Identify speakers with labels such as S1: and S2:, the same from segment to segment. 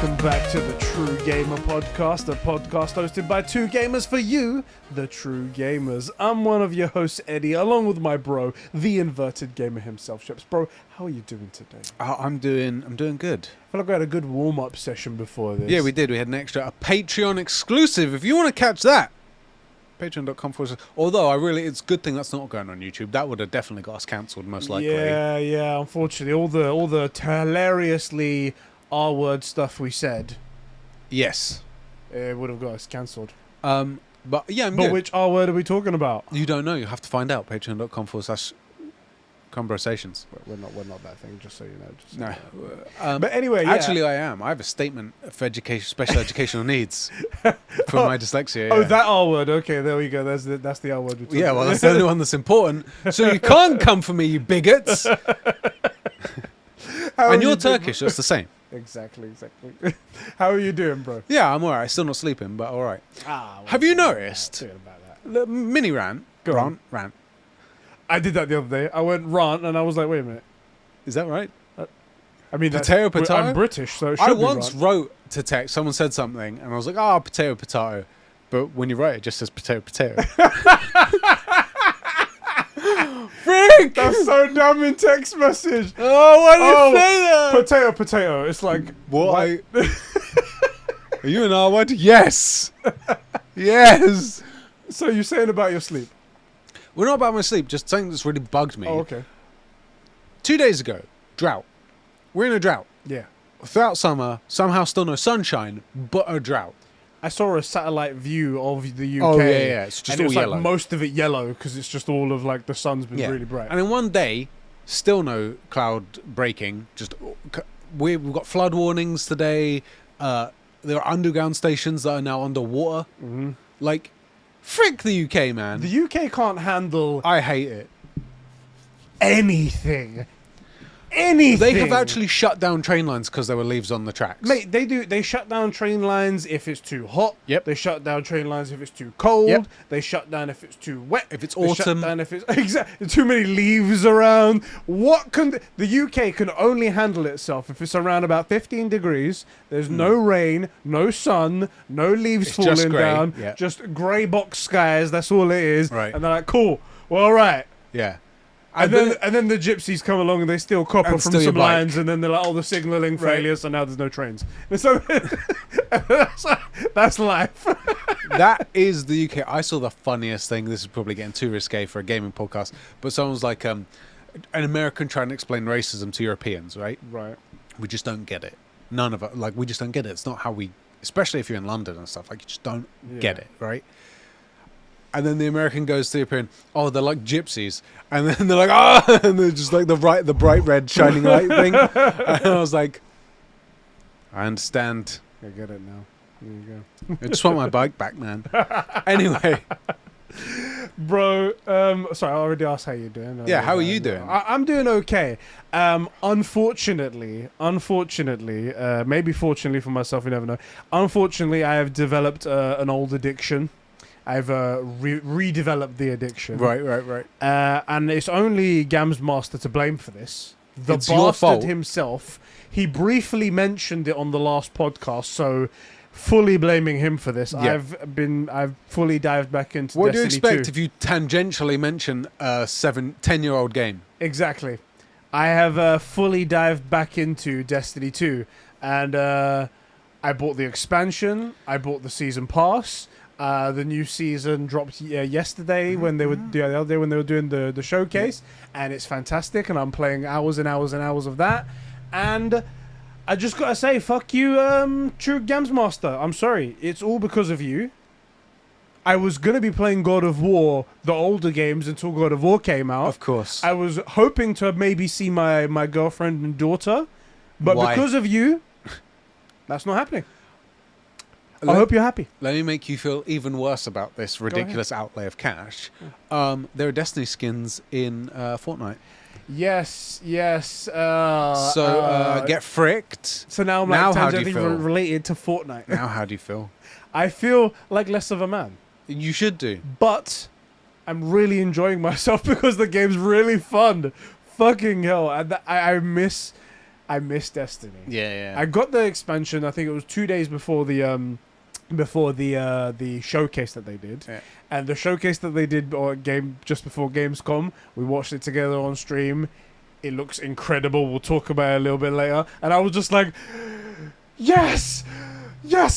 S1: welcome back to the True Gamer Podcast, a podcast hosted by two gamers for you, the True Gamers. I'm one of your hosts, Eddie, along with my bro, the Inverted Gamer himself, Ships. Bro, how are you doing today?
S2: I'm doing good.
S1: I feel like we had a good warm-up session before this.
S2: Yeah, we did. We had a Patreon exclusive. If you want to catch that, patreon.com/. Although it's a good thing that's not going on YouTube. That would have definitely got us cancelled, most likely.
S1: Yeah. Unfortunately, all the hilariously R-word stuff we said.
S2: Yes.
S1: It would have got us cancelled.
S2: But yeah,
S1: But which R-word are we talking about?
S2: You don't know. You have to find out. Patreon.com/Conbrosations.
S1: We're not that thing, just so you know.
S2: No.
S1: But anyway,
S2: Actually, I am. I have a statement for special educational needs for my dyslexia.
S1: Oh,
S2: yeah.
S1: that R word. Okay, there we go. That's the R word.
S2: Yeah, well, that's the only one that's important. So you can't come for me, you bigots. And you're Turkish, so it's the same.
S1: Exactly. How are you doing, bro?
S2: Yeah, I'm alright. Still not sleeping, but alright. Have you noticed? Mini rant. Rant.
S1: I did that the other day. I went rant, and I was like, wait a minute.
S2: Is that right?
S1: I mean,
S2: potato.
S1: I'm British, so it should
S2: I
S1: be
S2: once
S1: rant.
S2: wrote to text. Someone said something, and I was like, potato. But when you write it, just says potato. Freak!
S1: That's so dumb in text message.
S2: Oh, why did you say that?
S1: Potato. It's like,
S2: what? Are you an R word? Yes. Yes.
S1: So you're saying about your sleep?
S2: Well, not about my sleep, just something that's really bugged me.
S1: Oh, okay.
S2: 2 days ago, drought. We're in a drought.
S1: Yeah.
S2: Throughout summer, somehow still no sunshine, but a drought.
S1: I saw a satellite view of the UK.
S2: Oh, yeah. It's just
S1: and
S2: all
S1: it was
S2: yellow.
S1: like most of it yellow because it's just all of like the sun's been really bright.
S2: And in one day, still no cloud breaking. We've got flood warnings today. There are underground stations that are now underwater.
S1: Mm-hmm.
S2: Like, frick the UK, man.
S1: The UK can't handle
S2: I hate it.
S1: anything.
S2: They have actually shut down train lines because there were leaves on the tracks.
S1: Mate, they do. They shut down train lines if it's too hot.
S2: Yep.
S1: They shut down train lines if it's too cold.
S2: Yep.
S1: They shut down if it's too wet.
S2: If it's
S1: They
S2: autumn.
S1: Shut down if it's exactly too many leaves around. What can the UK can only handle itself if it's around about 15 degrees. There's no rain, no sun, no leaves
S2: It's
S1: falling
S2: just grey,
S1: down.
S2: yeah.
S1: Just grey box skies. That's all it is.
S2: Right.
S1: And they're like, cool. Well, all right.
S2: Yeah.
S1: And then the gypsies come along and they steal copper
S2: And
S1: from
S2: steal your
S1: some
S2: bike.
S1: lines, and then they're like, "Oh, the signalling failure, so now there's no trains." And so that's life.
S2: That is the UK. I saw the funniest thing. This is probably getting too risque for a gaming podcast, but someone was like, an American trying to explain racism to Europeans, right?
S1: Right.
S2: We just don't get it. None of it. Like, we just don't get it. It's not how we, especially if you're in London and stuff, like, you just don't get it, right? And then the American goes to the European, oh, they're like gypsies. And then they're like, and they're just like the bright red shining light thing. And I was like, I understand.
S1: I get it now. There you go.
S2: I just want my bike back, man. Anyway.
S1: Bro, sorry, I already asked how you're doing.
S2: Yeah, how are you doing?
S1: I'm doing okay. Unfortunately, maybe fortunately for myself, you never know. Unfortunately, I have developed an old addiction. I've redeveloped the addiction.
S2: Right.
S1: And it's only GamzMaster to blame for this.
S2: It's your fault.
S1: Bastard himself. He briefly mentioned it on the last podcast, so fully blaming him for this.
S2: Yeah.
S1: I've fully dived back into
S2: What do you
S1: Destiny
S2: expect
S1: 2.
S2: if you tangentially mention a 10-year-old game?
S1: Exactly. I have fully dived back into Destiny 2, and I bought the expansion. I bought the season pass. The new season dropped yesterday when they were the other day when they were doing the showcase, and it's fantastic. And I'm playing hours and hours and hours of that. And I just gotta say, fuck you, True GamzMaster. I'm sorry, it's all because of you. I was gonna be playing God of War, the older games, until God of War came out.
S2: Of course.
S1: I was hoping to maybe see my girlfriend and daughter, but
S2: Why?
S1: because of you, that's not happening. I hope you're happy.
S2: Let me make you feel even worse about this ridiculous outlay of cash. There are Destiny skins in Fortnite.
S1: Yes.
S2: Get fricked.
S1: So now I'm
S2: Now
S1: like
S2: how do you
S1: tangentially
S2: feel?
S1: related to Fortnite.
S2: Now how do you feel?
S1: I feel like less of a man,
S2: You should do.
S1: but I'm really enjoying myself because the game's really fun. Fucking hell. I miss I miss Destiny.
S2: Yeah,
S1: I got the expansion. I think it was 2 days before the showcase that they did, and the showcase that they did just before Gamescom. We watched it together on stream. It looks incredible. We'll talk about it a little bit later. And I was just like, yes,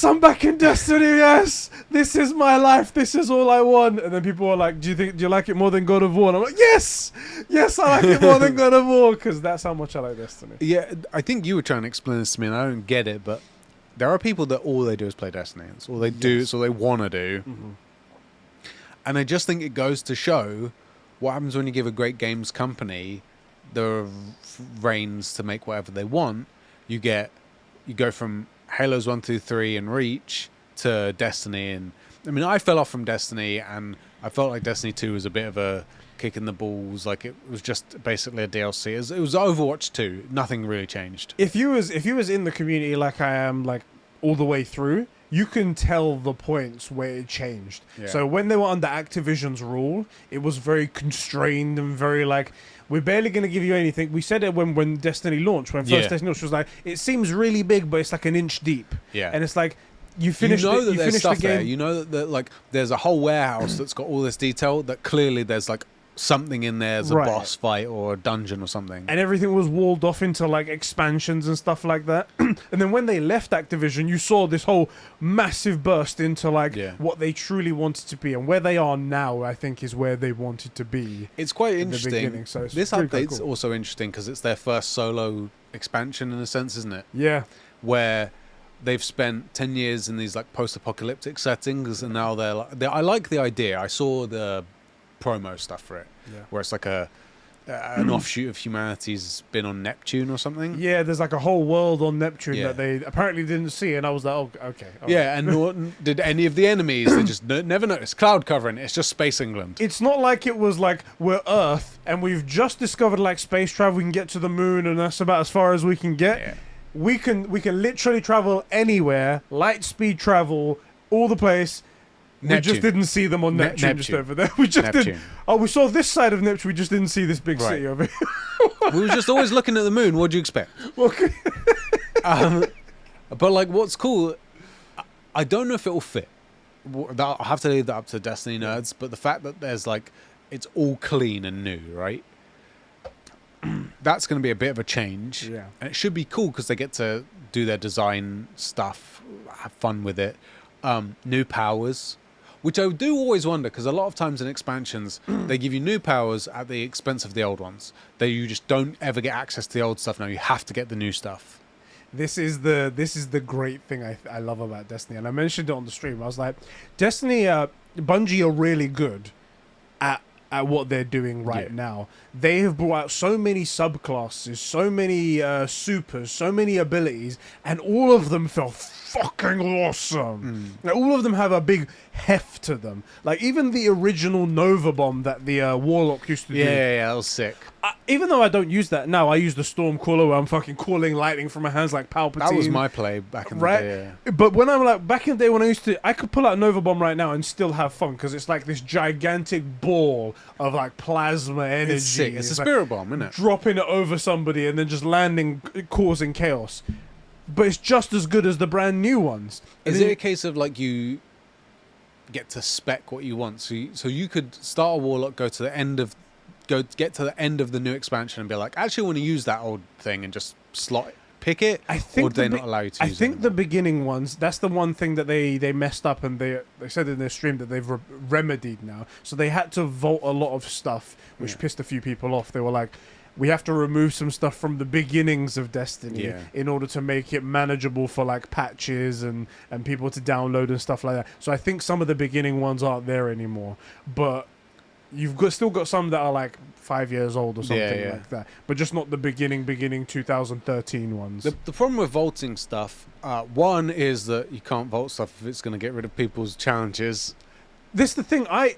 S1: I'm back in Destiny. Yes, this is my life. This is all I want. And then people were like, do you like it more than God of War? And I'm like, yes, I like it more than God of War, because that's how much I like Destiny.
S2: Yeah, I think you were trying to explain this to me, and I don't get it, but there are people that all they do is play Destiny. It's all they do. It's all they want to do.
S1: Mm-hmm.
S2: And I just think it goes to show what happens when you give a great games company the reins to make whatever they want. You go from Halos 1, 2, 3 and Reach to Destiny. And I mean, I fell off from Destiny, and I felt like Destiny 2 was a bit of a kick in the balls. Like, it was just basically a DLC. It was Overwatch 2. Nothing really changed.
S1: If you was in the community like I am, like all the way through, you can tell the points where it changed.
S2: Yeah.
S1: So when they were under Activision's rule, it was very constrained and very like, we're barely going to give you anything. We said it when Destiny launched, when first Destiny launched, was like, it seems really big, but it's like an inch deep.
S2: Yeah.
S1: And it's like, you finish the game.
S2: You know that like there's a whole warehouse that's got all this detail that clearly there's like something in there, as a boss fight or a dungeon or something.
S1: And everything was walled off into like expansions and stuff like that. And then when they left Activision, you saw this whole massive burst into like what they truly wanted to be. And where they are now, I think, is where they wanted to be.
S2: It's quite interesting.
S1: So
S2: this update's also interesting because it's their first solo expansion in a sense, isn't it?
S1: Yeah.
S2: Where they've spent 10 years in these like post-apocalyptic settings, and now they're like, I like the idea. I saw the promo stuff for it, where it's like an offshoot of humanity's been on Neptune or something.
S1: Yeah, there's like a whole world on Neptune that they apparently didn't see, and I was like, oh, okay.
S2: And did any of the enemies? They just never noticed cloud covering. It's just Space England.
S1: It's not like it was like we're Earth and we've just discovered like space travel. We can get to the moon, and that's about as far as we can get.
S2: Yeah.
S1: We can literally travel anywhere, light speed travel, all the place.
S2: Neptune.
S1: We just didn't see them on Neptune, just over there. We just didn't. Oh, we saw this side of Neptune. We just didn't see this big city over here.
S2: We were just always looking at the moon. What do you expect?
S1: Okay.
S2: But like, what's cool, I don't know if it will fit. I'll have to leave that up to Destiny nerds. But the fact that there's like, it's all clean and new, right? That's going to be a bit of a change.
S1: Yeah. And
S2: it should be cool because they get to do their design stuff, have fun with it. New powers, which I do always wonder, because a lot of times in expansions they give you new powers at the expense of the old ones. You just don't ever get access to the old stuff now. You have to get the new stuff.
S1: This is the great thing I love about Destiny, and I mentioned it on the stream. I was like, Destiny, Bungie are really good at what they're doing right now. They have brought out so many subclasses, so many supers, so many abilities, and all of them feel fucking awesome. Like, all of them have a big heft to them. Like, even the original Nova Bomb that the Warlock used to do.
S2: Yeah, that was sick.
S1: Even though I don't use that now, I use the Stormcaller where I'm fucking calling lightning from my hands like Palpatine.
S2: That was my play back in the day. Yeah.
S1: But when I'm like, back in the day when I could pull out Nova Bomb right now and still have fun, because it's like this gigantic ball of like plasma energy.
S2: It's sick. It's a spirit bomb, isn't it?
S1: Dropping it over somebody and then just landing, causing chaos. But it's just as good as the brand new ones.
S2: Is it a case of like you get to spec what you want? So you could start a Warlock, get to the end of the new expansion and be like, actually, I want to use that old thing and just pick it.
S1: I think
S2: or do they not allow you to?
S1: I think the beginning ones. That's the one thing that they messed up, and they said in their stream that they've remedied now. So they had to vault a lot of stuff, which pissed a few people off. They were like, we have to remove some stuff from the beginnings of Destiny in order to make it manageable for like patches and people to download and stuff like that. So I think some of the beginning ones aren't there anymore, but you've still got some that are like 5 years old or something like that, but just not the beginning 2013 ones.
S2: The problem with vaulting stuff, one is that you can't vault stuff if it's going to get rid of people's challenges.
S1: This is the thing. I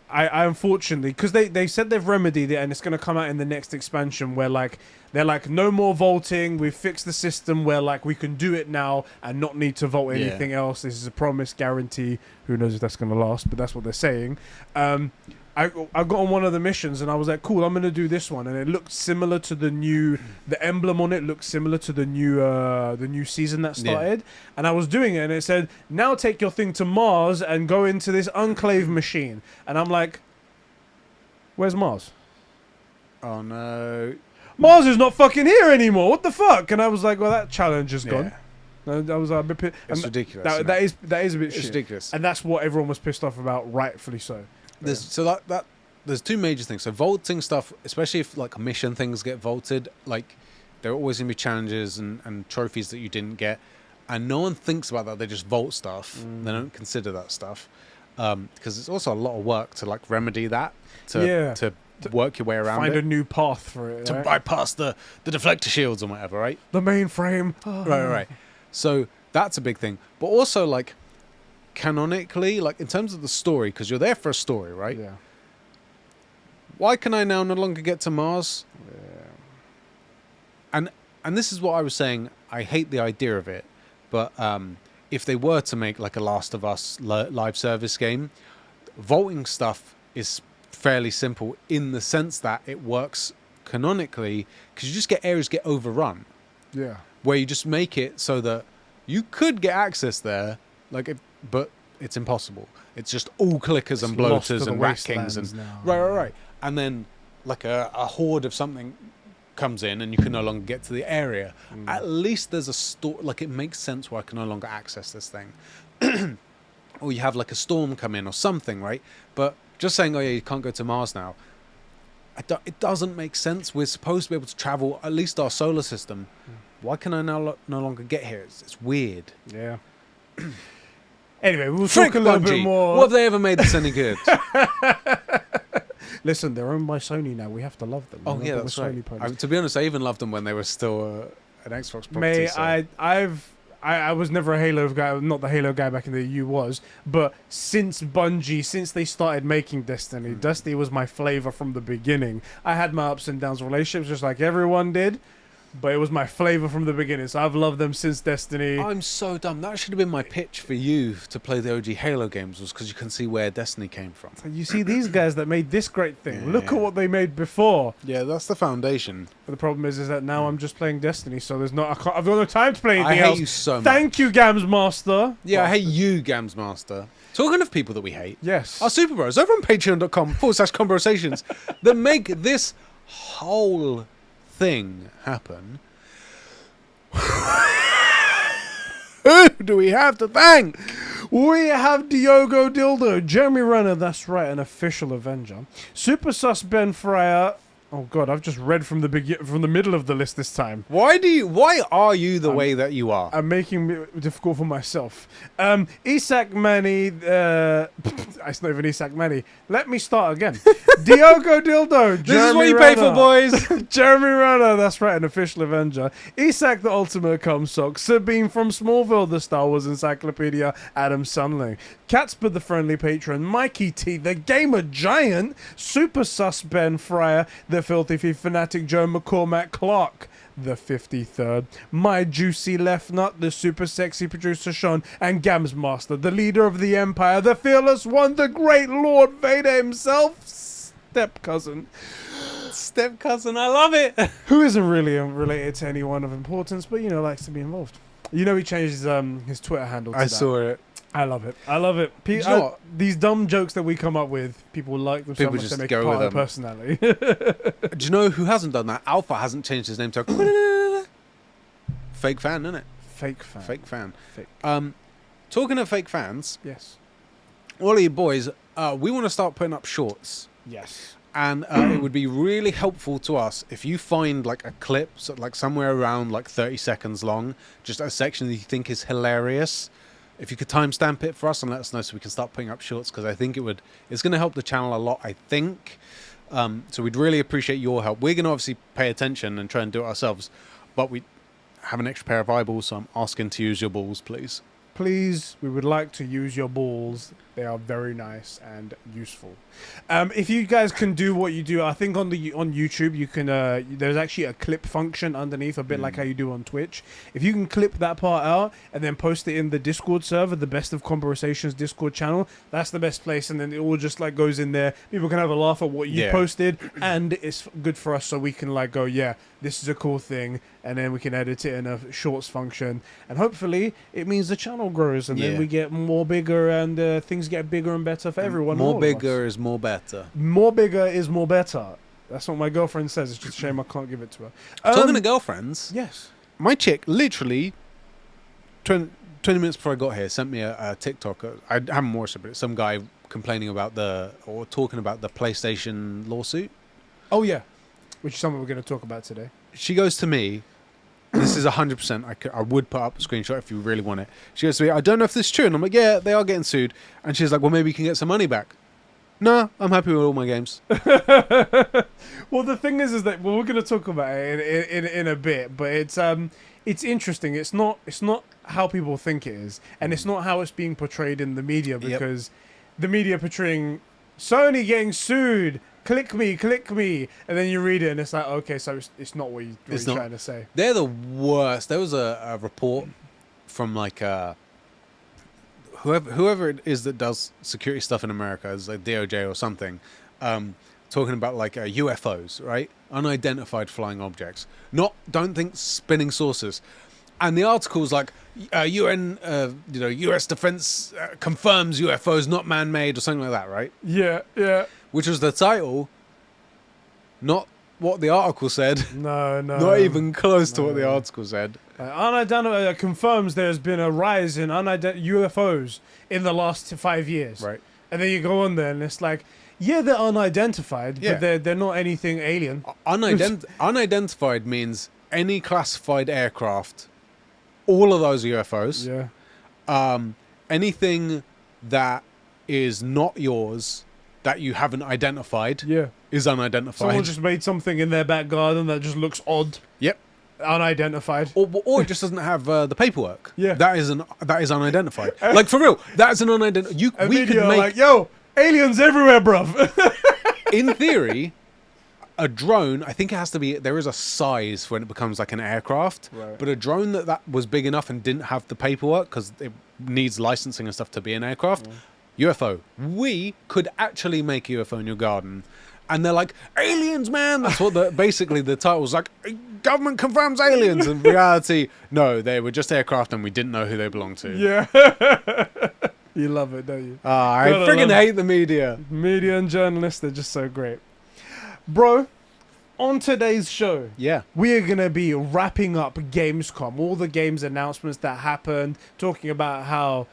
S1: unfortunately, because they said they've remedied it and it's going to come out in the next expansion where like they're like, no more vaulting, we've fixed the system where like we can do it now and not need to vault anything else. This is a promise, guarantee. Who knows if that's going to last, but that's what they're saying. I got on one of the missions and I was like, cool, I'm gonna do this one, and it looked similar to the emblem on it looked similar to the new season that started, and I was doing it, and it said, now take your thing to Mars and go into this enclave machine, and I'm like, where's Mars?
S2: Oh no.
S1: Mars is not fucking here anymore. What the fuck? And I was like, well, that challenge is gone. And I was like, a bit
S2: it's ridiculous.
S1: That is a bit
S2: it's
S1: shit.
S2: ridiculous.
S1: And that's what everyone was pissed off about, rightfully so.
S2: There's two major things. So vaulting stuff, especially if like mission things get vaulted, like there are always gonna be challenges and trophies that you didn't get, and no one thinks about that. They just vault stuff. They don't consider that stuff because it's also a lot of work to like remedy that to work your way around
S1: find
S2: it.
S1: a new path for it,
S2: To
S1: right?
S2: bypass the deflector shields or whatever, right?
S1: The mainframe.
S2: Right. So that's a big thing. But also, like, canonically, like, in terms of the story, because you're there for a story, right?
S1: Yeah.
S2: Why can I now no longer get to Mars?
S1: Yeah.
S2: And this is what I was saying. I hate the idea of it. But if they were to make, like, a Last of Us live service game, vaulting stuff is fairly simple in the sense that it works canonically, because you just get areas get overrun.
S1: Yeah.
S2: Where you just make it so that you could get access there, but it's impossible. It's just all clickers and bloaters and rat kings and
S1: now.
S2: right. And then like a horde of something comes in and you can no longer get to the area. At least there's a store, like it makes sense where I can no longer access this thing. Or you have like a storm come in or something, right? But just saying, oh yeah, you can't go to Mars now. It doesn't make sense. We're supposed to be able to travel at least our solar system. Why can I now no longer get here? It's weird.
S1: Yeah. Anyway, we'll
S2: Frick
S1: talk a little
S2: Bungie.
S1: bit more.
S2: What have they ever made this any good?
S1: Listen, they're owned by Sony now. We have to love them.
S2: Oh yeah, that's right. To be honest, I even loved them when they were still an Xbox property.
S1: I was never a Halo guy, not the Halo guy back in the day, you was, but since Bungie, since they started making Destiny, Destiny was my flavor from the beginning. I had my ups and downs relationships just like everyone did, but it was my flavor from the beginning, so I've loved them since Destiny.
S2: I'm so dumb. That should have been my pitch for you to play the OG Halo games, was because you can see where Destiny came from.
S1: So you see these guys that made this great thing, look at what they made before.
S2: Yeah, that's the foundation.
S1: But the problem is that now I'm just playing Destiny, so I've got no time to play anything
S2: I hate
S1: else.
S2: you so much.
S1: Thank you, GamzMaster.
S2: Yeah, I hate you, GamzMaster. Talking of people that we hate,
S1: Yes.
S2: our Super Bros over on patreon.com/Conbrosations that make this whole thing happen. Who do we have to thank?
S1: We have Diogo Dildo, Jeremy Renner, that's right, an official Avenger. Super Sus Ben Fryer. Oh god, I've just read from the middle of the list this time.
S2: Why are you the way that you are?
S1: I'm making it difficult for myself. Isak Manny, it's not even Isak Manny. Let me start again. Diogo Dildo,
S2: This is what you pay for, boys.
S1: Jeremy Renner, that's right, an official Avenger. Isak the Ultimate Cumsock, Sabine from Smallville, the Star Wars Encyclopedia, Adam Sunling, Catsper the Friendly Patron, Mikey T, the Gamer Giant, Super Sus Ben Fryer, the Filthy Thief Fanatic Joe McCormack Clark, the 53rd, My Juicy Left Nut, the super sexy producer Sean, and GamzMaster, the leader of the Empire, the fearless one, the great Lord Vader himself, step cousin,
S2: I love it.
S1: who isn't really related to anyone of importance, but likes to be involved. He changed his Twitter handle to
S2: I
S1: that.
S2: saw it.
S1: I love it.
S2: You know what?
S1: These dumb jokes that we come up with, people like them so
S2: People
S1: much
S2: just
S1: they make
S2: go
S1: it part
S2: with
S1: of their personality.
S2: Do you know who hasn't done that? Alpha hasn't changed his name to fake fan, isn't it?
S1: Fake fan.
S2: Fake fan.
S1: Fake.
S2: Talking of fake fans,
S1: Yes.
S2: all of you boys, we want to start putting up shorts.
S1: Yes.
S2: And it would be really helpful to us if you find like a clip, so, like somewhere around like 30 seconds long, just a section that you think is hilarious. If you could timestamp it for us and let us know so we can start putting up shorts, because I think it's going to help the channel a lot, I think. So we'd really appreciate your help. We're going to obviously pay attention and try and do it ourselves, but we have an extra pair of eyeballs, so I'm asking to use your balls, please.
S1: Please, we would like to use your balls. They are very nice and useful. If you guys can do what you do, I think on YouTube you can. There's actually a clip function underneath, a bit like how you do on Twitch. If you can clip that part out and then post it in the Discord server, the Best of Conbrosations Discord channel, that's the best place. And then it all just like goes in there. People can have a laugh at what you posted, and it's good for us, so we can like go, yeah, this is a cool thing, and then we can edit it in a shorts function, and hopefully it means the channel grows, and then we get more bigger, and things get bigger and better for everyone.
S2: More bigger is more better.
S1: More bigger is more better. That's what my girlfriend says. It's just a shame I can't give it to her.
S2: Talking to girlfriends,
S1: yes,
S2: my chick literally 20 minutes before I got here sent me a TikTok. I haven't watched it, but it's some guy complaining about talking about the PlayStation lawsuit.
S1: Oh yeah, which is something we're going to talk about today.
S2: She goes to me, this is 100%, I would put up a screenshot if you really want it. She goes to me, I don't know if this is true. And I'm like, yeah, they are getting sued. And she's like, well, maybe you can get some money back. No, I'm happy with all my games.
S1: Well, the thing is that we're going to talk about it in a bit, but it's interesting. It's not how people think it is, and it's not how it's being portrayed in the media, because the media portraying Sony getting sued, click me, and then you read it and it's like, okay, so it's not what you're really trying to say.
S2: They're the worst. There was a report from like whoever it is that does security stuff in America, is like DOJ or something, talking about like UFOs, right? Unidentified flying objects. Don't think spinning saucers. And the article's like, UN, US Defense confirms UFOs not man-made or something like that, right?
S1: Yeah.
S2: Which was the title, not what the article said.
S1: No.
S2: Not even close to what the article said.
S1: Unidentified confirms there's been a rise in UFOs in the last 5 years.
S2: Right.
S1: And then you go on there and it's like, yeah, they're unidentified, but they're not anything alien.
S2: Unidentified means any classified aircraft, all of those UFOs.
S1: Yeah.
S2: Anything that is not yours, that you haven't identified, is unidentified.
S1: Someone just made something in their back garden that just looks odd.
S2: Yep.
S1: Unidentified.
S2: Or it just doesn't have the paperwork.
S1: Yeah.
S2: That is unidentified. Like, for real, that is an unidentified. We could make,
S1: like, yo, aliens everywhere, bruv.
S2: in theory, a drone, I think it has to be, there is a size when it becomes like an aircraft, but a drone that was big enough and didn't have the paperwork, because it needs licensing and stuff to be an aircraft, UFO. We could actually make a UFO in your garden. And they're like, aliens, man! That's what basically the title's like, government confirms aliens. In reality, no, they were just aircraft and we didn't know who they belonged to.
S1: Yeah. You love it, don't you?
S2: I friggin' hate the media.
S1: Media and journalists, they're just so great. Bro, on today's show, we are going to be wrapping up Gamescom, all the games announcements that happened, talking about how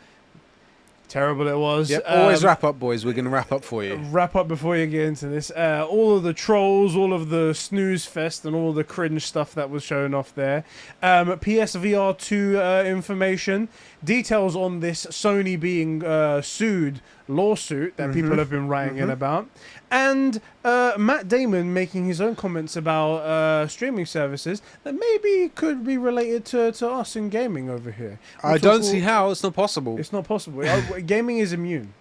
S1: terrible it was.
S2: Yep, always wrap up, boys. We're going to wrap up for you.
S1: Wrap up before you get into this. All of the trolls, all of the snooze fest, and all the cringe stuff that was shown off there. PSVR 2 information. Details on this Sony being sued lawsuit that people have been writing in about. And Matt Daemon making his own comments about streaming services that maybe could be related to us in gaming over here.
S2: I don't see how. It's not possible.
S1: It's not possible. Gaming is immune.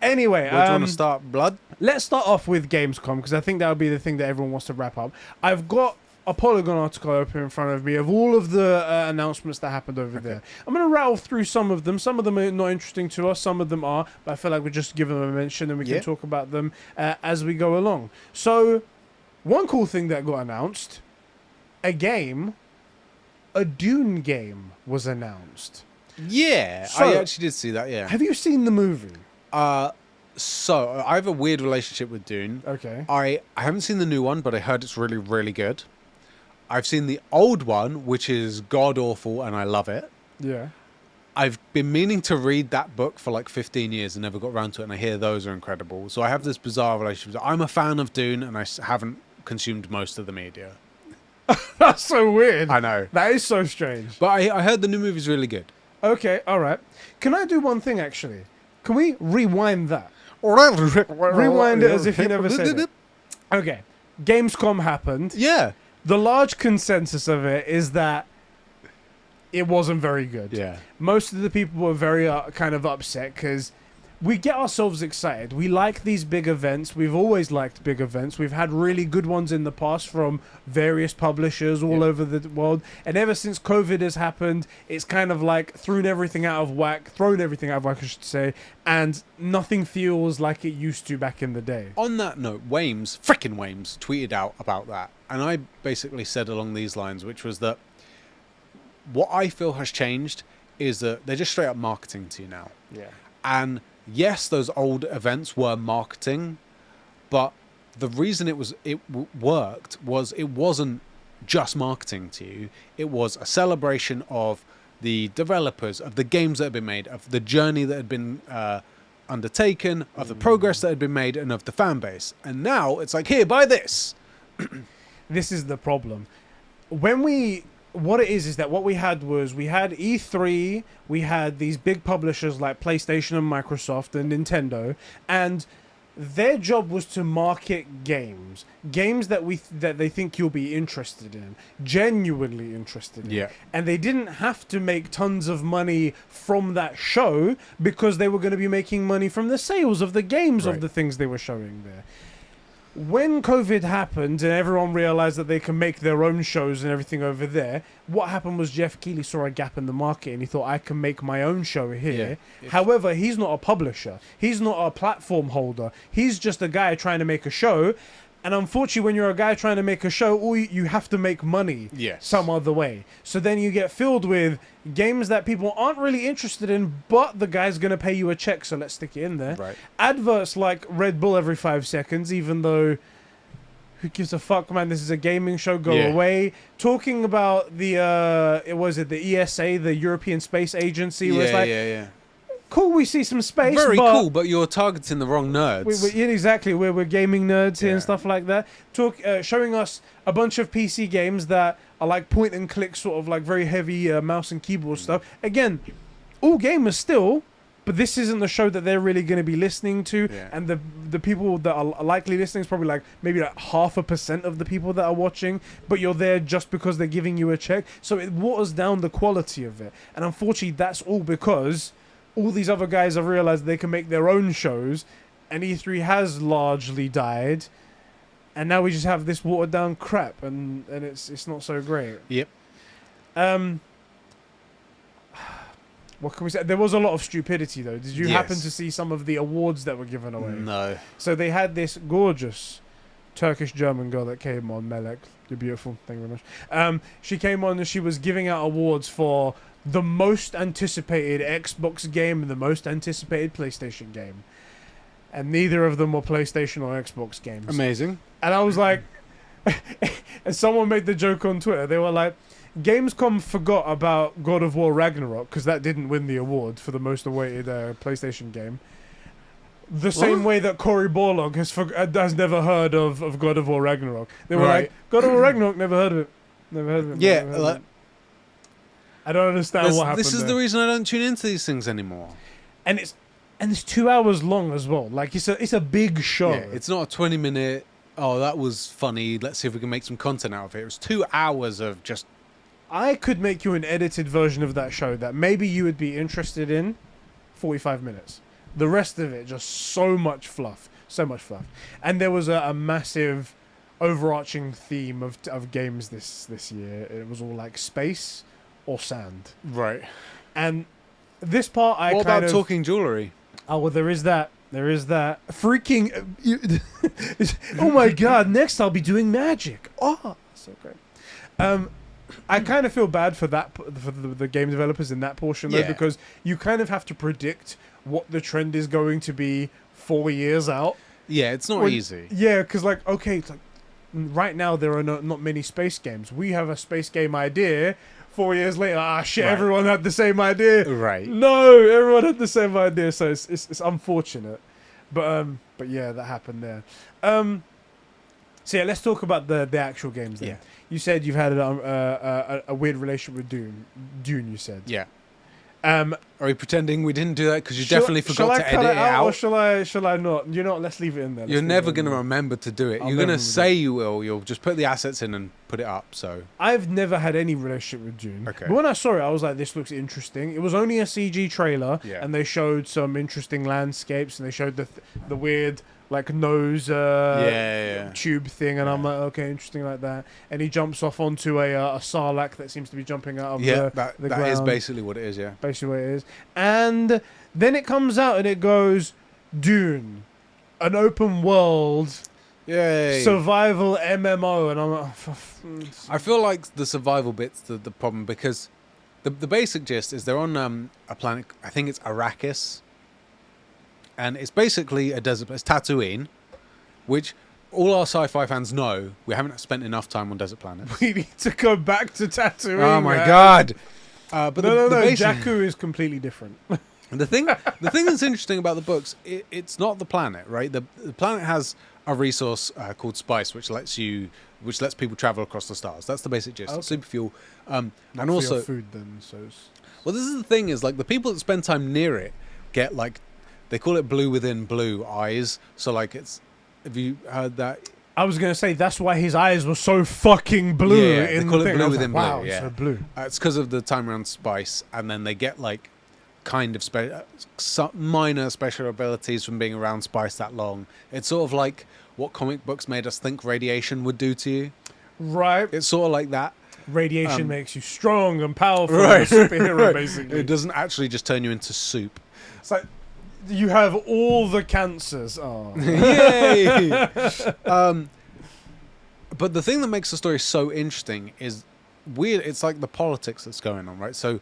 S1: Anyway,
S2: do you want to start, Blood?
S1: Let's start off with Gamescom, because I think that would be the thing that everyone wants to wrap up. I've got a Polygon article open in front of me of all of the announcements that happened over there. I'm going to rattle through some of them. Some of them are not interesting to us. Some of them are. But I feel like we're just giving them a mention and we can talk about them as we go along. So, one cool thing that got announced, a Dune game was announced.
S2: Yeah,
S1: so,
S2: I actually did see that,
S1: Have you seen the movie?
S2: So, I have a weird relationship with Dune.
S1: Okay.
S2: I haven't seen the new one, but I heard it's really, really good. I've seen the old one, which is god-awful, and I love it.
S1: Yeah.
S2: I've been meaning to read that book for like 15 years and never got around to it, and I hear those are incredible. So I have this bizarre relationship. I'm a fan of Dune, and I haven't consumed most of the media.
S1: That's so weird.
S2: I know.
S1: That is so strange.
S2: But I heard the new movie's really good.
S1: Okay, all right. Can I do one thing, actually? Can we rewind that? Rewind it as if you never said it. Okay. Gamescom happened.
S2: Yeah.
S1: The large consensus of it is that it wasn't very good.
S2: Yeah.
S1: Most of the people were very kind of upset because we get ourselves excited. We like these big events. We've always liked big events. We've had really good ones in the past from various publishers all over the world. And ever since COVID has happened, it's kind of like thrown everything out of whack, I should say, and nothing feels like it used to back in the day.
S2: On that note, frickin' Wames, tweeted out about that. And I basically said along these lines, which was that what I feel has changed is that they're just straight up marketing to you now.
S1: Yeah.
S2: And yes, those old events were marketing, but the reason it worked was it wasn't just marketing to you. It was a celebration of the developers, of the games that had been made, of the journey that had been undertaken, of the progress that had been made, and of the fan base. And now it's like, here, buy this.
S1: This is the problem. What it is that what we had E3, we had these big publishers like PlayStation and Microsoft and Nintendo, and their job was to market games that they think you'll be interested in, genuinely interested in.
S2: Yeah.
S1: And they didn't have to make tons of money from that show because they were going to be making money from the sales of the games of the things they were showing there. When COVID happened and everyone realized that they can make their own shows and everything over there, what happened was Jeff Keighley saw a gap in the market and he thought, I can make my own show here. Yeah. However, he's not a publisher. He's not a platform holder. He's just a guy trying to make a show. And unfortunately, when you're a guy trying to make a show, you have to make money some other way. So then you get filled with games that people aren't really interested in, but the guy's going to pay you a check, so let's stick it in there.
S2: Right.
S1: Adverts like Red Bull every 5 seconds, even though who gives a fuck, man? This is a gaming show. Go away. Talking about the ESA, the European Space Agency. Where it's like, cool, we see some space.
S2: Very cool, but you're targeting the wrong nerds.
S1: Exactly, we're gaming nerds here and stuff like that. Showing us a bunch of PC games that are like point and click, sort of like very heavy mouse and keyboard stuff. Again, all gamers still, but this isn't the show that they're really going to be listening to. Yeah. And the people that are likely listening is probably like maybe like 0.5% of the people that are watching, but you're there just because they're giving you a check. So it waters down the quality of it. And unfortunately, that's all because all these other guys have realized they can make their own shows, and E3 has largely died, and now we just have this watered down crap, and it's not so great.
S2: Yep.
S1: What can we say? There was a lot of stupidity though. Did you happen to see some of the awards that were given away?
S2: No.
S1: So they had this gorgeous Turkish-German girl that came on, Melek. You're beautiful. Thank you very much. She came on and she was giving out awards for the most anticipated Xbox game and the most anticipated PlayStation game. And neither of them were PlayStation or Xbox games.
S2: Amazing.
S1: And I was like... and someone made the joke on Twitter. They were like, Gamescom forgot about God of War Ragnarok because that didn't win the award for the most awaited PlayStation game. The same way that Cory Borlog has never heard of God of War Ragnarok. They were like, God of War Ragnarok, never heard of it. Never heard of it.
S2: Yeah,
S1: I don't understand what happened.
S2: This is the reason I don't tune into these things anymore.
S1: And it's 2 hours long as well. Like it's a big show.
S2: Yeah, it's not a 20-minute. Oh, that was funny. Let's see if we can make some content out of it. It was 2 hours of just.
S1: I could make you an edited version of that show that maybe you would be interested in. 45 minutes. The rest of it just so much fluff, and there was a massive overarching theme of games this year. It was all like space or sand.
S2: Right.
S1: And this part
S2: What about talking jewelry?
S1: Oh, well, there is that. Freaking... oh my god, next I'll be doing magic. Oh, so great. I kind of feel bad for the game developers in that portion, though, because you kind of have to predict what the trend is going to be 4 years out.
S2: Yeah, it's not easy.
S1: Yeah, because, like, okay, it's like, right now there are not many space games. We have a space game idea. 4 years later, everyone had the same idea.
S2: Right.
S1: No, everyone had the same idea, so it's unfortunate. But yeah, that happened there. So yeah, let's talk about the actual games then. Yeah. You said you've had a weird relationship with Dune, you said.
S2: Yeah. Are we pretending we didn't do that because you
S1: Shall-
S2: definitely
S1: shall
S2: forgot
S1: I
S2: to
S1: cut
S2: edit it out?
S1: or shall I not? You know what? Let's leave it in there.
S2: You're never going to remember to do it.
S1: I'll
S2: You're going
S1: never
S2: to
S1: do
S2: say you will. You'll just put the assets in and put it up. So
S1: I've never had any relationship with Dune.
S2: Okay.
S1: But when I saw it, I was like, this looks interesting. It was only a CG trailer,
S2: Yeah.
S1: and they showed some interesting landscapes, and they showed the weird like nose
S2: yeah.
S1: tube thing, and I'm
S2: Yeah.
S1: like, okay, interesting like that. And he jumps off onto a sarlacc that seems to be jumping out of
S2: Yeah,
S1: the
S2: that
S1: ground.
S2: is basically what it is. Yeah.
S1: Basically what it is. And then it comes out and it goes, Dune, an open world
S2: Yay.
S1: survival MMO, and I'm like,
S2: I feel like the survival bit's the problem because the basic gist is they're on a planet. I think it's Arrakis, and it's basically a desert place, Tatooine, which all our sci-fi fans know we haven't spent enough time on desert planets.
S1: we need to go back to Tatooine.
S2: Oh my
S1: man.
S2: god! But
S1: No,
S2: the basic-
S1: Jakku is completely different.
S2: The thing that's interesting about the books, it's not the planet, right? The planet has a resource called spice, which lets people travel across the stars. That's the basic gist.
S1: Okay.
S2: Super fuel,
S1: Not
S2: and
S1: for
S2: also
S1: your food then. So
S2: well, this is the thing is like the people that spend time near it get like they call it blue within blue eyes. So like it's have you heard that?
S1: I was gonna say that's why his eyes were so fucking blue.
S2: Yeah,
S1: in
S2: they call
S1: the
S2: it
S1: thing.
S2: blue
S1: I was
S2: within
S1: like, wow,
S2: blue. Yeah,
S1: so blue.
S2: It's because of the time around spice, and then they get like kind of some minor special abilities from being around spice that long. It's sort of like what comic books made us think radiation would do to you.
S1: Right.
S2: It's sort of like that.
S1: Radiation makes you strong and powerful.
S2: Right.
S1: Right. A superhero,
S2: Right.
S1: basically.
S2: It doesn't actually just turn you into soup.
S1: It's like you have all the cancers. Oh.
S2: Yay! But the thing that makes the story so interesting is weird. It's like the politics that's going on, right? So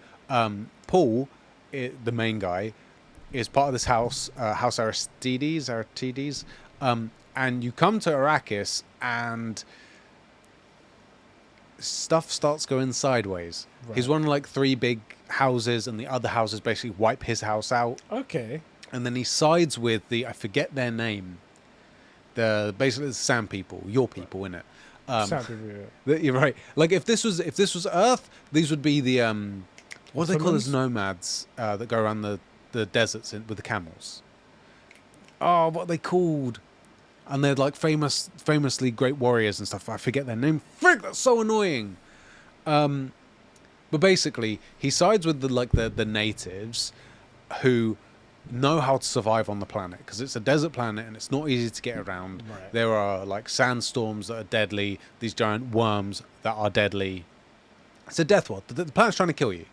S2: Paul, the main guy, is part of this house, House Aristides, and you come to Arrakis and stuff starts going sideways.
S1: Right.
S2: He's one of like 3 big houses, and the other houses basically wipe his house out.
S1: Okay.
S2: And then he sides with I forget their name. Basically the Sand people, your people, innit?
S1: Sound weird.
S2: You're right. Like if this was Earth, these would be the what do they call as
S1: Ottomans?
S2: nomads that go around the deserts with the camels. Oh, what are they called? And they're like famously great warriors and stuff. I forget their name. Frick, that's so annoying. But basically, he sides with the natives who know how to survive on the planet because it's a desert planet and it's not easy to get around.
S1: Right.
S2: There are like sandstorms that are deadly, these giant worms that are deadly. It's a death world. The planet's trying to kill you.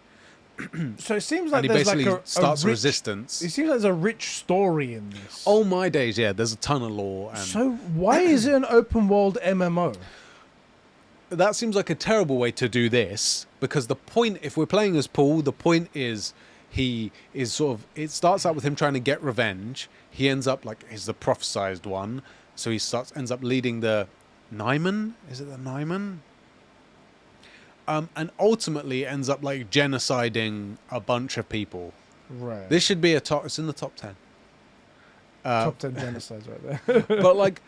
S1: So it seems like
S2: And he
S1: there's
S2: basically
S1: like
S2: starts
S1: a rich,
S2: resistance.
S1: It seems like there's a rich story in this.
S2: Oh my days, yeah, there's a ton of lore. And
S1: So why is it an open world MMO?
S2: that seems like a terrible way to do this because the point, if we're playing as Paul, the point is he is sort of, it starts out with him trying to get revenge. He ends up like, he's the prophesized one. So he ends up leading the Daemon. Is it the Daemon? And ultimately ends up like genociding a bunch of people.
S1: Right.
S2: This should be it's in the top 10.
S1: Top 10 genocides right there.
S2: But like,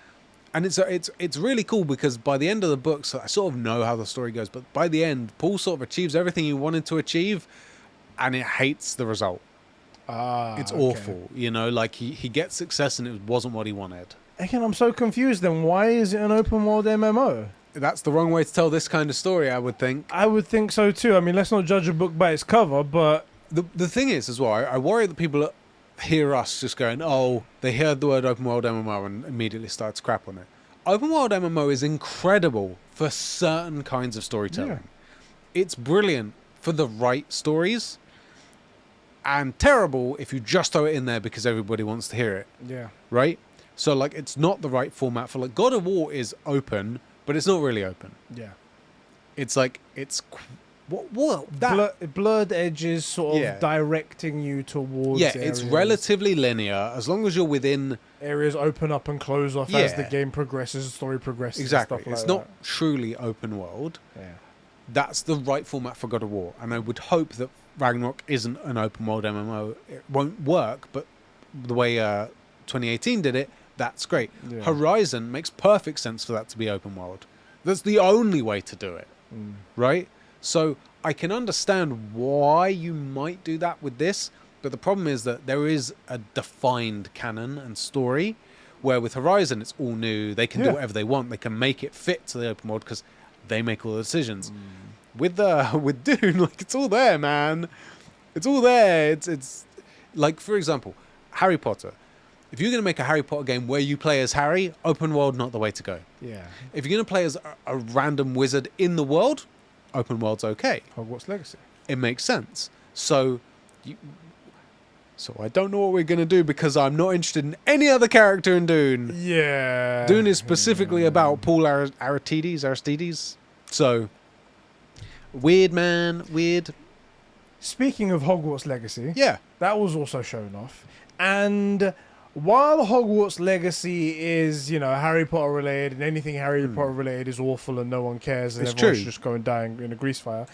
S2: and it's really cool because by the end of the book, so I sort of know how the story goes, but by the end, Paul sort of achieves everything he wanted to achieve, and it hates the result. It's
S1: okay.
S2: awful, you know, like he gets success and it wasn't what he wanted.
S1: Again, I'm so confused then. Why is it an open world MMO?
S2: That's the wrong way to tell this kind of story, I would think.
S1: I would think so too. I mean, let's not judge a book by its cover, but
S2: The thing is, as well, I worry that people hear us just going, oh, they heard the word open world MMO and immediately start to crap on it. Open world MMO is incredible for certain kinds of storytelling.
S1: Yeah.
S2: It's brilliant for the right stories and terrible if you just throw it in there because everybody wants to hear it,
S1: yeah.
S2: right? So, like, it's not the right format for, like, God of War is open, but it's not really open.
S1: Yeah.
S2: It's like, that...
S1: Blurred edges sort of
S2: Yeah.
S1: directing you towards
S2: Yeah, it's
S1: areas.
S2: relatively linear as long as you're within...
S1: Areas open up and close off as the
S2: Yeah.
S1: game progresses, the story progresses.
S2: Exactly.
S1: And stuff
S2: It's
S1: like
S2: not truly open world.
S1: that. Yeah.
S2: That's the right format for God of War. And I would hope that Ragnarok isn't an open world MMO. It won't work, but the way 2018 did it, that's great.
S1: Yeah.
S2: Horizon makes perfect sense for that to be open world. That's the only way to do it, right? So I can understand why you might do that with this, but the problem is that there is a defined canon and story, where with Horizon it's all new. They can do whatever they want. They can make it fit to the open world because they make all the decisions. With Dune, like, it's all there, man. It's all there. It's like, for example, Harry Potter. If you're going to make a Harry Potter game where you play as Harry, open world, not the way to go.
S1: Yeah.
S2: If you're going to play as a random wizard in the world, open world's okay.
S1: Hogwarts Legacy.
S2: It makes sense. So I don't know what we're going to do because I'm not interested in any other character in Dune.
S1: Yeah.
S2: Dune is specifically about Paul Aristides. So, weird, man. Weird.
S1: Speaking of Hogwarts Legacy,
S2: Yeah.
S1: that was also shown off. And while Hogwarts Legacy is, Harry Potter related, and anything Harry Potter related is awful and no one cares, and
S2: It's
S1: everyone
S2: true.
S1: should just go and die in a grease fire,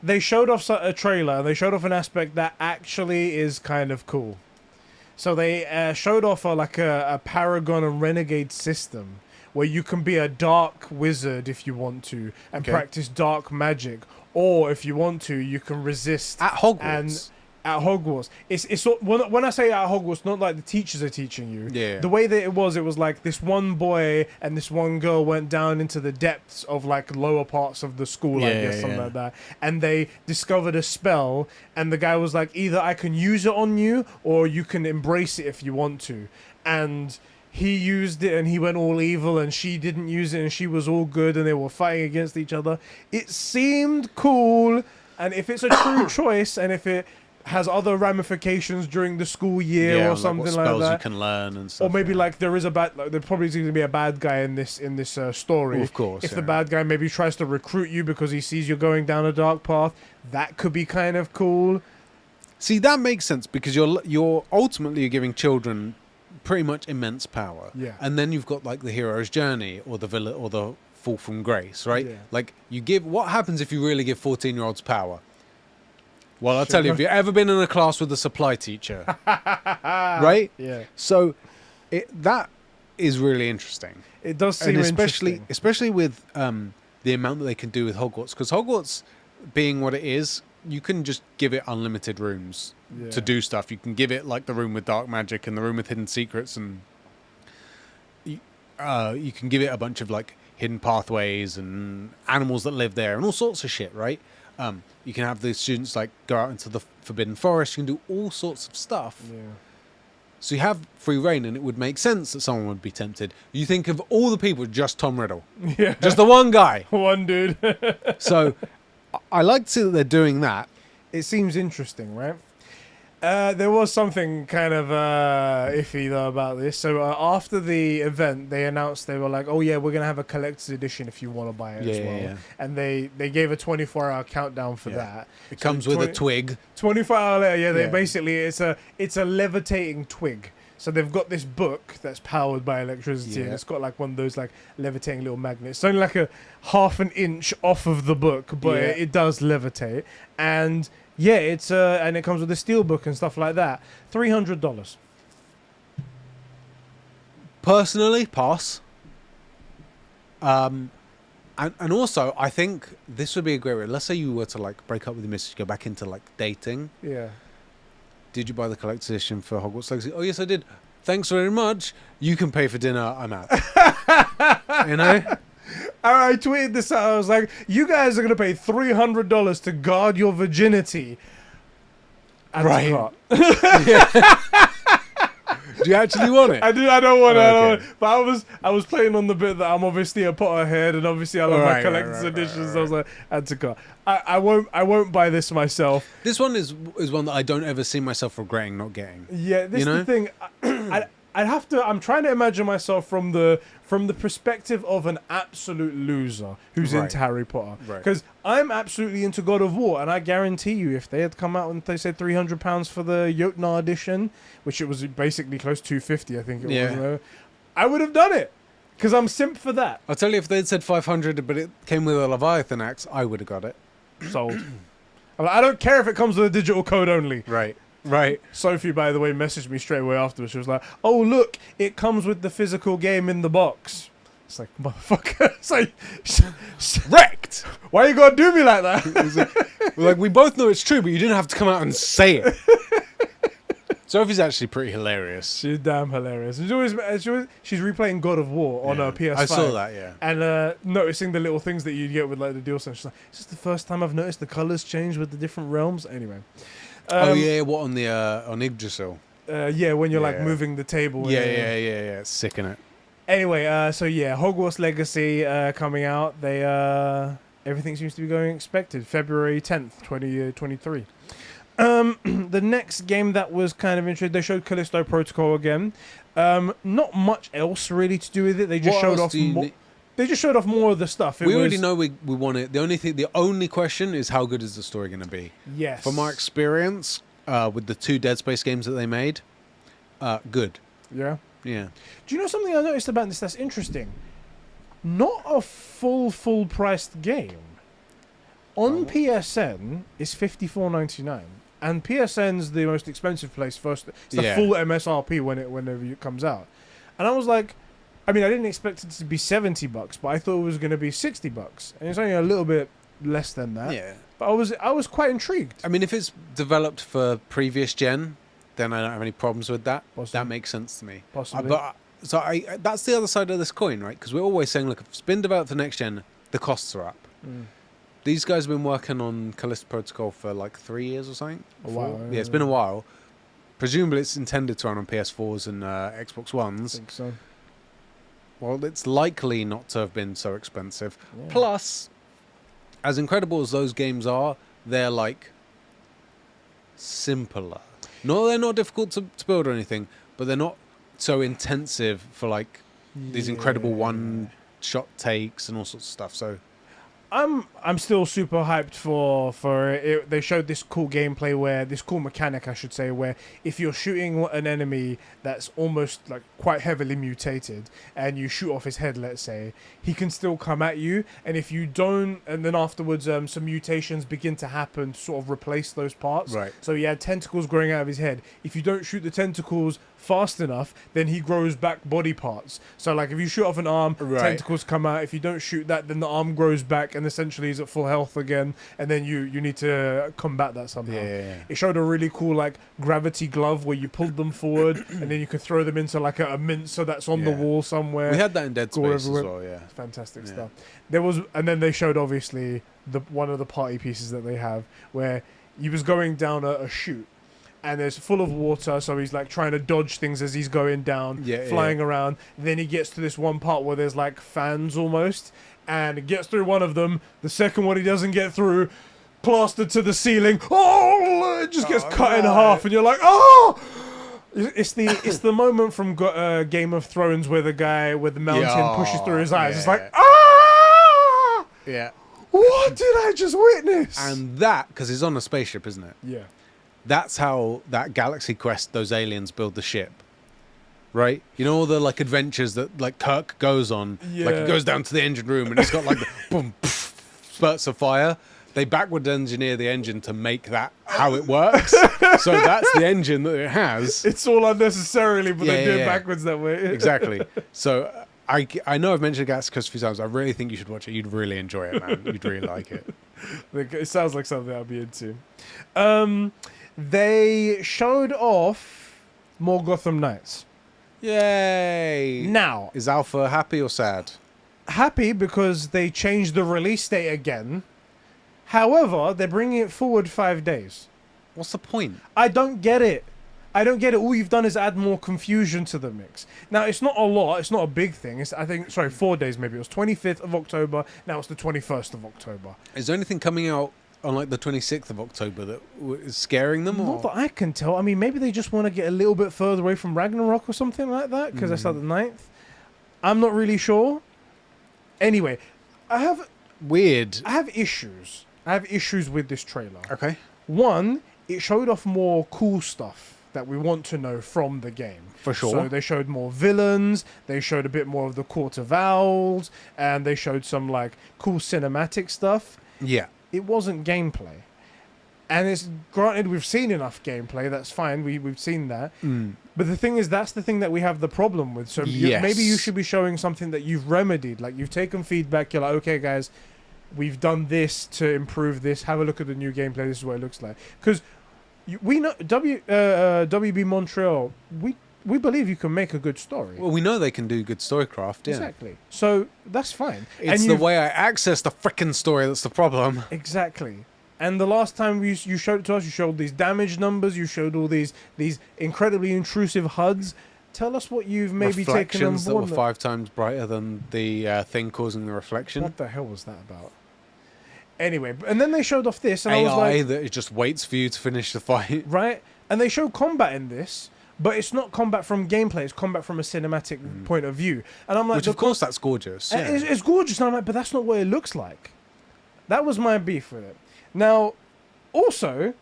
S1: they showed off a trailer, and they showed off an aspect that actually is kind of cool. So they showed off a Paragon and Renegade system where you can be a dark wizard if you want to and practice dark magic, or if you want to, you can resist
S2: At Hogwarts.
S1: And at Hogwarts, it's when I say at Hogwarts, not like the teachers are teaching you.
S2: Yeah.
S1: The way that it was like this one boy and this one girl went down into the depths of like lower parts of the school, I guess, something like that, and they discovered a spell, and the guy was like, either I can use it on you, or you can embrace it if you want to, and he used it and he went all evil, and she didn't use it and she was all good, and they were fighting against each other. It seemed cool, and if it's a true choice, and if it has other ramifications during the school year or something
S2: what
S1: like
S2: spells
S1: that,
S2: you can learn and stuff.
S1: or maybe like there is there probably is going to be a bad guy in this story.
S2: Well, of course.
S1: If the bad guy maybe tries to recruit you because he sees you're going down a dark path, that could be kind of cool.
S2: See, that makes sense because you're ultimately giving children pretty much immense power.
S1: Yeah.
S2: And then you've got like the hero's journey or the villain or the fall from grace, right?
S1: Yeah.
S2: Like what happens if you really give 14-year-olds power? Well, I'll
S1: Shit.
S2: tell you, have you ever been in a class with a supply teacher? Right?
S1: Yeah.
S2: So that is really interesting.
S1: It does seem
S2: And
S1: interesting.
S2: especially with the amount that they can do with Hogwarts. Because Hogwarts, being what it is, you can just give it unlimited rooms to do stuff. You can give it like the room with dark magic and the room with hidden secrets, and you can give it a bunch of like hidden pathways and animals that live there and all sorts of shit, right? You can have the students like go out into the Forbidden Forest. You can do all sorts of stuff.
S1: Yeah.
S2: So you have free reign, and it would make sense that someone would be tempted. You think of all the people, just Tom Riddle,
S1: Yeah.
S2: just the one guy.
S1: One dude.
S2: So I like to see that they're doing that.
S1: It seems interesting, right? There was something kind of iffy though about this. So after the event, they announced, they were like, "Oh yeah, we're gonna have a collector's edition if you want to buy it as well."
S2: Yeah.
S1: And they gave a 24-hour countdown for that.
S2: It
S1: So
S2: comes with a twig.
S1: 24-hour later, yeah. They
S2: Yeah.
S1: basically it's a levitating twig. So they've got this book that's powered by electricity, and
S2: Yeah.
S1: it's got like one of those like levitating little magnets. It's only like a half an inch off of the book, but
S2: Yeah.
S1: it does levitate. And yeah, it's and it comes with a steel book and stuff like that. $300.
S2: Personally, pass. And also, I think this would be a great way. Let's say you were to like break up with your missus, go back into like dating.
S1: Yeah.
S2: Did you buy the collector's edition for Hogwarts Legacy? Oh, yes, I did. Thanks very much. You can pay for dinner. I'm out. You know?
S1: I tweeted this out. I was like, "You guys are gonna pay $300 to guard your virginity." Add to
S2: Right.
S1: cart.
S2: Do you actually want it?
S1: I don't want
S2: Okay.
S1: it. But I was playing on the bit that I'm obviously a Potterhead, and obviously I love my
S2: Right,
S1: collector's
S2: right,
S1: editions.
S2: right.
S1: So I was like, add to cart. I won't buy this myself.
S2: This one is one that I don't ever see myself regretting not getting.
S1: Yeah, this
S2: You
S1: is
S2: know?
S1: the thing. I'd have to. I'm trying to imagine myself from the perspective of an absolute loser who's
S2: Right.
S1: into Harry Potter.
S2: Right.
S1: Because I'm absolutely into God of War, and I guarantee you, if they had come out and they said £300 for the Jotnar edition, which it was basically close to $250, I think it
S2: Yeah.
S1: was, I would have done it. Because I'm simp for that.
S2: I'll tell you, if they'd said 500, but it came with a Leviathan axe, I would have got it.
S1: Sold. I'm like, I don't care if it comes with a digital code only.
S2: Right. Right.
S1: Sophie, by the way, messaged me straight away afterwards. She was like, "Oh, look, it comes with the physical game in the box." It's like, motherfucker. It's like,
S2: Wrecked.
S1: Why you gotta do me like that?
S2: Like, we both know it's true, but you didn't have to come out and say it. Sophie's actually pretty hilarious.
S1: She's damn hilarious. She's replaying God of War on her PS5.
S2: I saw that, yeah.
S1: And noticing the little things that you get with like the Dualsense. She's like, "Is this the first time I've noticed the colors change with the different realms?" Anyway.
S2: What on the on Yggdrasil?
S1: Yeah, when you're like moving the table.
S2: Yeah. It's sick, innit?
S1: Anyway, Hogwarts Legacy coming out. They everything seems to be going expected. February 10th, 2023. The next game that was kind of interesting, they showed Callisto Protocol again. Not much else really to do with it. They just showed off more. They just showed off more of the stuff.
S2: We already know we want it. The only question is how good is the story going to be?
S1: Yes.
S2: From our experience with the 2 Dead Space games that they made, good.
S1: Yeah.
S2: Yeah.
S1: Do you know something I noticed about this that's interesting? Not a full priced game. On PSN is $54.99, and PSN's the most expensive place first. It's the full MSRP whenever it comes out. And I was like, I mean, I didn't expect it to be $70, but I thought it was going to be $60, and it's only a little bit less than that.
S2: Yeah.
S1: But I was quite intrigued.
S2: I mean, if it's developed for previous gen, then I don't have any problems with that.
S1: Possibly.
S2: That makes sense to me.
S1: Possibly.
S2: That's the other side of this coin, right? Because we're always saying, look, if it's been developed for next gen, the costs are up. These guys have been working on Callisto Protocol for like 3 years or something.
S1: A while.
S2: Yeah, it's been a while. Presumably it's intended to run on PS4s and Xbox Ones.
S1: I think so.
S2: Well, it's likely not to have been so expensive.
S1: Yeah.
S2: Plus, as incredible as those games are, they're like simpler. No, they're not difficult to build or anything, but they're not so intensive for like these incredible one-shot takes and all sorts of stuff. So
S1: I'm still super hyped for it. They showed this cool gameplay this cool mechanic, I should say, where if you're shooting an enemy that's almost like quite heavily mutated and you shoot off his head, let's say, he can still come at you. And if you don't, and then afterwards some mutations begin to happen to sort of replace those parts.
S2: Right.
S1: So he had tentacles growing out of his head. If you don't shoot the tentacles fast enough, then he grows back body parts. So like if you shoot off an arm, tentacles come out. If you don't shoot that, then the arm grows back and essentially is at full health again, and then you need to combat that somehow.
S2: Yeah.
S1: It showed a really cool like gravity glove where you pulled them forward and then you could throw them into like a mincer that's on the wall somewhere.
S2: We had that in Dead Space as well, yeah.
S1: Fantastic stuff. And then they showed obviously one of the party pieces that they have where he was going down a chute. And it's full of water, so he's like trying to dodge things as he's going down, flying around. Then he gets to this one part where there's like fans almost, and it gets through one of them. The second one he doesn't get through, plastered to the ceiling. Oh, it just gets cut in half, and you're like, oh! It's the moment from Game of Thrones where the guy with the mountain pushes through his eyes. It's like, ah!
S2: Yeah.
S1: What did I just witness?
S2: And that, because he's on a spaceship, isn't it?
S1: Yeah.
S2: That's how that Galaxy Quest, those aliens build the ship, right? You know all the like adventures that like Kirk goes on.
S1: Yeah.
S2: Like he goes down to the engine room and it's got like the boom, pff, spurts of fire. They backward engineer the engine to make that how it works. So that's the engine that it has.
S1: It's all unnecessarily, but they do it backwards that way.
S2: Exactly. So I know I've mentioned Galaxy Quest a few times. I really think you should watch it. You'd really enjoy it, man. You'd really like it.
S1: It sounds like something I'll be into. They showed off more Gotham Knights.
S2: Yay!
S1: Now,
S2: is Alpha happy or sad?
S1: Happy because they changed the release date again. However, they're bringing it forward 5 days.
S2: What's the point?
S1: I don't get it. All you've done is add more confusion to the mix. Now, it's not a lot. It's not a big thing. It's 4 days maybe. It was 25th of October. Now it's the 21st of October.
S2: Is there anything coming out on like the 26th of October that is scaring them?
S1: Not that I can tell. I mean, maybe they just want to get a little bit further away from Ragnarok or something like that, because that's like the 9th. I'm not really sure. Anyway, I have issues. I have issues with this trailer.
S2: Okay.
S1: One, it showed off more cool stuff that we want to know from the game.
S2: For sure.
S1: So they showed more villains, they showed a bit more of the Court of Owls, and they showed some like cool cinematic stuff.
S2: Yeah.
S1: It wasn't gameplay. And it's granted we've seen enough gameplay, that's fine, we've seen that. But the thing is, that's the thing that we have the problem with. So maybe you should be showing something that you've remedied. Like you've taken feedback, you're like, okay guys, we've done this to improve this. Have a look at the new gameplay. This is what it looks like. Because we know WB Montreal. We believe you can make a good story.
S2: Well, we know they can do good storycraft. Yeah.
S1: Exactly. So that's fine.
S2: It's the way I access the frickin' story that's the problem.
S1: Exactly. And the last time you showed it to us, you showed these damage numbers. You showed all these incredibly intrusive HUDs. Tell us what you've maybe taken on
S2: Reflections
S1: board.
S2: that were 5 times brighter than the thing causing the reflection.
S1: What the hell was that about? Anyway, and then they showed off this, and
S2: AI
S1: I was like,
S2: that it just waits for you to finish the fight.
S1: right? And they show combat in this, but it's not combat from gameplay. It's combat from a cinematic point of view. And I'm like,
S2: Which, of course, that's gorgeous. Yeah.
S1: it's gorgeous. And I'm like, but that's not what it looks like. That was my beef with it. Now, also,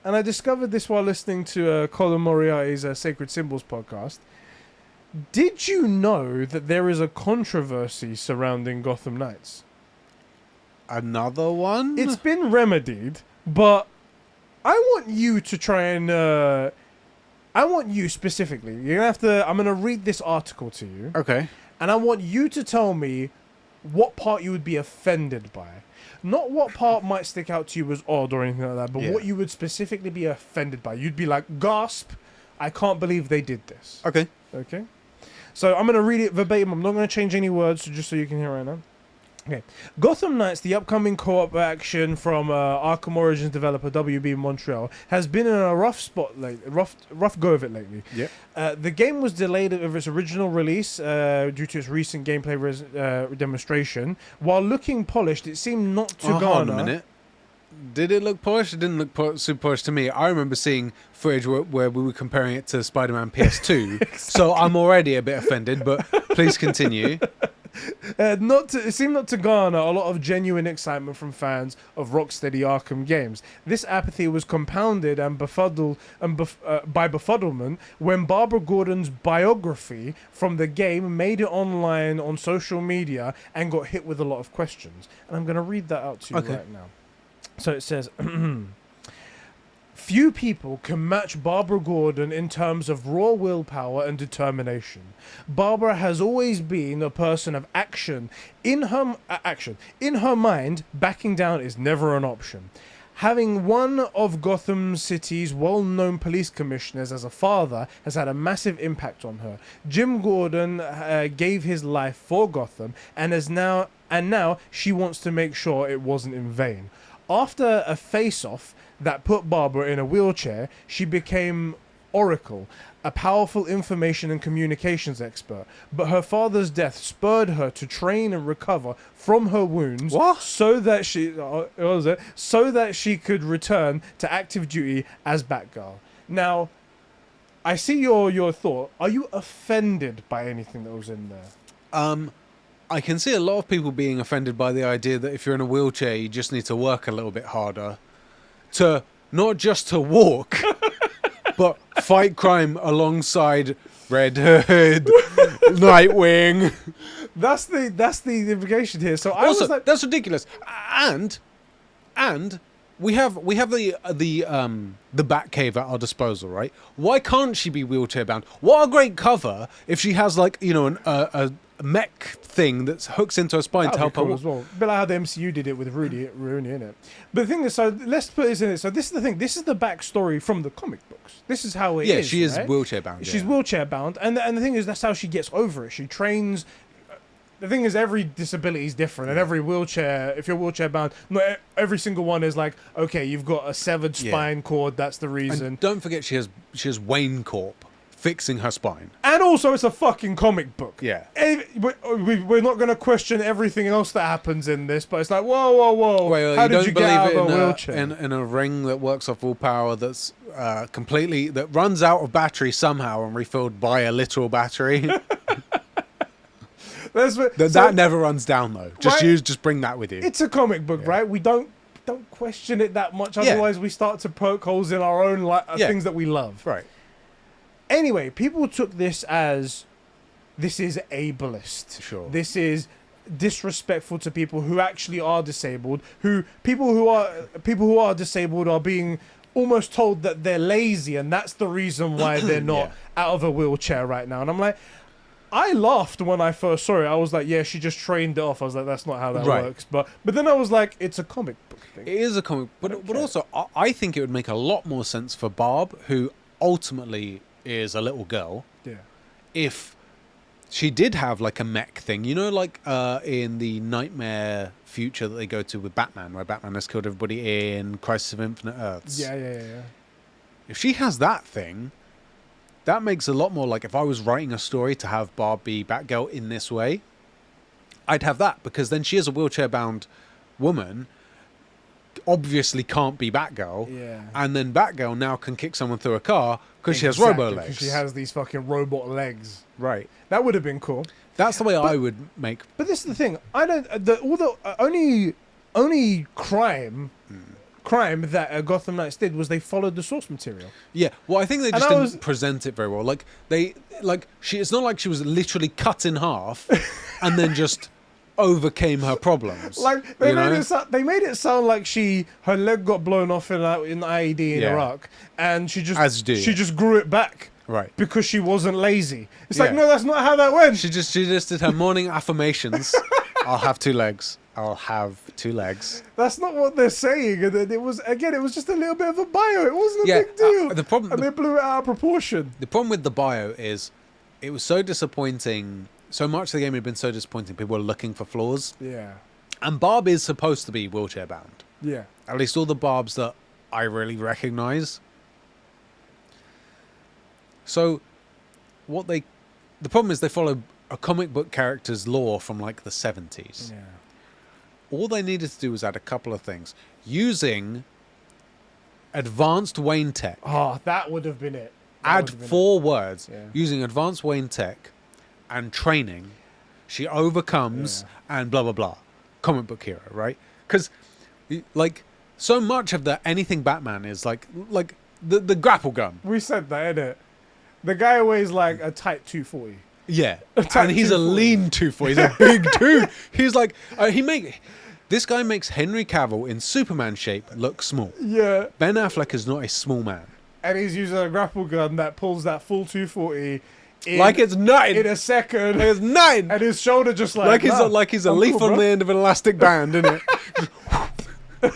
S1: and I discovered this while listening to Colin Moriarty's Sacred Symbols podcast. Did you know that there is a controversy surrounding Gotham Knights?
S2: Another one?
S1: It's been remedied, but I want you to try and... I want you specifically. You're gonna have to... I'm going to read this article to you.
S2: Okay.
S1: And I want you to tell me what part you would be offended by. Not what part might stick out to you as odd or anything like that, but what you would specifically be offended by. You'd be like, gasp, I can't believe they did this.
S2: Okay.
S1: Okay? So I'm going to read it verbatim. I'm not going to change any words, just so you can hear right now. Okay. Gotham Knights, the upcoming co-op action from Arkham Origins developer WB Montreal, has been in a rough spot lately, rough go of it lately.
S2: Yep.
S1: The game was delayed of its original release due to its recent gameplay demonstration. While looking polished, it seemed not to garner...
S2: Hold on a minute. Did it look polished? It didn't look super polished to me. I remember seeing footage where we were comparing it to Spider-Man PS2,
S1: Exactly.
S2: so I'm already a bit offended, but please continue.
S1: It seemed not to garner a lot of genuine excitement from fans of Rocksteady Arkham games. This apathy was compounded and by befuddlement when Barbara Gordon's biography from the game made it online on social media and got hit with a lot of questions. And I'm going to read that out to you right now. So it says... Few people can match Barbara Gordon in terms of raw willpower and determination. Barbara has always been a person of action. In her mind, backing down is never an option. Having one of Gotham City's well-known police commissioners as a father has had a massive impact on her. Jim Gordon gave his life for Gotham, and now she wants to make sure it wasn't in vain. After a face-off that put Barbara in a wheelchair, she became Oracle, a powerful information and communications expert. But her father's death spurred her to train and recover from her wounds, so that she could return to active duty as Batgirl. Now, I see your thought. Are you offended by anything that was in there?
S2: I can see a lot of people being offended by the idea that if you're in a wheelchair, you just need to work a little bit harder to not just to walk, but fight crime alongside Red Hood, Nightwing.
S1: That's the implication here. So I
S2: Also,
S1: was like,
S2: that's ridiculous. And we have the Batcave at our disposal, right? Why can't she be wheelchair bound? What a great cover if she has like a mech thing that hooks into her spine to help her
S1: as well. A bit like how the MCU did it with Rooney in it. But the thing is, so let's put this in it. So this is the thing. This is the backstory from the comic books. This is how it is.
S2: Yeah, she is
S1: right?
S2: wheelchair bound.
S1: She's wheelchair bound, and the thing is, that's how she gets over it. She trains. The thing is, every disability is different, and every wheelchair, if you're wheelchair bound, not every single one is like, okay, you've got a severed spine cord. That's the reason.
S2: And don't forget, she has Wayne Corp fixing her spine.
S1: And also, it's a fucking comic book.
S2: Yeah.
S1: We're not going to question everything else that happens in this, but it's like, whoa.
S2: Wait,
S1: how did you get out of a wheelchair?
S2: In a ring that works off willpower that's that runs out of battery somehow and refilled by a literal battery? That never runs down, though. Just bring that with you.
S1: It's a comic book, right? We don't question it that much, otherwise we start to poke holes in our own things that we love.
S2: Right.
S1: Anyway, people took this as, this is ableist.
S2: Sure.
S1: This is disrespectful to people who actually are disabled. People who are disabled are being almost told that they're lazy, and that's the reason why they're not out of a wheelchair right now. And I'm like, I laughed when I first saw it. I was like, yeah, she just trained it off. I was like, that's not how that works. But then I was like, it's a comic book thing.
S2: It is a comic, but also I think it would make a lot more sense for Barb, who ultimately is a little girl, if she did have like a mech thing, you know, like in the nightmare future that they go to with Batman, where Batman has killed everybody in Crisis of Infinite Earths.
S1: Yeah.
S2: If she has that thing, that makes a lot more like, if I was writing a story to have Barb be Batgirl in this way, I'd have that, because then she is a wheelchair-bound woman, obviously can't be Batgirl, and then Batgirl now can kick someone through a car because she has robo legs.
S1: She has these fucking robot legs.
S2: Right.
S1: That would have been cool.
S2: That's the way I would make.
S1: But this is the thing. I don't. Only crime that Gotham Knights did was they followed the source material.
S2: Yeah. Well, I think they just didn't present it very well. Like it's not like she was literally cut in half and then just overcame her problems.
S1: Like they made it sound like her leg got blown off in the IED in Iraq, and she just grew it back.
S2: Right.
S1: Because she wasn't lazy. It's like, no, that's not how that went.
S2: She just did her morning affirmations. I'll have 2 legs. I'll have 2 legs.
S1: That's not what they're saying. And then it was just a little bit of a bio. It wasn't a big deal. And they blew it out of proportion.
S2: The problem with the bio is it was so disappointing. So much of the game had been so disappointing. People were looking for flaws.
S1: Yeah.
S2: And Barb is supposed to be wheelchair bound.
S1: Yeah.
S2: At least all the Barbs that I really recognize. So, the problem is they follow a comic book character's lore from like the 70s.
S1: Yeah.
S2: All they needed to do was add a couple of things. Using advanced Wayne tech.
S1: Oh, that would have been it.
S2: Add 4 words. Yeah. Using advanced Wayne tech and training, she overcomes and blah, blah, blah. Comic book hero, right? Because, like, so much of the anything Batman is like the grapple gun.
S1: We said that, innit? The guy weighs like a tight 240.
S2: Yeah, and he's a lean 240. He's a big dude. He's like this guy makes Henry Cavill in Superman shape look small.
S1: Yeah.
S2: Ben Affleck is not a small man.
S1: And he's using a grapple gun that pulls that full 240
S2: like it's nothing
S1: in a second.
S2: It's nothing.
S1: And his shoulder just like
S2: he's a leaf on the end of an elastic band, isn't it?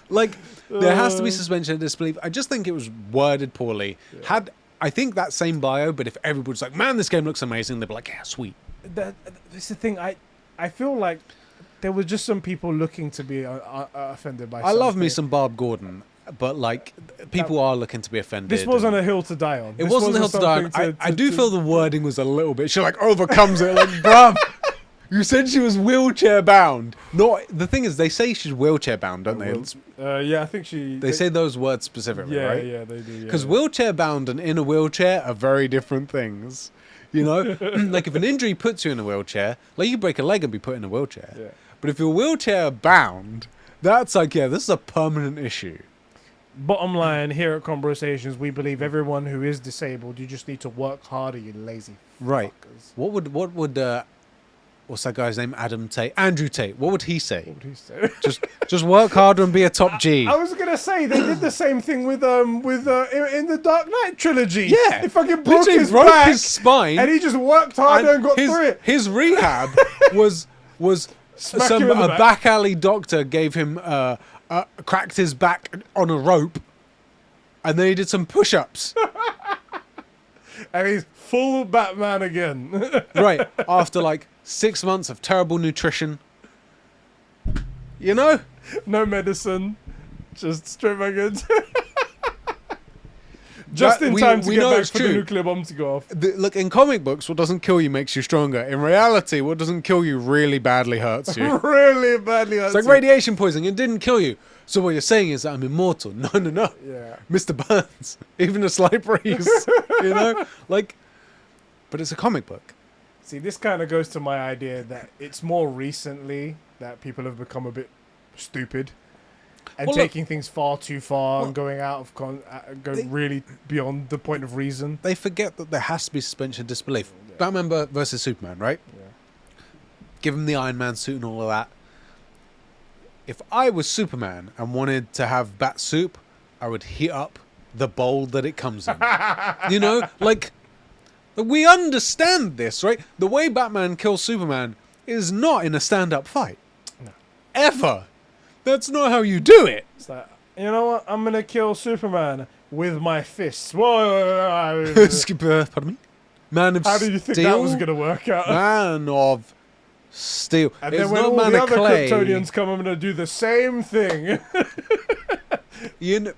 S2: Like. There has to be suspension of disbelief. I just think it was worded poorly. Yeah. I think that same bio, but if everybody's like, man, this game looks amazing, they'd be like, yeah, sweet.
S1: This is the thing. I feel like there were just some people looking to be offended by something.
S2: I love me some Barb Gordon, but like, people are looking to be offended.
S1: This wasn't a hill to die on.
S2: It wasn't a hill to die on. I do feel the wording was a little bit, she like overcomes it, like, bruv. You said she was wheelchair bound. No, the thing is, they say she's wheelchair bound, don't they?
S1: Yeah, I think
S2: They say those words specifically, right?
S1: Yeah, they do.
S2: Because wheelchair bound and in a wheelchair are very different things. You know, like if an injury puts you in a wheelchair, like you break a leg and be put in a wheelchair.
S1: Yeah.
S2: But if you're wheelchair bound, that's like, yeah, this is a permanent issue.
S1: Bottom line, here at Conbrosations, we believe everyone who is disabled, you just need to work harder, you lazy
S2: right.
S1: fuckers.
S2: What would what's that guy's name? Andrew Tate. What would he say?
S1: What would he say?
S2: just work harder and be a top G.
S1: I was gonna say they did the same thing with in the Dark Knight trilogy.
S2: Yeah,
S1: he fucking
S2: broke his spine,
S1: and he just worked harder and got through it.
S2: His rehab was a back alley doctor gave him cracked his back on a rope, and then he did some push-ups.
S1: And he's full Batman again.
S2: Right, after like 6 months of terrible nutrition. You know?
S1: No medicine. Just straight back in. Just in time to get back for the nuclear bomb to go off.
S2: Look, in comic books, what doesn't kill you makes you stronger. In reality, what doesn't kill you really badly hurts you.
S1: Really badly hurts you.
S2: It's like radiation poisoning. It didn't kill you. So what you're saying is that I'm immortal. No.
S1: Yeah.
S2: Mr. Burns. Even a slight breeze. You know? Like, but it's a comic book.
S1: See, this kind of goes to my idea that it's more recently that people have become a bit stupid and taking things far too far and going out of really beyond the point of reason.
S2: They forget that there has to be suspension of disbelief. Yeah. Batman versus Superman, right?
S1: Yeah.
S2: Give him the Iron Man suit and all of that. If I was Superman and wanted to have bat soup, I would heat up the bowl that it comes in. You know, like We understand this, right? The way Batman kills Superman is not in a stand-up fight.
S1: No.
S2: Ever. That's not how you do it.
S1: It's like, you know what? I'm gonna kill Superman with my fists. Whoa!
S2: Pardon me? Man of Steel.
S1: How do you think that was gonna work out?
S2: Man of Steel.
S1: And
S2: It's
S1: then when
S2: not
S1: all
S2: Man
S1: the
S2: of
S1: other
S2: Clay.
S1: Kryptonians come, I'm gonna do the same thing.
S2: You know,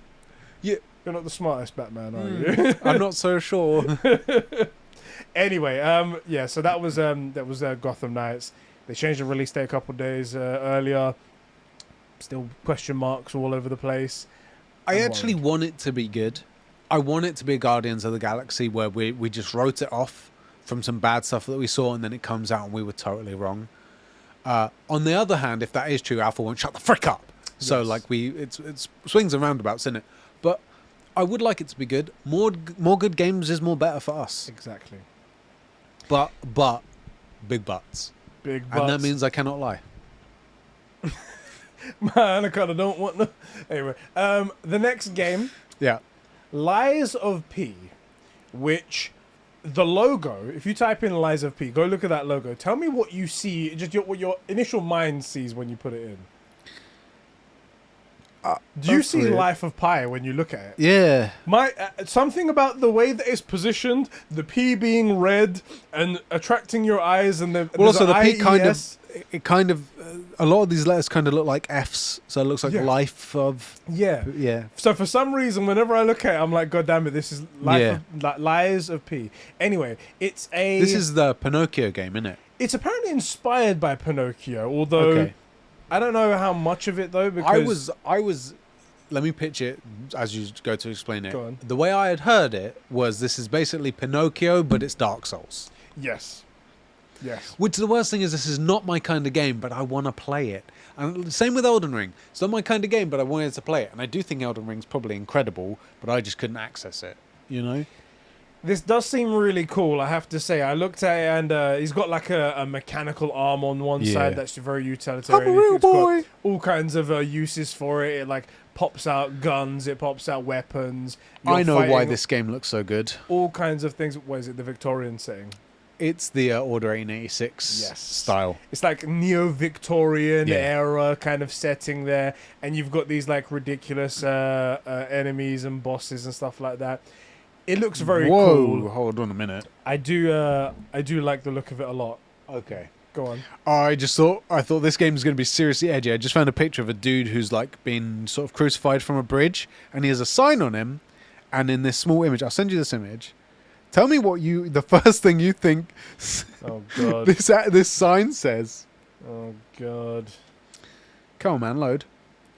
S1: You're not the smartest Batman, are you?
S2: I'm not so sure.
S1: Anyway, yeah. So that was Gotham Knights. They changed the release date a couple of days earlier. Still question marks all over the place.
S2: I
S1: I'm
S2: actually
S1: worried.
S2: want it to be good. I want it to be Guardians of the Galaxy where we just wrote it off from some bad stuff that we saw and then it comes out and we were totally wrong. On the other hand, if that is true, Alpha won't shut the frick up. So
S1: Yes.
S2: like it's swings and roundabouts, isn't it? But I would like it to be good. More good games is more better for us.
S1: Exactly.
S2: But big buts.
S1: Big butts.
S2: And that means I cannot lie.
S1: Man, I kind of don't want. Anyway, the next game,
S2: Yeah.
S1: Lies of P, which the logo. If you type in Lies of P, go look at that logo. Tell me what you see. Just what your initial mind sees when you put it in. Do you
S2: that's
S1: see
S2: weird.
S1: Life of Pi when you look at it?
S2: Yeah.
S1: My something about the way that it's positioned, the P being red and attracting your eyes, and the
S2: Well, also the P
S1: IES.
S2: kind of a lot of these letters kind of look like Fs, so it looks like
S1: Yeah.
S2: life of
S1: Yeah.
S2: yeah.
S1: So for some reason, whenever I look at it, I'm like, God damn it, this is
S2: Yeah.
S1: Lies of P. Anyway, it's a.
S2: This is the Pinocchio game, isn't it?
S1: It's apparently inspired by Pinocchio, although
S2: Okay.
S1: I don't know how much of it though. Because
S2: I was. Let me pitch it as you go to explain it.
S1: Go on.
S2: The way I had heard it was this is basically Pinocchio, but it's Dark Souls.
S1: yes, yes,
S2: Which the worst thing is, this is not my kind of game, but I want to play it. And same with Elden Ring. It's not my kind of game, but I wanted to play it. And I do think Elden Ring's probably incredible, but I just couldn't access it. You know?
S1: this does seem really cool. I have to say, I looked at it and he's got like a mechanical arm on one
S2: Yeah.
S1: side that's very utilitarian.
S2: I'm a real
S1: It's got
S2: boy.
S1: all kinds of uses for it. It like pops out guns. It pops out weapons.
S2: I
S1: You're
S2: know why
S1: fighting
S2: this game looks so good.
S1: all kinds of things. What is it? The Victorian setting.
S2: It's the Order 1886
S1: Yes.
S2: style.
S1: It's like neo-Victorian
S2: Yeah.
S1: era kind of setting there, and you've got these like ridiculous enemies and bosses and stuff like that. It looks very
S2: Whoa,
S1: cool.
S2: hold on a minute.
S1: I do like the look of it a lot.
S2: Okay.
S1: Go on.
S2: I thought this game is going to be seriously edgy. I just found a picture of a dude who's like been sort of crucified from a bridge, and he has a sign on him. And in this small image, I'll send you this image. Tell me what the first thing you think
S1: Oh god.
S2: this sign says.
S1: Oh god.
S2: Come on, man, load.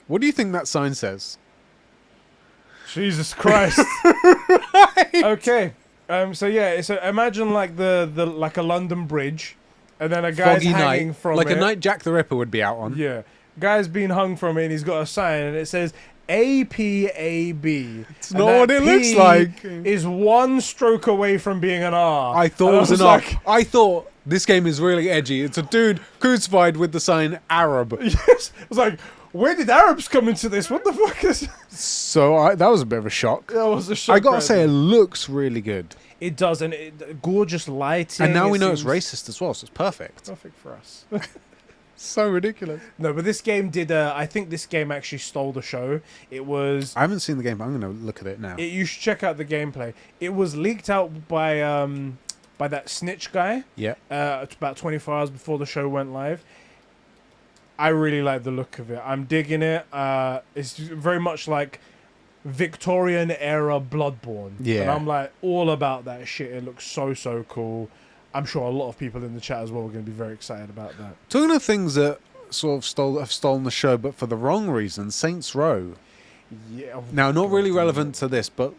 S2: What do you think that sign says?
S1: Jesus Christ. Okay. So yeah. So imagine like the like a London bridge, and then a guy's
S2: Foggy
S1: hanging
S2: night,
S1: from
S2: like
S1: it.
S2: a night Jack the Ripper would be out on.
S1: Yeah. Guy's been hung from it, and he's got a sign, and it says APAB.
S2: It's not what it looks like.
S1: Is one stroke away from being an R.
S2: I thought
S1: And
S2: it was an
S1: like,
S2: I thought this game is really edgy. It's a dude crucified with the sign Arab.
S1: Yes. I was like, where did Arabs come into this? What the fuck is?
S2: So that was a bit of a shock.
S1: That was a shock.
S2: I gotta
S1: right
S2: say,
S1: there.
S2: it looks really good.
S1: It does, and gorgeous lighting.
S2: And now we know
S1: seems
S2: it's racist as well, so it's perfect.
S1: Perfect for us.
S2: So ridiculous.
S1: No, but this game did. I think this game actually stole the show. It was.
S2: I haven't seen the game, but I'm going to look at it now.
S1: You should check out the gameplay. It was leaked out by that snitch guy.
S2: Yeah.
S1: About 24 hours before the show went live. I really like the look of it. I'm digging it. It's very much like Victorian era Bloodborne.
S2: Yeah.
S1: And I'm like all about that shit. It looks so cool. I'm sure a lot of people in the chat as well are going to be very excited about that.
S2: Talking of things that sort of have stolen the show, but for the wrong reason, Saints Row.
S1: Yeah.
S2: Now, not really relevant to this, but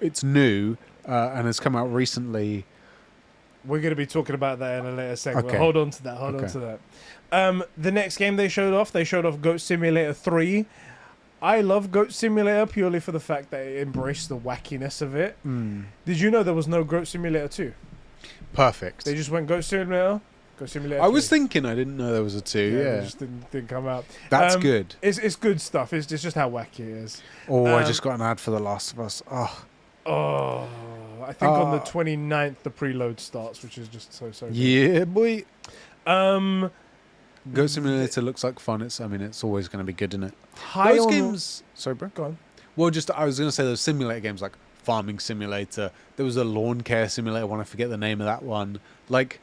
S2: it's new and has come out recently.
S1: We're going to be talking about that in a later segment.
S2: Okay.
S1: Hold on to that. Hold on to that. The next game they showed off Goat Simulator 3. I love Goat Simulator purely for the fact that it embraced the wackiness of it. Did you know there was no Goat Simulator 2?
S2: Perfect.
S1: They just went Goat Simulator. Goat Simulator.
S2: I was
S1: 3.
S2: thinking, I didn't know there was a 2.
S1: It
S2: Yeah.
S1: just didn't come out.
S2: That's good.
S1: It's good stuff. It's just how wacky it is.
S2: Oh, I just got an ad for The Last of Us. Oh,
S1: Oh, I think on the 29th the preload starts, which is just so good.
S2: Yeah, boy.
S1: Um,
S2: Goat Simulator looks like fun. It's always going to be good, isn't it?
S1: high
S2: Those
S1: on
S2: games. Sorry, bro.
S1: Go on.
S2: Well, I was going to say those simulator games like Farming Simulator. There was a lawn care simulator one. I forget the name of that one. Like,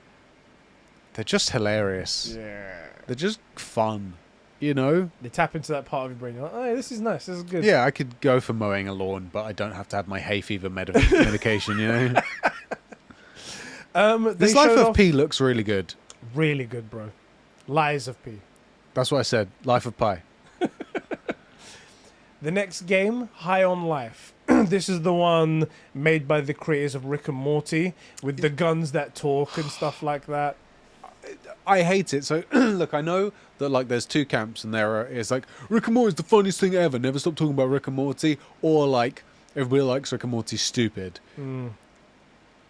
S2: they're just hilarious.
S1: Yeah.
S2: They're just fun. You know?
S1: They tap into that part of your brain. You're like, oh, this is nice. This is good.
S2: Yeah, I could go for mowing a lawn, but I don't have to have my hay fever medication, you know? This Life of P looks really good.
S1: Really good, bro. Lies of P.
S2: That's what I said. Life of Pi.
S1: The next game, High on Life. This is the one made by the creators of Rick and Morty with the guns that talk and stuff like that.
S2: I hate it. So, look, I know that, like, there's two camps, and it's like, Rick and Morty is the funniest thing ever. Never stop talking about Rick and Morty. Or, like, everybody likes Rick and Morty stupid.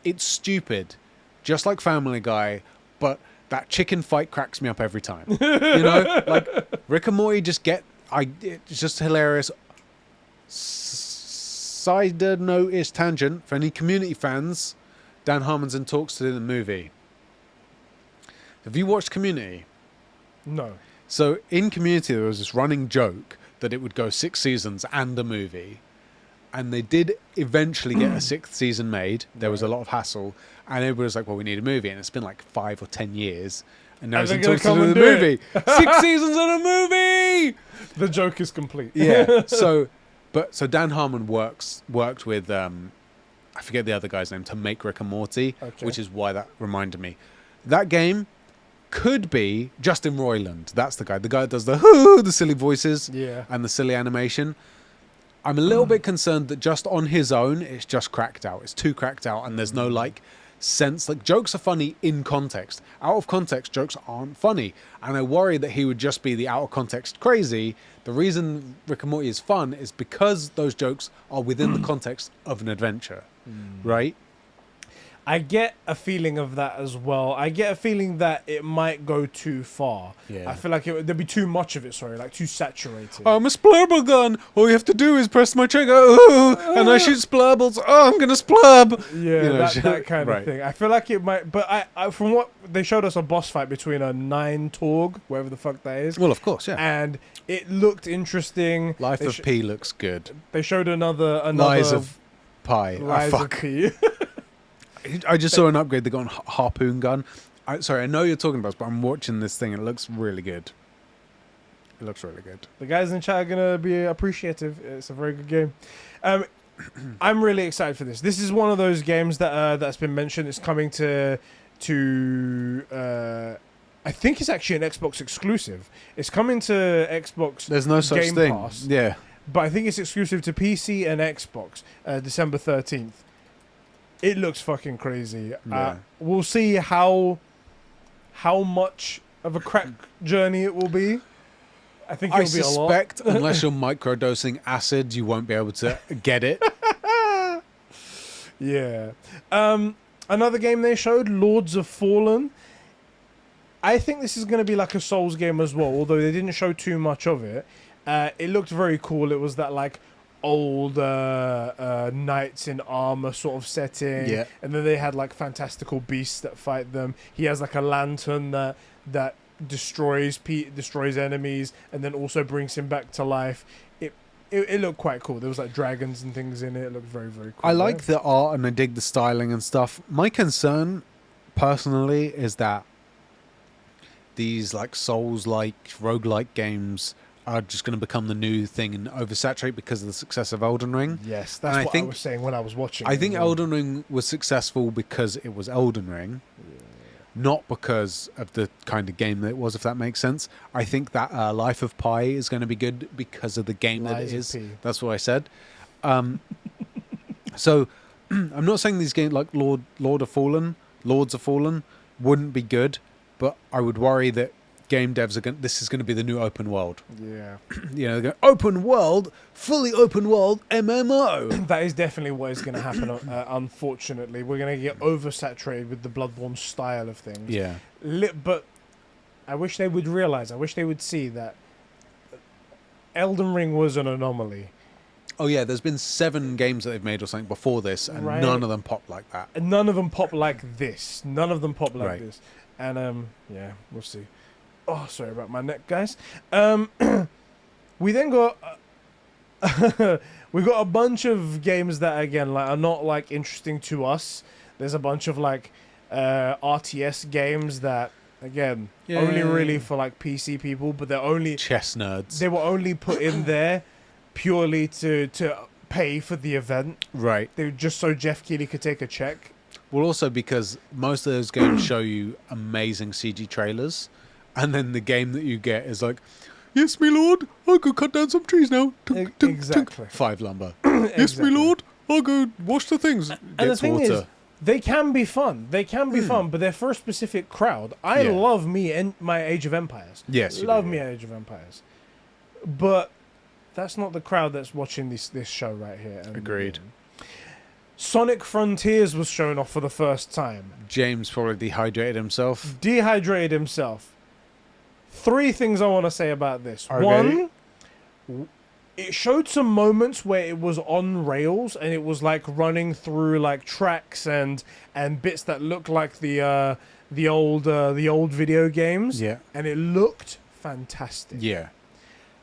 S2: It's stupid. Just like Family Guy, but that chicken fight cracks me up every time. You know? Like, Rick and Morty it's just hilarious. Side note-ish tangent for any Community fans. Dan Harmonson talks to the movie. Have you watched Community?
S1: No.
S2: So in Community, there was this running joke that it would go 6 seasons and a movie. And they did eventually get a 6th season made. There was a lot of hassle. And everybody was like, well, we need a movie. And it's been like 5 or 10 years. And now he's in talks to do the movie. 6 seasons and a movie!
S1: The joke is complete.
S2: Yeah. So Dan Harmon worked with, I forget the other guy's name, to make Rick and Morty, which is why that reminded me. That game could be Justin Roiland. That's the guy that does the silly voices and the silly animation. I'm a little bit concerned that just on his own, it's just cracked out. It's too cracked out, and there's no like sense. Like, jokes are funny in context. Out of context, jokes aren't funny. And I worry that he would just be the out of context crazy. The reason Rick and Morty is fun is because those jokes are within the context of an adventure, right?
S1: I get a feeling of that as well. I get a feeling that it might go too far.
S2: Yeah.
S1: I feel like there'd be too much of it, like too saturated.
S2: I'm a splurble gun. All you have to do is press my trigger, ooh, and I shoot splurbles. Oh, I'm going to splurb.
S1: Yeah, you know, that kind of thing. I feel like it might, but I from what they showed us a boss fight between a 9 Torg, whatever the fuck that is.
S2: Well, of course, yeah.
S1: And it looked interesting.
S2: Life of P looks good.
S1: They showed another
S2: Lies of Pi.
S1: Lies of P.
S2: I just saw an upgrade. They got a harpoon gun. Sorry, I know you're talking about this, but I'm watching this thing. And it looks really good. It looks really good.
S1: The guys in chat are going to be appreciative. It's a very good game. I'm really excited for this. This is one of those games that's been mentioned. It's coming to I think it's actually an Xbox exclusive. It's coming to Xbox.
S2: There's no such
S1: Game
S2: thing.
S1: Pass,
S2: yeah.
S1: But I think it's exclusive to PC and Xbox, December 13th. It looks fucking crazy.
S2: Yeah.
S1: We'll see how much of a crack journey it will be. I think it'll be a lot.
S2: I suspect, unless you're microdosing acid, you won't be able to get it.
S1: Yeah. Another game they showed, Lords of Fallen. I think this is going to be like a Souls game as well, although they didn't show too much of it. It looked very cool. It was that like old knights in armor sort of setting, and then they had like fantastical beasts that fight them. He has like a lantern that destroys enemies and then also brings him back to life. It looked quite cool. There was like dragons and things in it. It looked very, very cool.
S2: I like the art and I dig the styling and stuff. My concern personally is that these like Souls-like, roguelike games are just going to become the new thing and oversaturate because of the success of Elden Ring.
S1: Yes, that's what I was saying when I was watching.
S2: I think Elden Ring was successful because it was Elden Ring, not because of the kind of game that it was, if that makes sense. I think that Life of Pi is going to be good because of the game that it is. That's what I said. So I'm not saying these games like Lords of Fallen wouldn't be good, but I would worry that game devs are this is going to be the new open world.
S1: Yeah.
S2: You know, they're going, open world, fully open world MMO.
S1: That is definitely what is going to happen, unfortunately. We're going to get oversaturated with the Bloodborne style of things.
S2: Yeah.
S1: But I wish they would realize, I wish they would see that Elden Ring was an anomaly.
S2: oh yeah, there's been 7 games that they've made or something before this, and
S1: Right.
S2: none of them pop like that.
S1: And none of them pop like this. None of them pop like
S2: Right.
S1: this. And yeah, we'll see. Oh, sorry about my neck, guys. We then got we got a bunch of games that again like are not like interesting to us. There's a bunch of like RTS games that again only really for like PC people, but they're only
S2: Chess nerds.
S1: they were only put in there purely to pay for the event.
S2: Right.
S1: They were just so Jeff Keighley could take a check.
S2: Well, also because most of those games show you amazing CG trailers, and then the game that you get is like, yes, me lord, I'll go cut down some trees now. Tunk, tunk,
S1: Exactly.
S2: tunk. 5 lumber. Yes, me lord, I'll go wash the things.
S1: And the
S2: Gets
S1: thing
S2: water.
S1: is, they can be fun. They can be fun, but they're for a specific crowd. I
S2: Yeah.
S1: love me and my Age of Empires.
S2: Yes, you
S1: love
S2: do,
S1: me
S2: yeah.
S1: Age of Empires. But that's not the crowd that's watching this show right here. And,
S2: Agreed.
S1: Sonic Frontiers was shown off for the first time.
S2: James probably dehydrated himself.
S1: Dehydrated himself. 3 things I want to say about this.
S2: Okay.
S1: One, it showed some moments where it was on rails and it was like running through like tracks and bits that looked like the old video games.
S2: Yeah.
S1: And it looked fantastic.
S2: Yeah.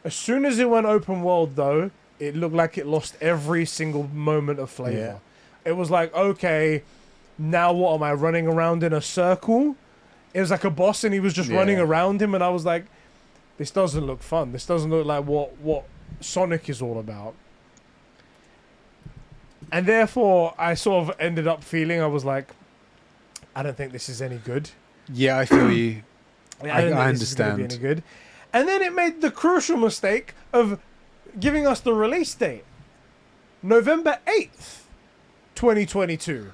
S1: As soon as it went open world though, it looked like it lost every single moment of flavor.
S2: Yeah.
S1: It was like, okay, now what am I running around in a circle? It was like a boss and he was just running around him and I was like, this doesn't look fun. This doesn't look like what Sonic is all about. And therefore, I sort of ended up feeling, I was like, I don't think this is any good.
S2: Yeah, I feel you.
S1: I don't think
S2: I
S1: this is gonna be
S2: understand.
S1: any good. And then it made the crucial mistake of giving us the release date. November 8th, 2022.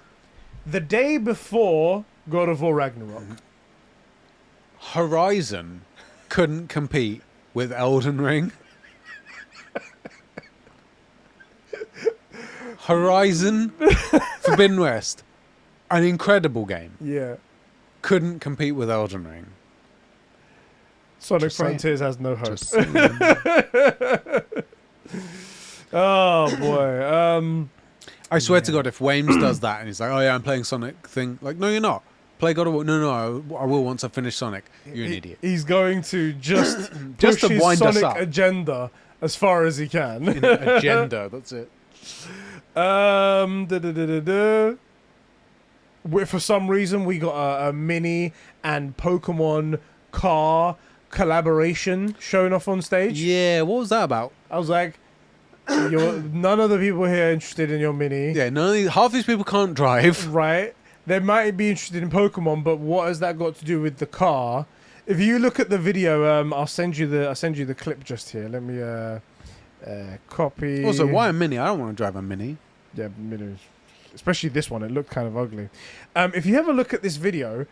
S1: The day before God of War Ragnarok.
S2: Horizon couldn't compete with Elden Ring. Horizon Forbidden West, an incredible game,
S1: Yeah.
S2: couldn't compete with Elden Ring.
S1: Sonic
S2: Just saying.
S1: Frontiers has no hope.
S2: Just saying.
S1: Oh boy.
S2: I swear to God, if Wames does that and he's like, "Oh yeah, I'm playing Sonic thing," like, no, you're not. Play God of War. No, I will once I finish Sonic. You're an idiot.
S1: He's going to just
S2: Just
S1: push
S2: to
S1: his
S2: wind us
S1: Sonic
S2: up.
S1: agenda as far as he can.
S2: Agenda. That's it.
S1: For some reason, we got a Mini and Pokemon car collaboration shown off on stage.
S2: Yeah. What was that about?
S1: I was like, none of the people here are interested in your Mini.
S2: Yeah. Half these people can't drive.
S1: Right? They might be interested in Pokemon, but what has that got to do with the car? If you look at the video, I'll send you the clip just here. Let me copy.
S2: Also, why a Mini? I don't want to drive a Mini.
S1: Yeah, Mini, especially this one. It looked kind of ugly. If you have a look at this video,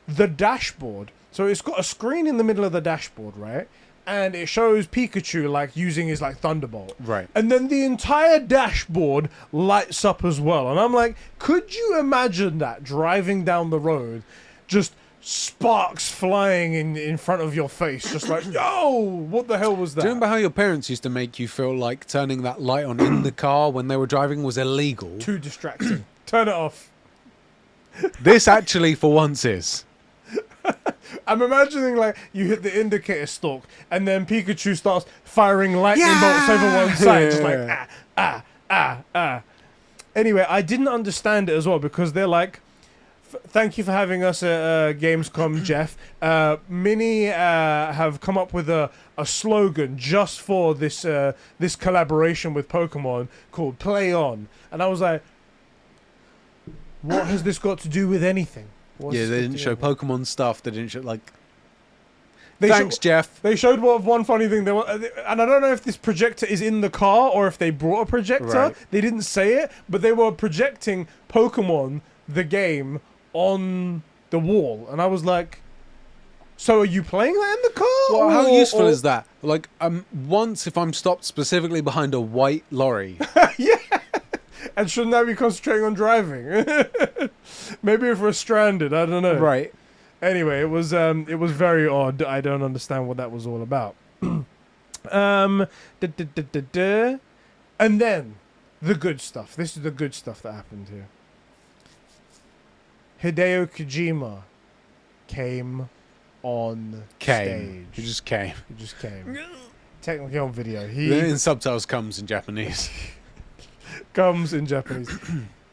S1: the dashboard. So it's got a screen in the middle of the dashboard, right? And it shows Pikachu like using his like Thunderbolt.
S2: Right.
S1: And then the entire dashboard lights up as well. And I'm like, could you imagine that driving down the road, just sparks flying in front of your face, just like, yo, what the hell was that?
S2: Do you remember how your parents used to make you feel like turning that light on in the car when they were driving was illegal?
S1: Too distracting. Turn it off.
S2: This actually, for once, is.
S1: I'm imagining like you hit the indicator stalk and then Pikachu starts firing lightning bolts over one side, just like Anyway, I didn't understand it as well because they're like, thank you for having us at Gamescom, Jeff. Mini have come up with a slogan just for this this collaboration with Pokemon called "Play On," and I was like, what has this got to do with anything? What's
S2: Yeah,
S1: this
S2: they
S1: got
S2: didn't
S1: to do
S2: show
S1: with
S2: Pokemon stuff. They didn't show, like...
S1: They
S2: Thanks, Jeff.
S1: They showed one funny thing. And I don't know if this projector is in the car or if they brought a projector.
S2: Right.
S1: They didn't say it, but they were projecting Pokemon, the game, on the wall. And I was like, so are you playing that in the car?
S2: Well, how useful is that? Like, once if I'm stopped specifically behind a white lorry...
S1: Yeah. And shouldn't I be concentrating on driving? Maybe if we're stranded, I don't know.
S2: Right.
S1: Anyway, it was very odd. I don't understand what that was all about. And then, the good stuff. This is the good stuff that happened here. Hideo Kojima came on stage.
S2: He just came.
S1: He just came. Technically on video.
S2: Then in subtitles comes in Japanese.
S1: Comes in Japanese.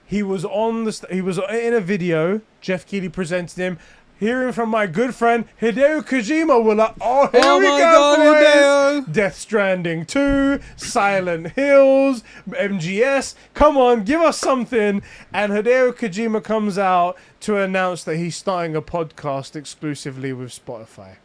S1: He was on he was in a video. Jeff Keighley presented him. Hearing from my good friend Hideo Kojima, we're like, oh, here we go, boys.
S2: Hideo.
S1: Death Stranding 2, Silent Hills, MGS. Come on, give us something. And Hideo Kojima comes out to announce that he's starting a podcast exclusively with Spotify.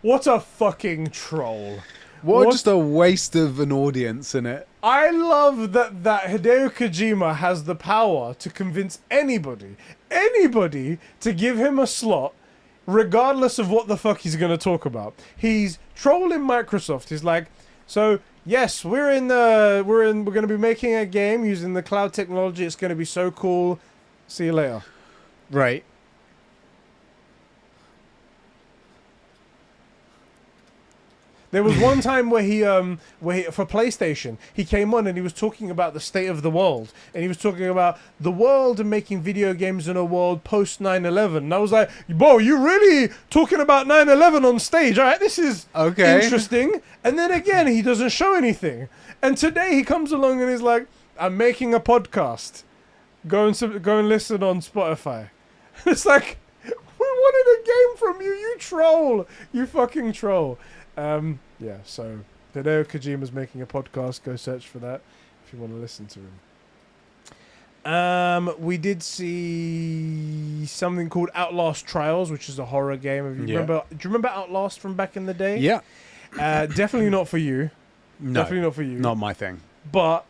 S1: What a fucking troll.
S2: What just a waste of an audience in it.
S1: I love that Hideo Kojima has the power to convince anybody to give him a slot, regardless of what the fuck he's going to talk about. He's trolling Microsoft. He's like, so yes, we're going to be making a game using the cloud technology. It's going to be so cool. See you later.
S2: Right.
S1: There was one time where he for PlayStation, he came on and he was talking about the state of the world. And he was talking about the world and making video games in a world post 9/11. And I was like, whoa, you really talking about 9/11 on stage? All right, this is interesting. And then again, he doesn't show anything. And today he comes along and he's like, I'm making a podcast. Go and listen on Spotify. It's like, we wanted a game from you, you troll. You fucking troll. Yeah, so Hideo Kojima's making a podcast. Go search for that if you want to listen to him. We did see something called Outlast Trials, which is a horror game. Do you remember Outlast from back in the day?
S2: Yeah.
S1: Definitely not for you.
S2: No,
S1: definitely not for you.
S2: Not my thing.
S1: But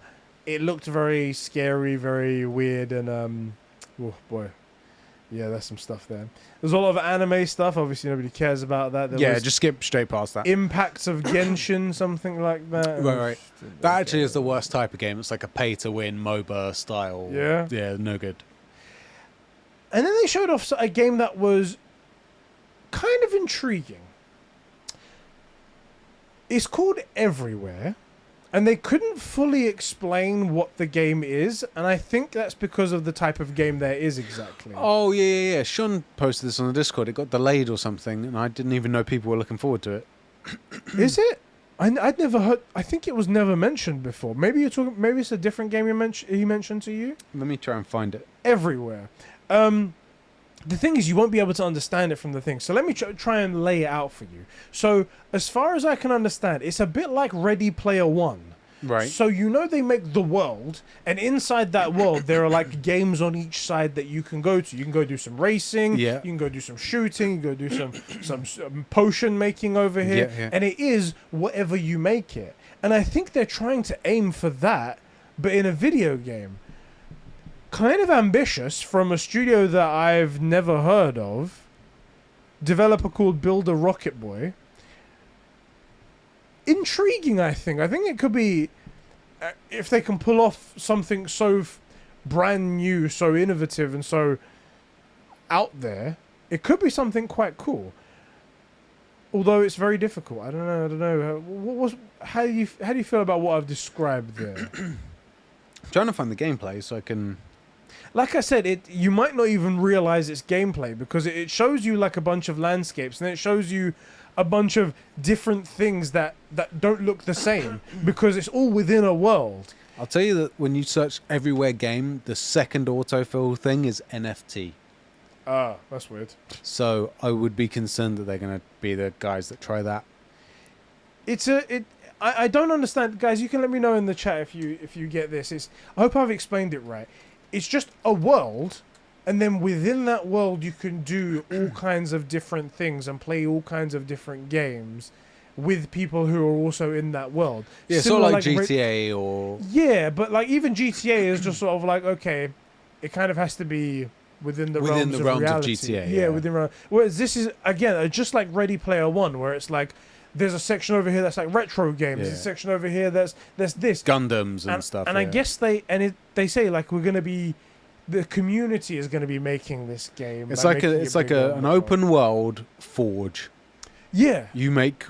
S1: it looked very scary, very weird, and oh boy. Yeah, there's some stuff there. There's a lot of anime stuff. Obviously, nobody cares about that.
S2: Just skip straight past that.
S1: Impacts of Genshin, something like that.
S2: Right. That actually is the worst type of game. It's like a pay-to-win MOBA style.
S1: Yeah?
S2: Yeah, no good.
S1: And then they showed off a game that was kind of intriguing. It's called Everywhere. And they couldn't fully explain what the game is, and I think that's because of the type of game there is exactly.
S2: Oh, yeah. Sean posted this on the Discord. It got delayed or something, and I didn't even know people were looking forward to it.
S1: Is it? I'd never heard... I think it was never mentioned before. Maybe it's a different game he mentioned to you?
S2: Let me try and find it.
S1: Everywhere. The thing is, you won't be able to understand it from the thing. So let me try and lay it out for you. So, as far as I can understand, it's a bit like Ready Player One.
S2: Right.
S1: So they make the world, and inside that world, there are like games on each side that you can go to. You can go do some racing.
S2: Yeah.
S1: You can go do some shooting. You can go do some potion making over here.
S2: Yeah.
S1: And it is whatever you make it. And I think they're trying to aim for that, but in a video game. Kind of ambitious from a studio that I've never heard of. Developer called Builder Rocket Boy. Intriguing, I think. I think it could be, if they can pull off something so brand new, so innovative, and so out there, it could be something quite cool. Although it's very difficult. I don't know. How do you feel about what I've described there?
S2: I'm trying to find the gameplay so I can...
S1: Like I said, you might not even realize it's gameplay because it shows you like a bunch of landscapes, and then it shows you a bunch of different things that don't look the same because it's all within a world.
S2: I'll tell you that when you search Everywhere game, the second autofill thing is NFT.
S1: Ah, that's weird.
S2: So I would be concerned that they're going to be the guys that try that.
S1: I don't understand, guys. You can let me know in the chat if you get this. I hope I've explained it right. It's just a world, and then within that world you can do all kinds of different things and play all kinds of different games with people who are also in that world.
S2: Yeah, sort of like GTA or...
S1: Yeah, but like even GTA is just sort of like, okay, it kind of has to be within the realms of reality.
S2: GTA.
S1: Yeah, within. Whereas this is, again, just like Ready Player One, where it's like, there's a section over here that's like retro games.
S2: Yeah.
S1: There's a section over here that's this
S2: Gundams and stuff.
S1: And I guess they say like the community is going to be making this game.
S2: It's like an open world Forge.
S1: Yeah.
S2: You make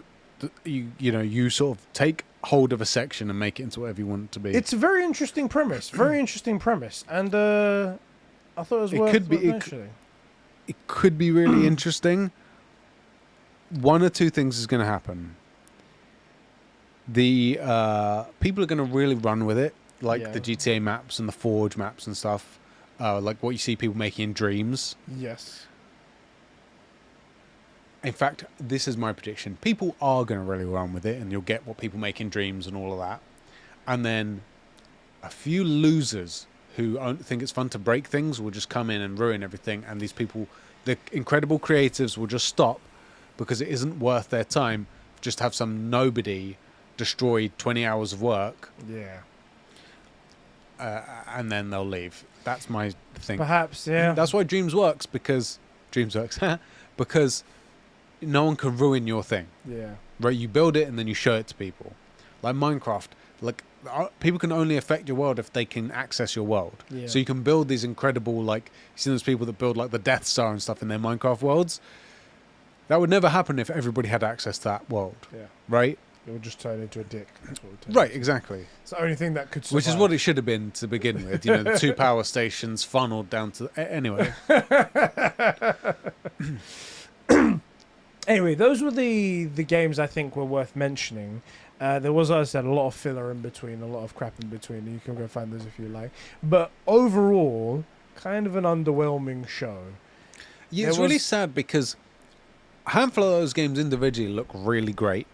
S2: you sort of take hold of a section and make it into whatever you want it to be.
S1: It's a very interesting premise. Very interesting premise, and I thought it was worth mentioning.
S2: It could be really interesting. One or two things is going to happen. The people are going to really run with it, like the GTA maps and the Forge maps and stuff, like what you see people making in Dreams.
S1: Yes.
S2: In fact, this is my prediction. People are going to really run with it, and you'll get what people make in Dreams and all of that. And then a few losers who think it's fun to break things will just come in and ruin everything. And these people, the incredible creatives, will just stop because it isn't worth their time just to have some nobody destroy 20 hours of work.
S1: Yeah.
S2: And then they'll leave. That's my thing.
S1: Perhaps, yeah.
S2: That's why Dreams works, because no one can ruin your thing.
S1: Yeah.
S2: Right? You build it and then you show it to people. Like Minecraft, like people can only affect your world if they can access your world.
S1: Yeah.
S2: So you can build these incredible, like, you see those people that build like the Death Star and stuff in their Minecraft worlds. That would never happen if everybody had access to that world.
S1: Yeah.
S2: Right?
S1: It would just turn into a dick. That's what it would turn
S2: Right,
S1: into.
S2: exactly.
S1: It's the only thing that could survive.
S2: Which is what it should have been to begin with. You know, the 2 power stations funneled down to... Anyway.
S1: Anyway, those were the games I think were worth mentioning. There was, as I said, a lot of filler in between, a lot of crap in between, and you can go find those if you like. But overall, kind of an underwhelming show.
S2: Yeah, it's really sad because a handful of those games individually look really great.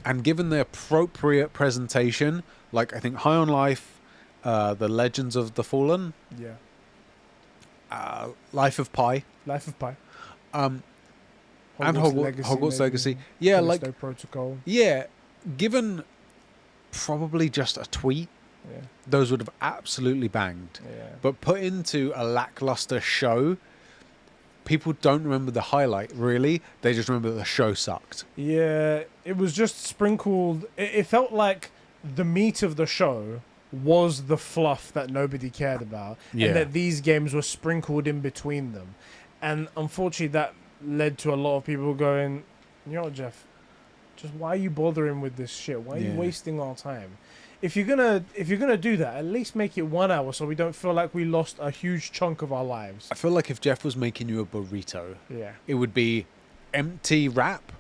S2: And given the appropriate presentation, like I think High on Life, The Legends of the Fallen, Life of Pi, and Hogwarts Legacy. Yeah,
S1: Callisto
S2: like
S1: Protocol.
S2: Yeah, given probably just a tweet, those would have absolutely banged.
S1: Yeah.
S2: But put into a lackluster show, people don't remember the highlight, really. They just remember that the show sucked.
S1: Yeah, it was just sprinkled. It felt like the meat of the show was the fluff that nobody cared about.
S2: Yeah.
S1: And that these games were sprinkled in between them. And unfortunately, that led to a lot of people going, you know what, Jeff, just why are you bothering with this shit? Why are you wasting our time? If you're gonna do that, at least make it 1 hour so we don't feel like we lost a huge chunk of our lives.
S2: I feel like if Jeff was making you a burrito, it would be empty wrap,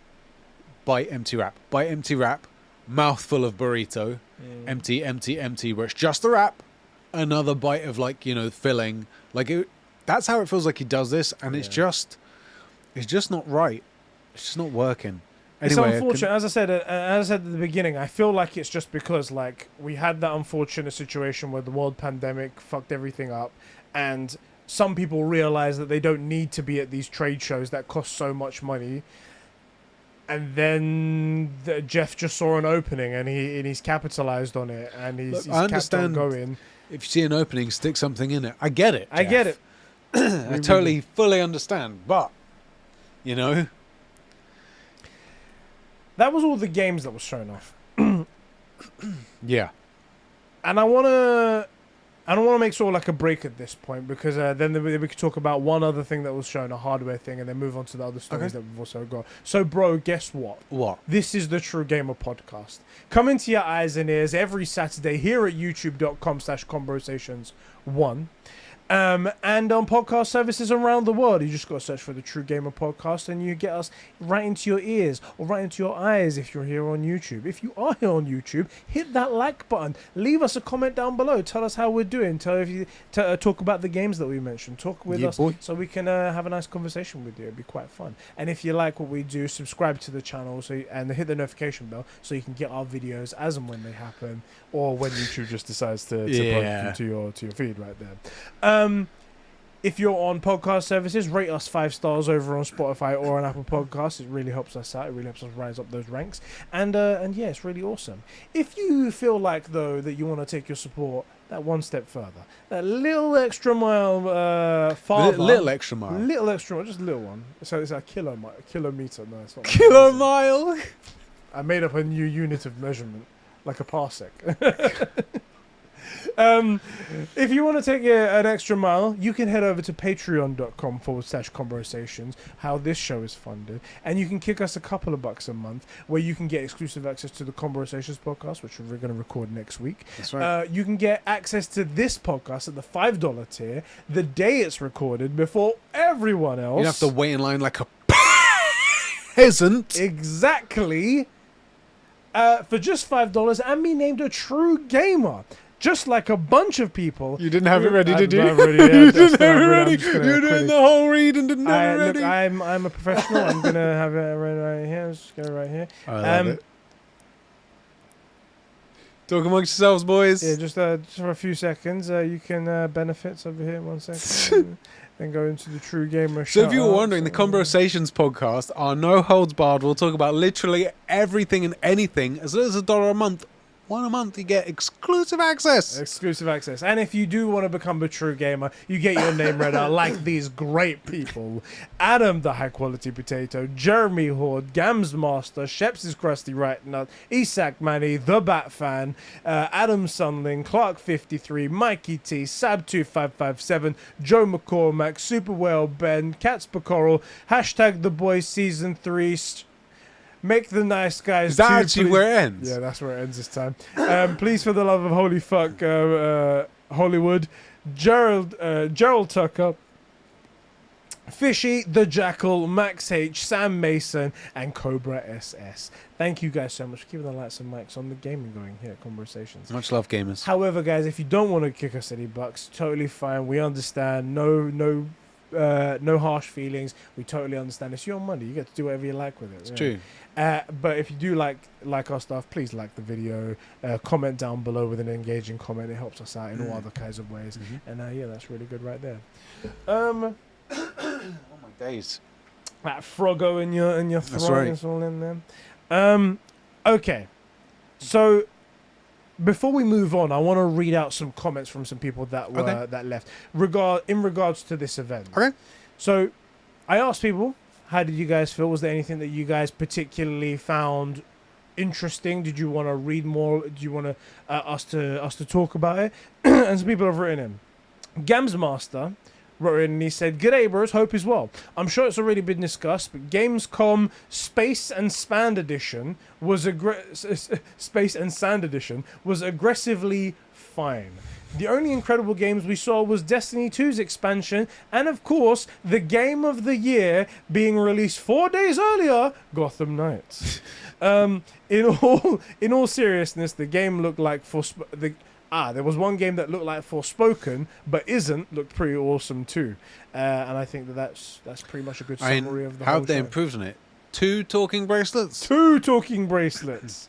S2: bite empty wrap, bite empty wrap, mouthful of burrito, empty, empty, empty, where it's just the wrap, another bite of, like, you know, filling. Like, that's how it feels like he does this, and it's just not right. It's just not working. Anyway,
S1: it's unfortunate. As I said at the beginning, I feel like it's just because, like, we had that unfortunate situation where the world pandemic fucked everything up, and some people realize that they don't need to be at these trade shows that cost so much money. And then Jeff just saw an opening, and he's capitalized on it, and he's kept on going.
S2: If you see an opening, stick something in it. I get it, Jeff.
S1: I get it.
S2: I totally, fully understand. But, you know,
S1: that was all the games that was shown off.
S2: Yeah.
S1: And I don't want to make sort of like a break at this point, because then we could talk about one other thing that was shown, a hardware thing, and then move on to the other stories that we've also got. So, bro, guess what?
S2: What?
S1: This is the True Gamer Podcast. Come into your eyes and ears every Saturday here at youtube.com/Conbrosations1. And on podcast services around the world. You just got to search for the True Gamer Podcast, and you get us right into your ears or right into your eyes if you're here on YouTube. If you are here on YouTube, hit that like button. Leave us a comment down below. Tell us how we're doing. Talk about the games that we mentioned. Talk with us so we can have a nice conversation with you. It'd be quite fun. And if you like what we do, subscribe to the channel and hit the notification bell so you can get our videos as and when they happen, or when YouTube just decides to post them to your feed right there. If you're on podcast services, rate us 5 stars over on Spotify or on Apple Podcasts. It really helps us out. It really helps us rise up those ranks. And yeah, it's really awesome. If you feel like, though, that you want to take your support that one step further, that little extra mile farther.
S2: Little extra mile.
S1: Little extra mile, just a little one. So it's a kilometer. No, it's not.
S2: Kilomile.
S1: I made up a new unit of measurement, like a parsec. If you want to take an extra mile, you can head over to patreon.com/Conbrosations, how this show is funded, and you can kick us a couple of bucks a month, where you can get exclusive access to the Conbrosations podcast, which we're going to record next week.
S2: That's right.
S1: You can get access to this podcast at the $5 tier the day it's recorded before everyone else.
S2: You have to wait in line like a peasant.
S1: Exactly. For just $5 and be named a true gamer. Just like a bunch of people.
S2: You didn't have it ready, did you?
S1: You
S2: You didn't have it ready. You're doing the whole read and didn't have it ready.
S1: Look, I'm a professional. I'm going to have it right here. Let's go right here.
S2: I love it. Talk amongst yourselves, boys.
S1: Yeah, just for a few seconds. You can benefits over here. 1 second. Then go into the True Gamer.
S2: So if you were wondering, the Conbrosations podcast are no holds barred. We'll talk about literally everything and anything. As little as $1 a month. $1 a month, you get exclusive access.
S1: Exclusive access. And if you do want to become a true gamer, you get your name read out like these great people. Adam, the high quality potato, Jeremy Horde, GamzMaster, Sheps is Crusty Right Nut, Isak Manny, The Bat Fan, Adam Sunling, Clark53, Mikey T, Sab2557, Joe McCormack, Super Whale Ben, Cats Coral, # The Boys Season 3, Make the Nice Guys.
S2: Is that actually where it ends?
S1: Yeah, that's where it ends this time. Please, for the love of holy fuck, Hollywood, Gerald Tucker, Fishy, The Jackal, Max H, Sam Mason, and Cobra SS. Thank you guys so much for keeping the lights and mics on the gaming going here at Conbrosations.
S2: Much love, gamers.
S1: However, guys, if you don't want to kick us any bucks, totally fine. We understand. No harsh feelings. We totally understand. It's your money. You get to do whatever you like with it.
S2: It's true.
S1: But if you do like our stuff, please like the video, comment down below with an engaging comment. It helps us out in all other kinds of ways. And yeah, that's really good right there.
S2: Oh my days.
S1: That froggo in your
S2: That's
S1: throat
S2: right.
S1: is all in there. Okay, so before we move on, I want to read out some comments from some people that were that left in regards to this event.
S2: Okay.
S1: So I asked people, how did you guys feel? Was there anything that you guys particularly found interesting? Did you want to read more? Do you want us to talk about it? And some people have written in. GamzMaster wrote in and he said, "G'day bros, hope as well. I'm sure it's already been discussed, but Gamescom Space and Sand Edition was aggressively fine. The only incredible games we saw was Destiny 2's expansion, and of course, the game of the year being released 4 days earlier, Gotham Knights. In all seriousness, the game looked like there was one game that looked like Forspoken, but looked pretty awesome too. And I think that's pretty much a good summary of the
S2: how
S1: whole
S2: have they
S1: show.
S2: improved on it? 2 talking bracelets?
S1: 2 talking bracelets.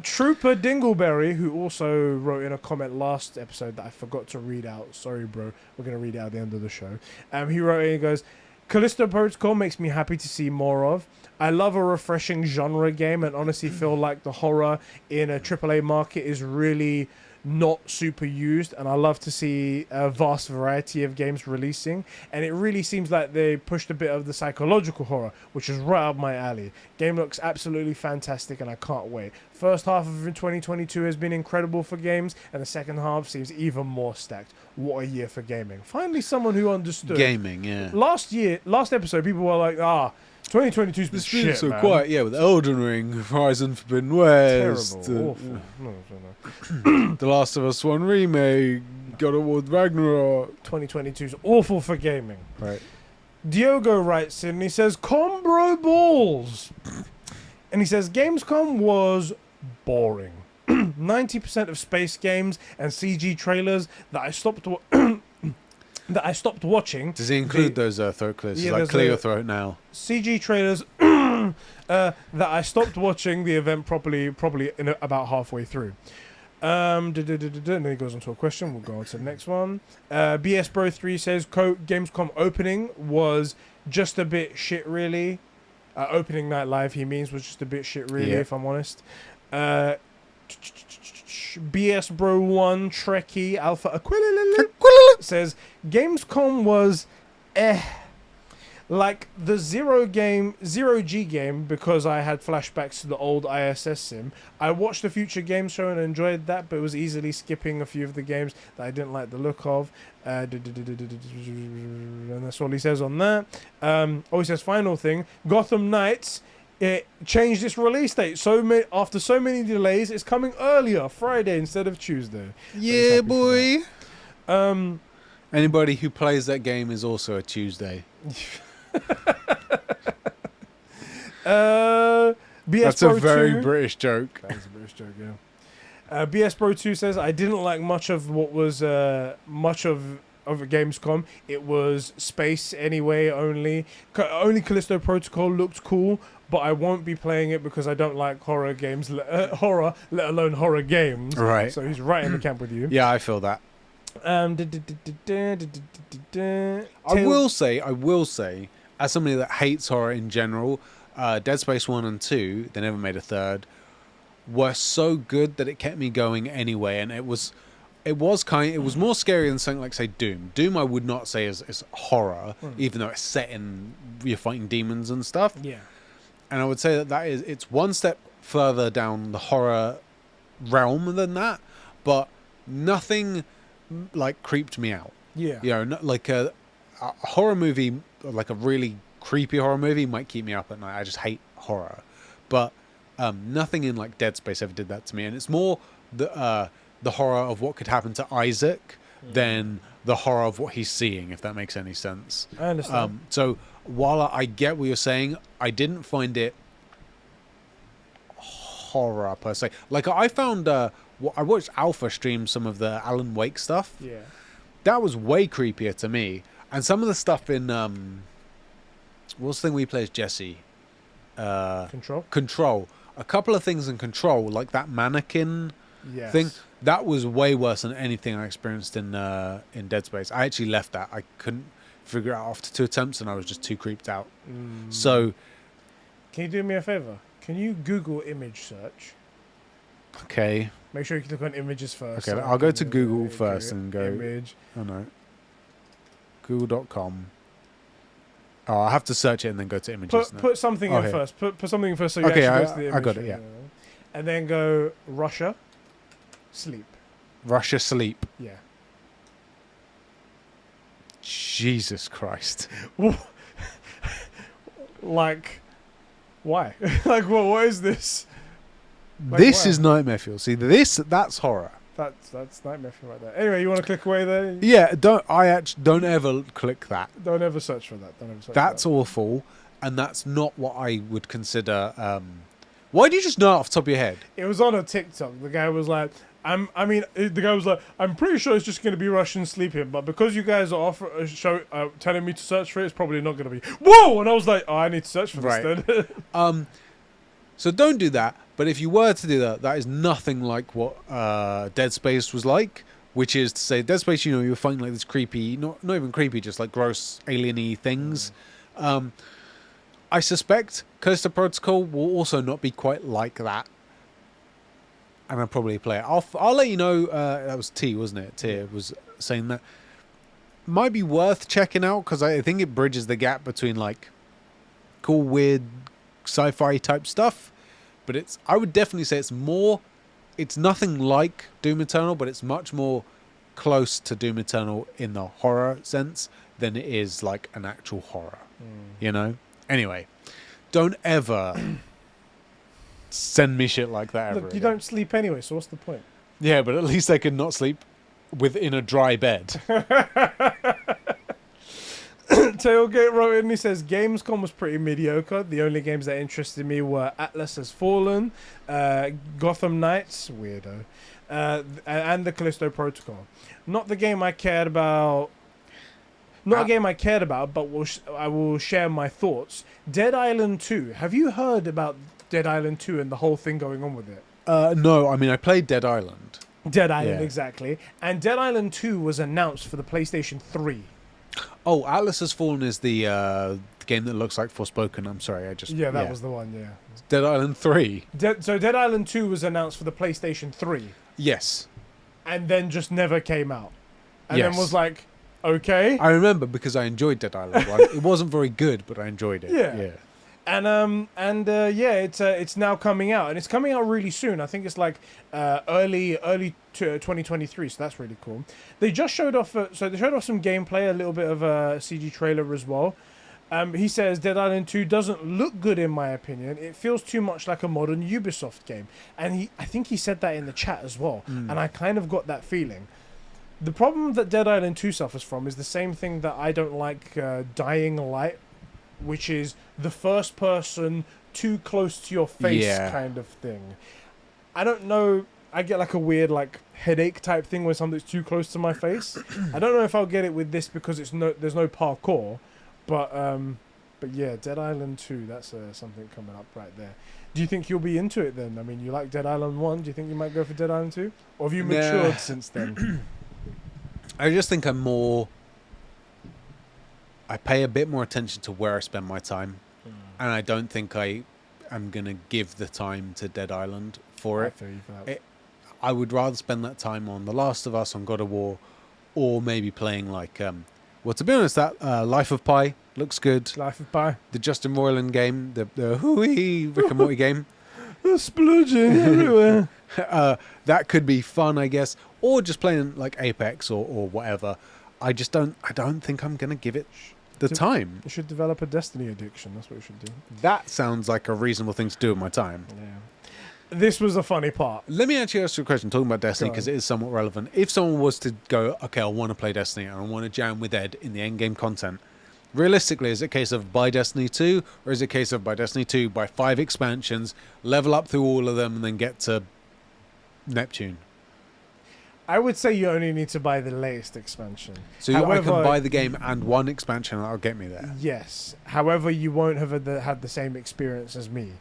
S1: Trooper Dingleberry, who also wrote in a comment last episode that I forgot to read out. Sorry, bro. We're going to read it at the end of the show. He wrote in, he goes, Callisto Protocol makes me happy to see more of. I love a refreshing genre game and honestly feel like the horror in a AAA market is really not super used, and I love to see a vast variety of games releasing, and it really seems like they pushed a bit of the psychological horror, which is right up my alley. Game looks absolutely fantastic and I can't wait. First half of 2022 has been incredible for games, and the second half seems even more stacked. What a year for gaming. Finally someone who understood.
S2: Gaming, yeah.
S1: Last episode, people were like, 2022's been shit,
S2: so
S1: man.
S2: quiet, yeah, with Elden Ring, Horizon Forbidden West,
S1: Terrible, awful. No.
S2: The Last of Us 1 remake, God of War Ragnarok.
S1: 2022's awful for gaming.
S2: Right.
S1: Diogo writes in and he says, Combro balls. And he says, Gamescom was boring. 90% of space games and CG trailers that I stopped watching.
S2: Does he include those throat clears?
S1: Yeah,
S2: Like clear your throat now.
S1: CG trailers that I stopped watching the event probably in about halfway through. And then he goes on to a question. We'll go on to the next one. BS Bro 3 says Gamescom opening was just a bit shit, really. Opening night live, he means, was just a bit shit, really, if I'm honest. BS Bro 1 Trekkie Alpha Aquila says Gamescom was Like the zero G game, because I had flashbacks to the old ISS sim. I watched the Future Games show and enjoyed that, but was easily skipping a few of the games that I didn't like the look of. And that's all he says on that. He says final thing: Gotham Knights. It changed its release date. After so many delays, it's coming earlier, Friday instead of Tuesday.
S2: Yeah, boy.
S1: Um,
S2: Anybody who plays that game is also a Tuesday.
S1: BS
S2: That's
S1: Pro
S2: a very
S1: 2.
S2: British joke.
S1: That is a British joke, yeah. BS Pro 2 says, I didn't like much of what was much of Gamescom. It was space anyway only. Only Callisto Protocol looked cool, but I won't be playing it because I don't like horror games, let alone horror games.
S2: Right.
S1: So he's right in the camp with you.
S2: Yeah, I feel that. I will say, as somebody that hates horror in general, Dead Space 1 and 2, they never made a third, were so good that it kept me going anyway, and it was more scary than something like, say, Doom. Doom I would not say is horror, even though it's set in, you're fighting demons and stuff.
S1: Yeah.
S2: And I would say it's one step further down the horror realm than that, but nothing like creeped me out.
S1: Yeah.
S2: You know, not like a horror movie, like a really creepy horror movie might keep me up at night. I just hate horror. But nothing in like Dead Space ever did that to me. And it's more the horror of what could happen to Isaac than the horror of what he's seeing, if that makes any sense.
S1: I understand.
S2: So while I get what you're saying, I didn't find it horror per se. Like I found I watched Alpha stream some of the Alan Wake stuff.
S1: Yeah.
S2: That was way creepier to me. And some of the stuff in what's the thing we play as Jesse? Control. A couple of things in Control, like that mannequin thing, that was way worse than anything I experienced in Dead Space. I actually left that. I couldn't figure it out after 2 attempts, and I was just too creeped out. So,
S1: can you do me a favor? Can you Google image search?
S2: Okay.
S1: Make sure you click on images first.
S2: Okay,
S1: so
S2: I'll go to Google first and go.
S1: Image.
S2: Oh no. Google.com. Oh, I have to search it and then go to images.
S1: Put something in first. Put something in first so you
S2: okay,
S1: actually go to the image.
S2: I got it, yeah.
S1: And then go Russia, sleep.
S2: Russia sleep.
S1: Yeah.
S2: Jesus Christ.
S1: Like, why? Like, what is this? Like,
S2: this is nightmare fuel. See, that's horror.
S1: That's nightmare fuel right there. Anyway, you want to click away there?
S2: Yeah, don't ever click that.
S1: Don't ever search for that.
S2: That's awful, and that's not what I would consider. Why do you just know it off the top of your head?
S1: It was on a TikTok. The guy was like, I'm pretty sure it's just going to be Russian sleeping, but because you guys are telling me to search for it, it's probably not going to be. Whoa! And I was like, oh, I need to search for this then.
S2: So don't do that. But if you were to do that, that is nothing like what Dead Space was like, which is to say, Dead Space, you're fighting like this creepy, not even creepy, just like gross alien-y things. I suspect Callisto Protocol will also not be quite like that. And I'll probably play it. I'll let you know. That was T, wasn't it? T was saying that. Might be worth checking out because I think it bridges the gap between like cool, weird, sci-fi type stuff. But I would definitely say it's nothing like Doom Eternal, but it's much more close to Doom Eternal in the horror sense than it is like an actual horror. You know? Anyway, don't ever send me shit like that ever.
S1: Look, you don't sleep anyway, so what's the point?
S2: Yeah, but at least I can not sleep within a dry bed.
S1: Tailgate wrote in, he says, Gamescom was pretty mediocre. The only games that interested me were Atlas Has Fallen, Gotham Knights, weirdo, and the Callisto Protocol. Not the game I cared about. Not a game I cared about, but I will share my thoughts. Dead Island 2. Have you heard about Dead Island 2 and the whole thing going on with it?
S2: No, I mean, I played Dead Island.
S1: Dead Island, exactly. And Dead Island 2 was announced for the PlayStation 3.
S2: Oh, Atlas Has Fallen is the game that looks like Forspoken. I'm sorry,
S1: that was the one, yeah.
S2: Dead Island 3.
S1: So Dead Island 2 was announced for the PlayStation 3.
S2: Yes.
S1: And then just never came out. And then was like, Okay.
S2: I remember because I enjoyed Dead Island 1. It wasn't very good, but I enjoyed it.
S1: Yeah. It's now coming out, and it's coming out really soon. I think it's like early 2023, so that's really cool. They just showed off, they showed off some gameplay, a little bit of a CG trailer as well. He says Dead Island 2 doesn't look good in my opinion. It feels too much like a modern Ubisoft game, and I think he said that in the chat as well, and I kind of got that feeling. The problem that Dead Island 2 suffers from is the same thing that I don't like Dying Light, which is the first person too close to your face kind of thing. I don't know. I get like a weird like headache type thing when something's too close to my face. I don't know if I'll get it with this because there's no parkour, but yeah, Dead Island 2. That's something coming up right there. Do you think you'll be into it then? I mean, you like Dead Island 1. Do you think you might go for Dead Island 2, or have you matured since then?
S2: I just think I'm more. I pay a bit more attention to where I spend my time, and I don't think I am going to give the time to Dead Island for it. I would rather spend that time on The Last of Us, on God of War, or maybe playing like, well, to be honest, that Life of Pi looks good.
S1: Life of Pi.
S2: The Justin Roiland game, the Hooey Rick and Morty game.
S1: Splurging everywhere.
S2: That could be fun, I guess, or just playing like Apex or whatever. I don't think I'm going to give it the time.
S1: You should develop a Destiny addiction. That's what you should do.
S2: That sounds like a reasonable thing to do with my time.
S1: Yeah. This was a funny part.
S2: Let me actually ask you a question talking about Destiny, because it is somewhat relevant. If someone was to go, okay, I want to play Destiny and I want to jam with Ed in the endgame content, realistically, is it a case of buy Destiny 2, or is it a case of buy Destiny 2, buy 5 expansions, level up through all of them, and then get to Neptune?
S1: I would say you only need to buy the latest expansion.
S2: So I can buy the game and one expansion and that'll get me there?
S1: Yes. However, you won't have had the same experience as me,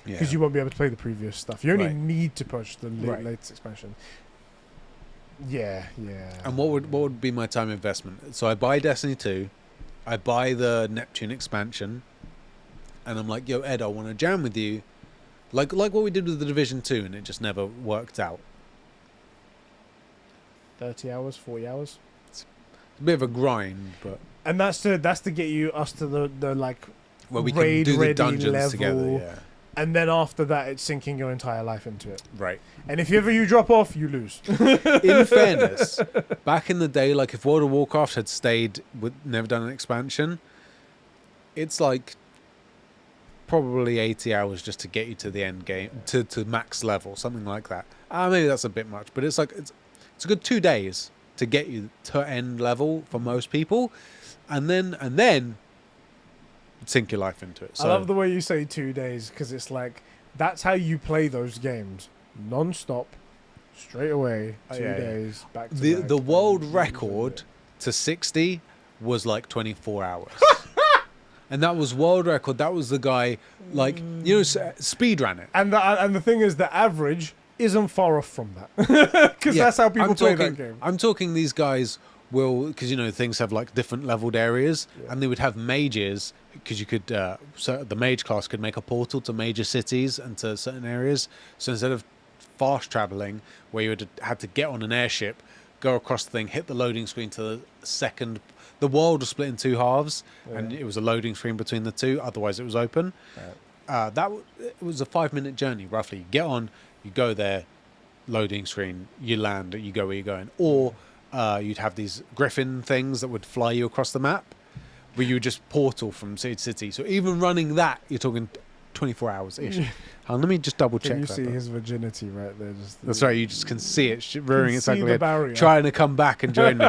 S1: because you won't be able to play the previous stuff. You only need to push the latest expansion. Yeah.
S2: And what would be my time investment? So I buy Destiny 2, I buy the Neptune expansion, and I'm like, yo, Ed, I want to jam with you. Like what we did with the Division 2, and it just never worked out.
S1: 30 hours, 40 hours.
S2: It's a bit of a grind, but...
S1: And that's to get us to the like,
S2: where we can do the dungeons
S1: level,
S2: together, yeah.
S1: And then after that, it's sinking your entire life into it.
S2: Right.
S1: And if ever you drop off, you lose.
S2: In fairness, back in the day, like if World of Warcraft had stayed with never done an expansion, it's like probably 80 hours just to get you to the end game, to max level, something like that. Maybe that's a bit much, but it's like it's a good 2 days to get you to end level for most people, and then sink your life into it. So,
S1: I love the way you say 2 days, because it's like that's how you play those games, non-stop, straight away. 2 days back to back.
S2: The world record to 60 was like 24 hours. And that was world record. That was the guy, like, speed ran it.
S1: And the thing is, the average isn't far off from that, because that's how people play that game.
S2: I'm talking these guys will, because things have like different leveled areas, and they would have mages, because you could so the mage class could make a portal to major cities and to certain areas. So instead of fast traveling, where you had to get on an airship, go across the thing, hit the loading screen to the second. The world was split in 2 halves, and it was a loading screen between the 2. Otherwise, it was open. It was a 5-minute journey roughly. You get on. You go there, loading screen, you land, you go where you're going. Or you'd have these griffin things that would fly you across the map, where you would just portal from city to city. So even running that, you're talking 24 hours-ish. Let me just double check that.
S1: You see his virginity right there.
S2: That's right, you just can see it rearing its ugly
S1: head,
S2: trying to come back and join me.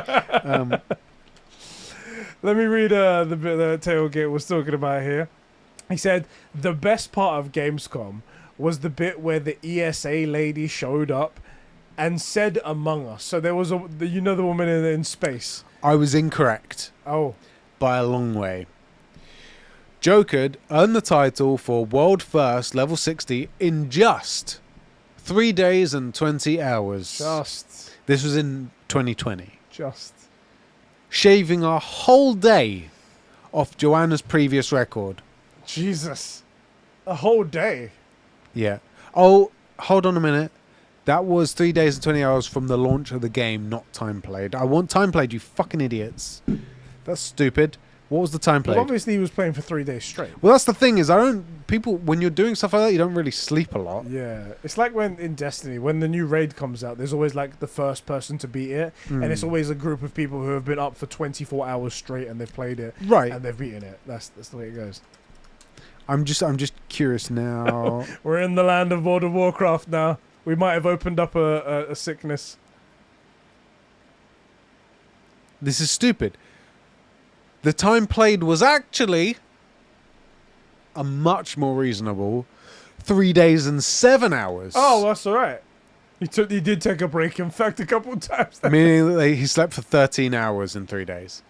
S1: Let me read the bit that Tailgate was talking about here. He said, the best part of Gamescom was the bit where the ESA lady showed up and said Among Us. So there was the woman in space.
S2: I was incorrect.
S1: Oh.
S2: By a long way. Joker earned the title for world first level 60 in just 3 days and 20 hours.
S1: Just.
S2: This was in 2020.
S1: Just.
S2: Shaving a whole day off Joanna's previous record.
S1: Jesus. A whole day.
S2: Yeah. Oh, hold on a minute. That was 3 days and 20 hours from the launch of the game, not time played. I want time played, you fucking idiots. That's stupid. What was the time played?
S1: Well, obviously he was playing for 3 days straight.
S2: Well, that's the thing is, people, when you're doing stuff like that, you don't really sleep a lot.
S1: Yeah, it's like when in Destiny, when the new raid comes out, there's always like the first person to beat it, and it's always a group of people who have been up for 24 hours straight and they've played it,
S2: Right.
S1: and they've beaten it. That's the way it goes.
S2: I'm just curious now.
S1: We're in the land of World of Warcraft now. We might have opened up a sickness.
S2: This is stupid. The time played was actually a much more reasonable 3 days and 7 hours.
S1: Oh, that's all right. He did take a break, in fact, a couple of times.
S2: Meaning that he slept for 13 hours in 3 days.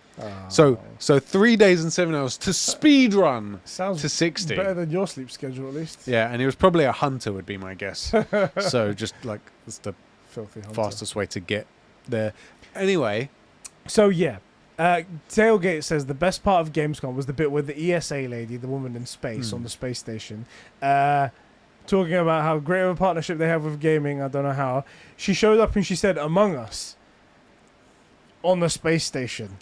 S2: So 3 days and 7 hours to speed run
S1: sounds
S2: to 60.
S1: better than your sleep schedule, at least.
S2: Yeah, and he was probably a hunter, would be my guess. So just like it's the
S1: Filthy hunter.
S2: fastest way to get there. Anyway,
S1: So yeah, Tailgate says the best part of Gamescom was the bit with the ESA lady, the woman in space on the space station, talking about how great of a partnership they have with gaming. I don't know how. She showed up and she said "Among Us" on the space station,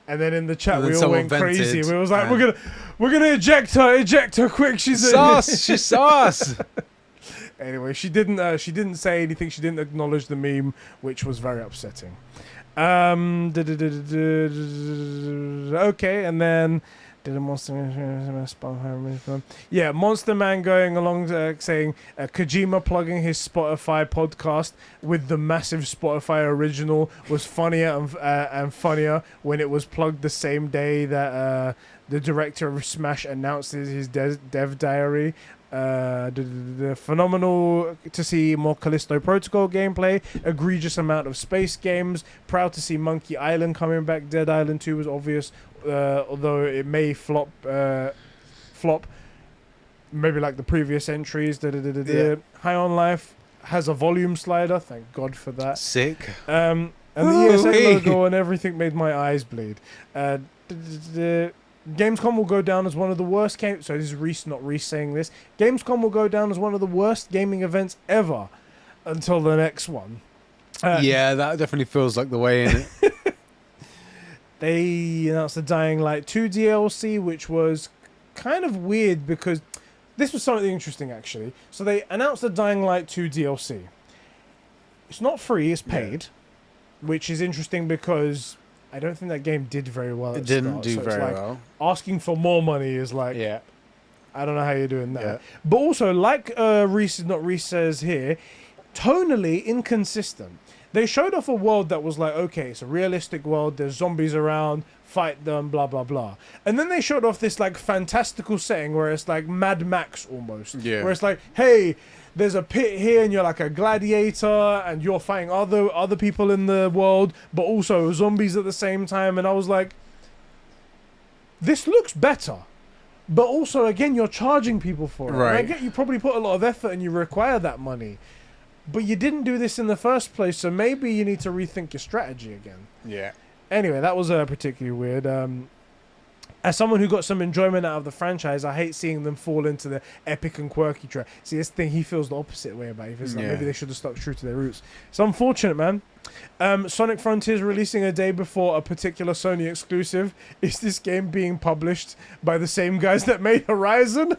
S1: and then in the chat
S2: And then
S1: we all
S2: someone
S1: went crazy.
S2: vented
S1: We was like,
S2: and-
S1: we're gonna eject her quick. She's
S2: sauce, she's sauce.
S1: Anyway, she didn't say anything. She didn't acknowledge the meme, which was very upsetting. Okay, and then did a Monster Monster Man going along saying Kojima plugging his Spotify podcast with the massive Spotify original was funnier and funnier when it was plugged the same day that the director of Smash announced his dev diary. Phenomenal to see more Callisto Protocol gameplay, egregious amount of space games, proud to see Monkey Island coming back. Dead Island 2 was obvious, although it may flop maybe like the previous entries.
S2: Yeah.
S1: High on Life has a volume slider, thank God for that.
S2: Sick.
S1: And the ESA logo and everything made my eyes bleed. Gamescom will go down as one of the worst games. So this is Reese, not Reese saying this. Gamescom will go down as one of the worst gaming events ever until the next one.
S2: Yeah, that definitely feels like the way in it.
S1: They announced the Dying Light 2 DLC, which was kind of weird because this was something interesting actually. So they announced the Dying Light 2 DLC. It's not free, it's paid, which is interesting because I don't think that game did very well.
S2: It didn't do very well.
S1: Asking for more money is like,
S2: Yeah.
S1: I don't know how you're doing that.
S2: Yeah.
S1: But also, like Reese says here, tonally inconsistent. They showed off a world that was like, okay, it's a realistic world. There's zombies around, fight them, blah, blah, blah. And then they showed off this like fantastical setting where it's like Mad Max almost.
S2: Yeah.
S1: Where it's like, hey, there's a pit here and you're like a gladiator and you're fighting other people in the world, but also zombies at the same time. And I was like, this looks better. But also, again, you're charging people for it.
S2: Right.
S1: And I get you probably put a lot of effort and you require that money. But you didn't do this in the first place, so maybe you need to rethink your strategy again.
S2: Yeah.
S1: Anyway, that was particularly weird. As someone who got some enjoyment out of the franchise, I hate seeing them fall into the epic and quirky trap. See, this thing, he feels the opposite way about it. He feels like maybe they should have stuck true to their roots. It's unfortunate, man. Sonic Frontiers releasing a day before a particular Sony exclusive. Is this game being published by the same guys that made Horizon?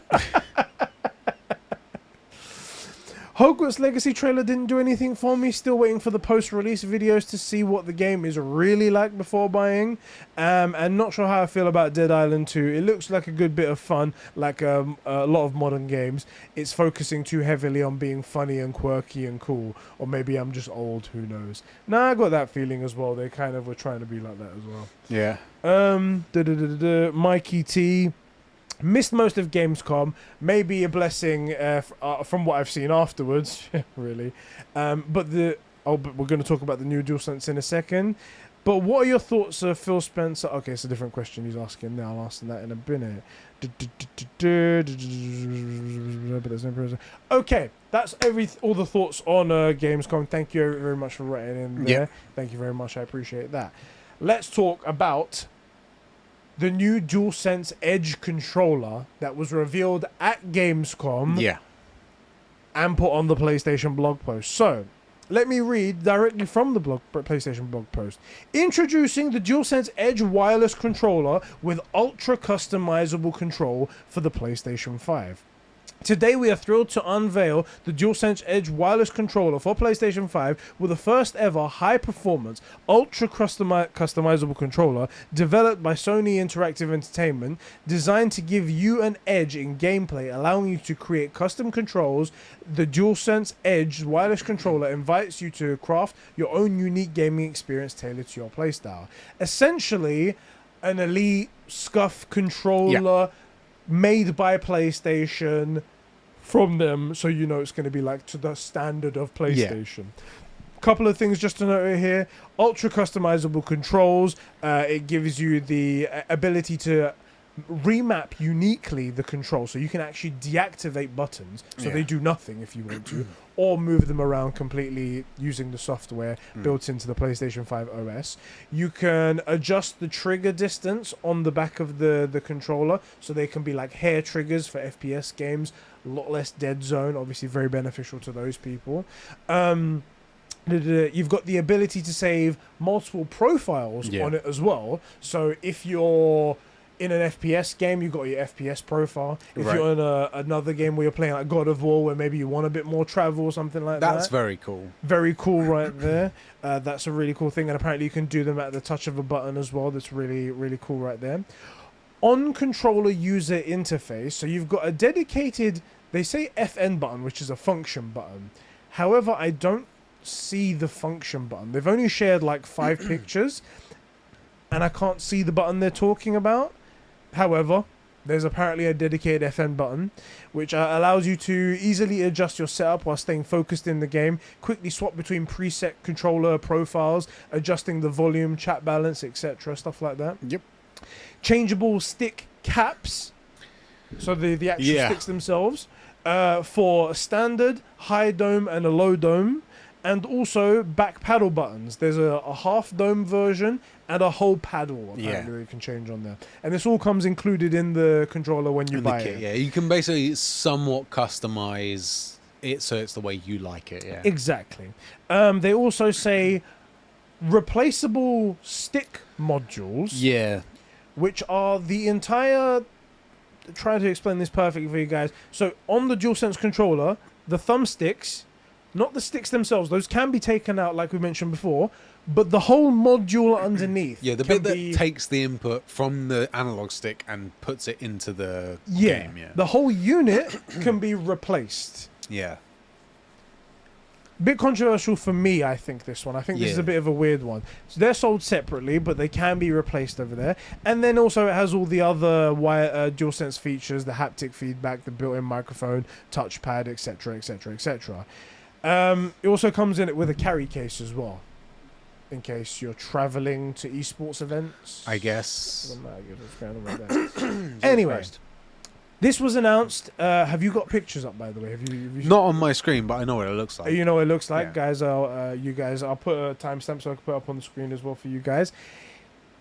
S1: Hogwarts Legacy trailer didn't do anything for me. Still waiting for the post-release videos to see what the game is really like before buying. And not sure how I feel about Dead Island 2. It looks like a good bit of fun, like a lot of modern games. It's focusing too heavily on being funny and quirky and cool. Or maybe I'm just old, who knows. Nah, I got that feeling as well. They kind of were trying to be like that as well.
S2: Yeah.
S1: Mikey T. Missed most of Gamescom. Maybe a blessing from what I've seen afterwards, really. But we're going to talk about the new Dualsense in a second. But what are your thoughts of Phil Spencer? Okay, it's a different question he's asking now. I'll ask that in a minute. But there's no. Okay, that's all the thoughts on Gamescom. Thank you very much for writing in there.
S2: Yep.
S1: Thank you very much. I appreciate that. Let's talk about the new DualSense Edge controller that was revealed at Gamescom
S2: Yeah.
S1: and put on the PlayStation blog post. So, Let me read directly from the PlayStation blog post. Introducing the DualSense Edge wireless controller with ultra customizable control for the PlayStation 5. Today we are thrilled to unveil the DualSense Edge wireless controller for PlayStation 5 with the first ever high-performance, ultra-customizable controller developed by Sony Interactive Entertainment, designed to give you an edge in gameplay, allowing you to create custom controls. The DualSense Edge wireless controller invites you to craft your own unique gaming experience tailored to your playstyle. Essentially, an elite SCUF controller made by PlayStation from them, so you know it's going to be like to the standard of PlayStation. Couple of things just to note here. Ultra customizable controls. It gives you the ability to remap uniquely the control, so you can actually deactivate buttons so they do nothing if you want to, or move them around completely using the software built into the PlayStation 5 OS. You can adjust the trigger distance on the back of the controller, so they can be like hair triggers for FPS games, a lot less dead zone, obviously very beneficial to those people. You've got the ability to save multiple profiles on it as well, so if you're in an FPS game, you've got your FPS profile. If you're in another game where you're playing like God of War, where maybe you want a bit more travel or something like that.
S2: That's very cool.
S1: Very cool right there. That's a really cool thing. And apparently you can do them at the touch of a button as well. That's really, really cool right there. On controller user interface, so you've got a dedicated, they say FN button, which is a function button. However, I don't see the function button. They've only shared like 5 pictures, and I can't see the button they're talking about. However, there's apparently a dedicated FN button, which allows you to easily adjust your setup while staying focused in the game, quickly swap between preset controller profiles, adjusting the volume, chat balance, etc., stuff like that.
S2: Yep.
S1: Changeable stick caps, so the actual sticks themselves, for standard, high dome, and a low dome. And also back paddle buttons. There's a half dome version and a whole paddle apparently you can change on there. And this all comes included in the controller when you buy it.
S2: Yeah, you can basically somewhat customize it so it's the way you like it. Yeah,
S1: exactly. They also say replaceable stick modules.
S2: Yeah,
S1: which are the entire. Try to explain this perfectly for you guys. So on the DualSense controller, the thumbsticks. Not the sticks themselves; those can be taken out, like we mentioned before. But the whole module underneath,
S2: the bit that takes the input from the analog stick and puts it into the game. Yeah,
S1: the whole unit can be replaced.
S2: Yeah,
S1: bit controversial for me. I think this one. I think this is a bit of a weird one. So they're sold separately, but they can be replaced over there. And then also it has all the other DualSense features: the haptic feedback, the built-in microphone, touchpad, etc., etc., etc. It also comes in it with a carry case as well, in case you're traveling to esports events.
S2: I guess.
S1: Anyway, this was announced. Have you got pictures up, by the way? Have you
S2: Not on my screen, but I know what it looks like.
S1: You know what it looks like, guys. I'll put a timestamp so I can put it up on the screen as well for you guys.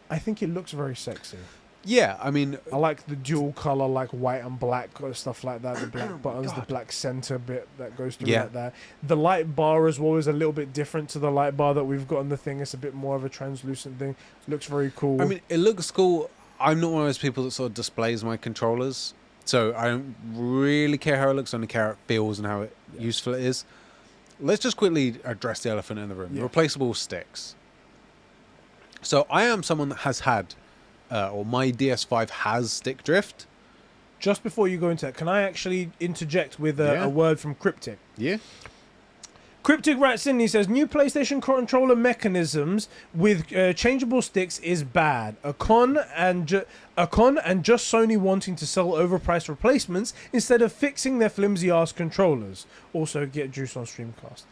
S1: I think it looks very sexy.
S2: Yeah, I mean,
S1: I like the dual color, like white and black stuff like that. The black buttons, the black center bit that goes through like that. The light bar as well is a little bit different to the light bar that we've got on the thing. It's a bit more of a translucent thing. Looks very cool.
S2: I mean, it looks cool. I'm not one of those people that sort of displays my controllers, so I don't really care how it looks. I only care how it feels and how useful it is. Let's just quickly address the elephant in the room: replaceable sticks. So I am someone that has had. Or my DS5 has stick drift.
S1: Just before you go into that, can I actually interject with a word from Cryptic?
S2: Yeah.
S1: Cryptic writes in, he says, new PlayStation controller mechanisms with changeable sticks is bad. A con and just Sony wanting to sell overpriced replacements instead of fixing their flimsy-ass controllers. Also, get juice on Streamcast.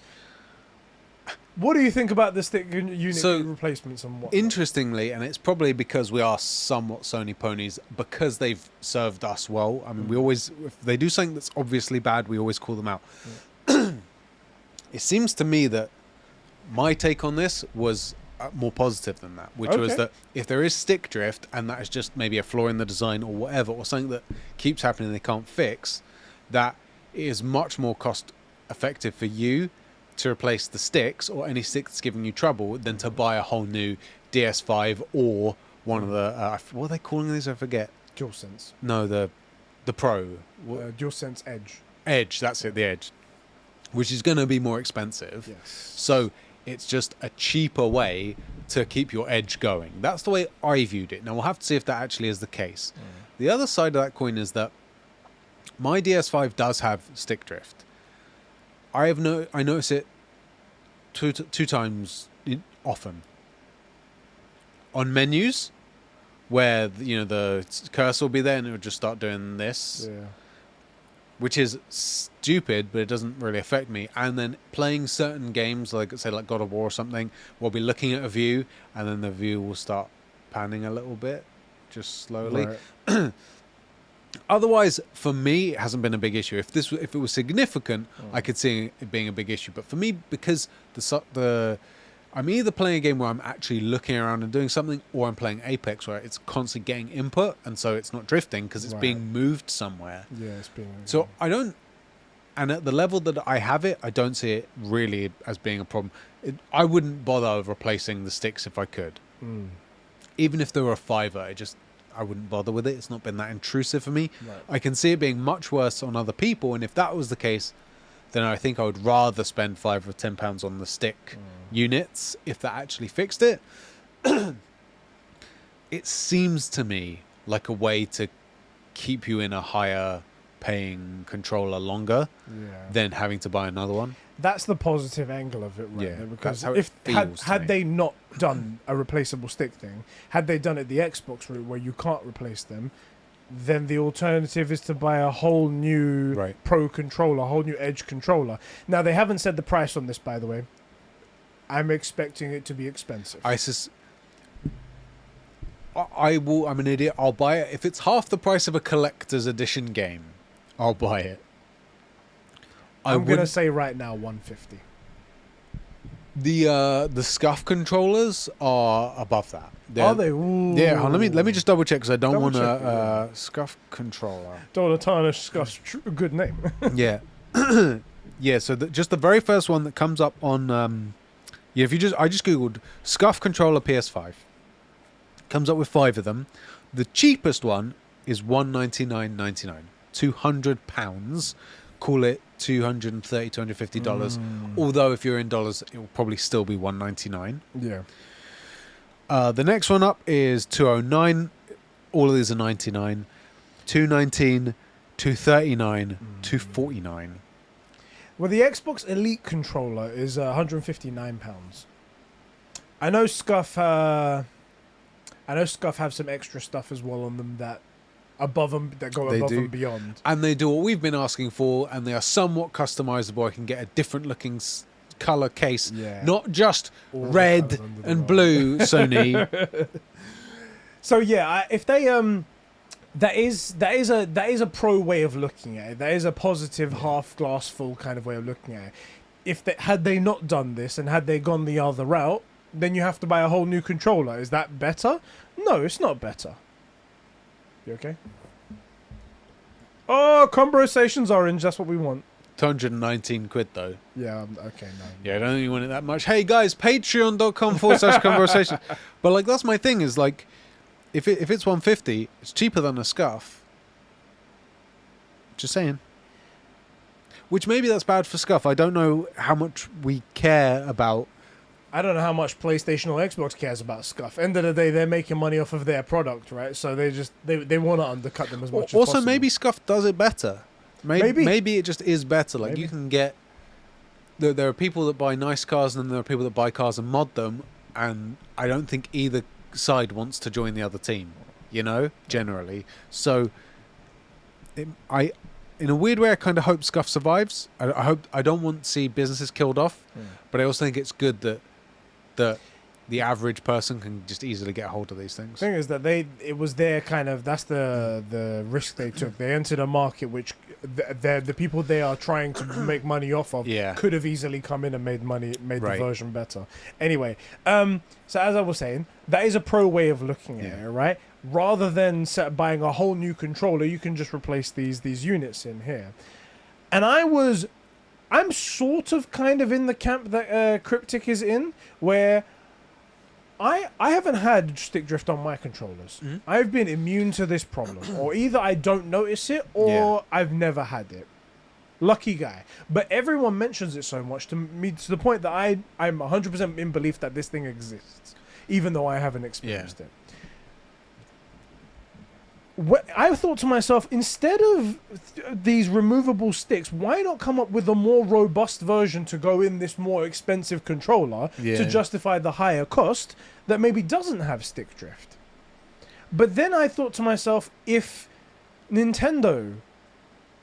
S1: What do you think about the stick unit replacements and what?
S2: Interestingly, and it's probably because we are somewhat Sony ponies, because they've served us well. I mean, we always, if they do something that's obviously bad, we always call them out. It seems to me that my take on this was more positive than that, which was that if there is stick drift and that is just maybe a flaw in the design or whatever, or something that keeps happening they can't fix, that it is much more cost effective for you to replace the sticks or any stick that's giving you trouble than to buy a whole new DS5 or one of the what are they calling these? I forget.
S1: DualSense.
S2: No, the Pro.
S1: DualSense Edge.
S2: Edge, that's it, the Edge, which is going to be more expensive.
S1: Yes.
S2: So it's just a cheaper way to keep your Edge going. That's the way I viewed it. Now we'll have to see if that actually is the case. The other side of that coin is that my DS5 does have stick drift. I notice it two times often on menus where the cursor will be there and it will just start doing this, which is stupid, but it doesn't really affect me. And then playing certain games, like say like God of War or something, we'll be looking at a view and then the view will start panning a little bit, just slowly. Right. Otherwise, for me, it hasn't been a big issue. If it was significant, I could see it being a big issue. But for me, because I'm either playing a game where I'm actually looking around and doing something, or I'm playing Apex where it's constantly getting input, and so it's not drifting because it's being moved somewhere.
S1: Yeah, it's being.
S2: So I don't, and at the level that I have it, I don't see it really as being a problem. I wouldn't bother replacing the sticks if I could. Even if they were a $5, I wouldn't bother with it. It's not been that intrusive for me. Right. I can see it being much worse on other people, and if that was the case, then I think I would rather spend £5 or £10 on the stick units if that actually fixed it. It seems to me like a way to keep you in a higher paying controller longer than having to buy another one.
S1: That's the positive angle of it, right? There, because
S2: that's how
S1: if
S2: it feels
S1: had they not done a replaceable stick thing, had they done it the Xbox route where you can't replace them, then the alternative is to buy a whole new Pro controller, a whole new Edge controller. Now, they haven't said the price on this, by the way. I'm expecting it to be expensive.
S2: I'm an idiot. I'll buy it. If it's half the price of a collector's edition game, I'll buy it.
S1: I'm going to say right now $150.
S2: The SCUF controllers are above that.
S1: Are they? Ooh.
S2: Yeah, let me just double check because I don't want a SCUF controller.
S1: Don't want to tarnish SCUF's good name.
S2: Yeah. Yeah, so just the very first one that comes up on I just googled SCUF controller PS5. Comes up with 5 of them. The cheapest one is $199.99. £200. Call it $230, $250. Although if you're in dollars, it will probably still be $199.
S1: Yeah.
S2: The next one up is $209. All of these are $99. $219, $239, $249.
S1: Well, the Xbox Elite controller is £159. I know SCUF have some extra stuff as well on them that go above and beyond.
S2: And they do what we've been asking for, and they are somewhat customizable. I can get a different looking color case, not just all red and blue. Sony.
S1: So yeah, if they that is a pro way of looking at it. That is a positive half glass full kind of way of looking at it. Had they not done this and had they gone the other route, then you have to buy a whole new controller. Is that better? No, it's not better. You okay? Oh, Conbrosations orange. That's what we want.
S2: £219 though.
S1: Yeah. Okay. No.
S2: Yeah, I don't think you want it that much. Hey guys, patreon.com/Conbrosations. But like, that's my thing. Is like, if it's $150, it's cheaper than a SCUF. Just saying. Which maybe that's bad for SCUF. I don't know how much we care about.
S1: I don't know how much PlayStation or Xbox cares about SCUF. End of the day, they're making money off of their product, right? So they want to undercut them as much as possible.
S2: Also, maybe SCUF does it better. Maybe it just is better. Like, you can get... There are people that buy nice cars, and then there are people that buy cars and mod them, and I don't think either side wants to join the other team, generally. So, in a weird way, I kind of hope SCUF survives. I don't want to see businesses killed off, but I also think it's good that the average person can just easily get a hold of these things.
S1: The thing is that it was their kind of, that's the risk they took. They entered a market which the people they are trying to make money off of could have easily come in and made the version better. Anyway, so as I was saying, that is a pro way of looking at it, right? Rather than buying a whole new controller, you can just replace these units in here. And I I'm sort of kind of in the camp that Cryptic is in, where I haven't had stick drift on my controllers.
S2: Mhm.
S1: I've been immune to this problem, or either I don't notice it, or I've never had it. Lucky guy. But everyone mentions it so much to me, to the point that I'm 100% in belief that this thing exists, even though I haven't experienced it. I thought to myself, instead of these removable sticks, why not come up with a more robust version to go in this more expensive controller to justify the higher cost that maybe doesn't have stick drift? But then I thought to myself, if Nintendo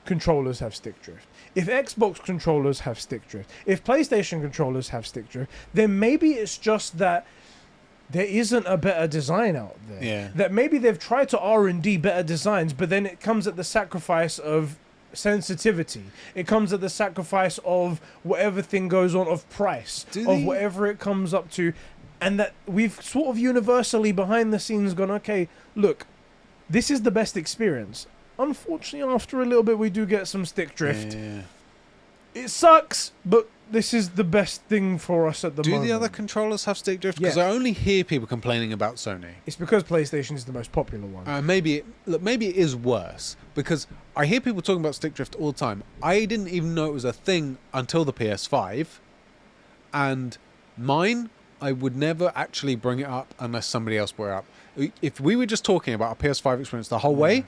S1: controllers have stick drift, if Xbox controllers have stick drift, if PlayStation controllers have stick drift, then maybe it's just that there isn't a better design out there.
S2: Yeah.
S1: That maybe they've tried to R&D better designs, but then it comes at the sacrifice of sensitivity. It comes at the sacrifice of whatever thing goes on, of price, whatever it comes up to. And that we've sort of universally behind the scenes gone, okay, look, this is the best experience. Unfortunately, after a little bit, we do get some stick drift.
S2: Yeah.
S1: It sucks, but this is the best thing for us at the moment.
S2: Do the other controllers have stick drift? Because
S1: Yeah.
S2: I only hear people complaining about Sony.
S1: It's because PlayStation is the most popular one.
S2: Maybe it is worse, because I hear people talking about stick drift all the time. I didn't even know it was a thing until the PS5, and mine, I would never actually bring it up unless somebody else brought it up. If we were just talking about a PS5 experience the whole way,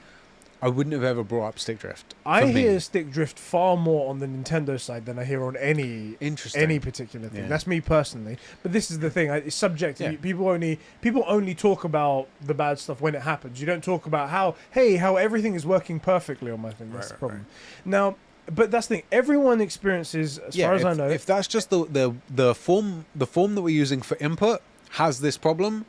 S2: I wouldn't have ever brought up stick drift.
S1: I hear stick drift far more on the Nintendo side than I hear on any particular thing.
S2: Yeah.
S1: That's me personally. But this is the thing; it's subjective.
S2: Yeah.
S1: People only talk about the bad stuff when it happens. You don't talk about how everything is working perfectly on my thing. That's the problem. Now, but that's the thing. Everyone experiences, as far as I know.
S2: If that's just the form that we're using for input has this problem,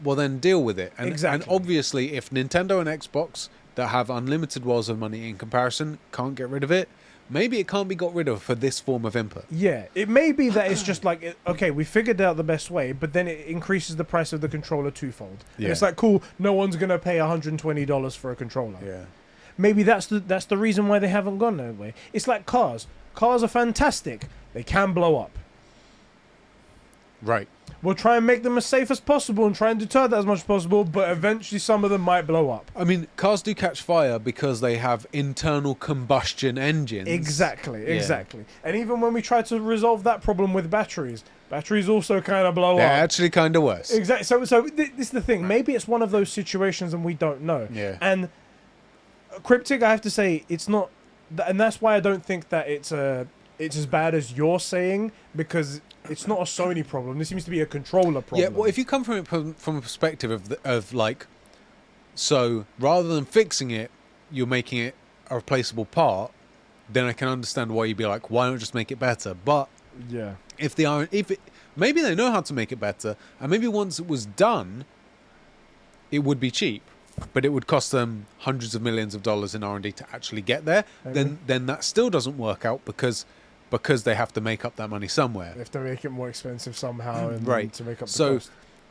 S2: well then deal with it. And obviously, if Nintendo and Xbox that have unlimited walls of money in comparison can't get rid of it, maybe it can't be got rid of for this form of input.
S1: Yeah, it may be that it's just like, okay, we figured out the best way, but then it increases the price of the controller twofold. Yeah. And it's like, cool, no one's going to pay $120 for a controller.
S2: Yeah.
S1: Maybe that's the reason why they haven't gone that way. It's like cars. Cars are fantastic. They can blow up.
S2: Right.
S1: We'll try and make them as safe as possible and try and deter that as much as possible, but eventually some of them might blow up.
S2: I mean, cars do catch fire because they have internal combustion engines.
S1: Exactly. And even when we try to resolve that problem with batteries also kind of blow up.
S2: They're actually kind of worse.
S1: Exactly. So this is the thing. Maybe it's one of those situations and we don't know.
S2: Yeah.
S1: And Cryptic, I have to say, it's not... And that's why I don't think that it's as bad as you're saying, because it's not a Sony problem. This seems to be a controller problem.
S2: Yeah, well, if you come from it from a perspective of like, so rather than fixing it, you're making it a replaceable part, then I can understand why you'd be like, why not just make it better? But
S1: yeah,
S2: maybe they know how to make it better, and maybe once it was done, it would be cheap, but it would cost them hundreds of millions of dollars in R&D to actually get there. Then that still doesn't work out because they have to make up that money somewhere.
S1: They have to make it more expensive somehow, and
S2: right,
S1: to make up the cost.
S2: So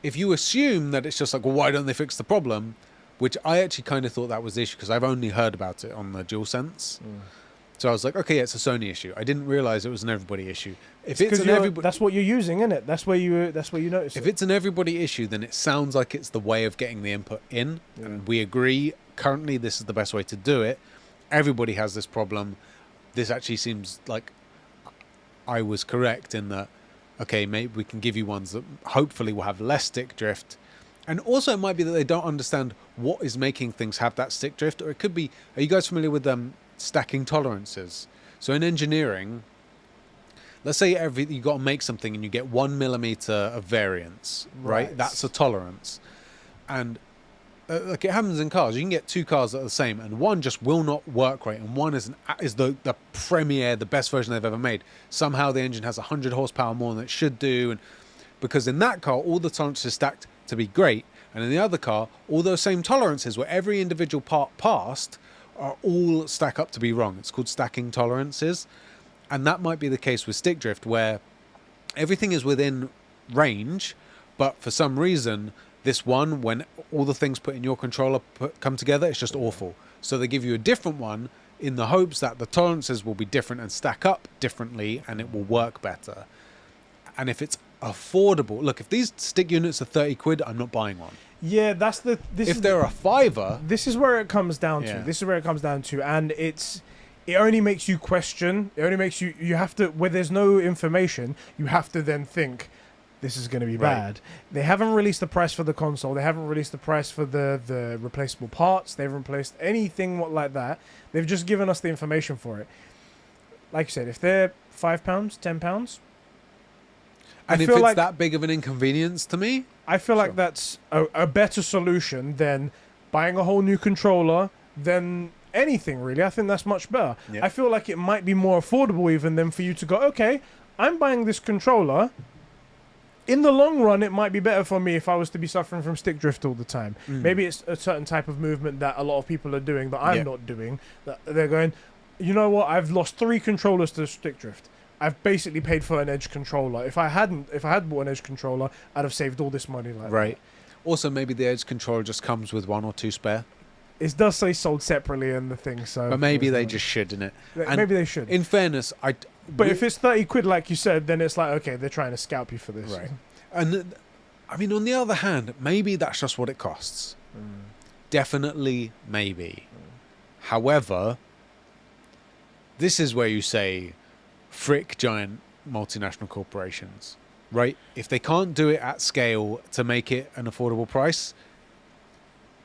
S2: if you assume that it's just like, well, why don't they fix the problem? Which I actually kind of thought that was the issue, because I've only heard about it on the Dualsense. So I was like, okay, yeah, it's a Sony issue. I didn't realize it was an everybody issue. If it's an everybody,
S1: that's what you're using, isn't it? That's where you notice
S2: if it's an everybody issue, then it sounds like it's the way of getting the input in, and we agree currently this is the best way to do it. Everybody has this problem. This actually seems like I was correct in that, okay, maybe we can give you ones that hopefully will have less stick drift. And also it might be that they don't understand what is making things have that stick drift, or it could be, are you guys familiar with stacking tolerances? So in engineering, let's say you got to make something and you get 1 millimeter of variance, right? That's a tolerance. And like it happens in cars, you can get two cars that are the same, and one just will not work right, and one is the premier, the best version they've ever made. Somehow the engine has 100 horsepower more than it should do, and because in that car all the tolerances are stacked to be great, and in the other car all those same tolerances where every individual part passed are all stack up to be wrong. It's called stacking tolerances, and that might be the case with stick drift, where everything is within range, but for some reason this one, when all the things put in your controller come together, it's just awful. So they give you a different one in the hopes that the tolerances will be different and stack up differently and it will work better. And if it's affordable, look, if these stick units are 30 quid, I'm not buying one.
S1: Yeah, that's the.
S2: If they're a fiver,
S1: this is where it comes down to.
S2: Yeah.
S1: This is where it comes down to, and it only makes you question. It only makes you have to, where there's no information, you have to then think, this is going to be bad. They haven't released the price for the console. They haven't released the price for the replaceable parts. They haven't replaced anything like that. They've just given us the information for it. Like you said, if they're £5, £10,
S2: and if it's that big of an inconvenience to me,
S1: I feel like that's a better solution than buying a whole new controller than anything, really. I think that's much better. Yep. I feel like it might be more affordable even than for you to go, okay, I'm buying this controller. In the long run, it might be better for me if I was to be suffering from stick drift all the time. Maybe it's a certain type of movement that a lot of people are doing that I'm not doing. That they're going, you know what, I've lost 3 controllers to stick drift. I've basically paid for an Edge controller. If I had bought an Edge controller, I'd have saved all this money like that.
S2: Also, maybe the Edge controller just comes with 1 or 2 spare.
S1: It does say sold separately in the thing, so.
S2: But maybe they just should, innit?
S1: Maybe they should.
S2: In fairness,
S1: But if it's 30 quid, like you said, then it's like, okay, they're trying to scalp you for this.
S2: Right. And I mean, on the other hand, maybe that's just what it costs. Definitely, maybe. However, this is where you say, frick giant multinational corporations, right? If they can't do it at scale to make it an affordable price,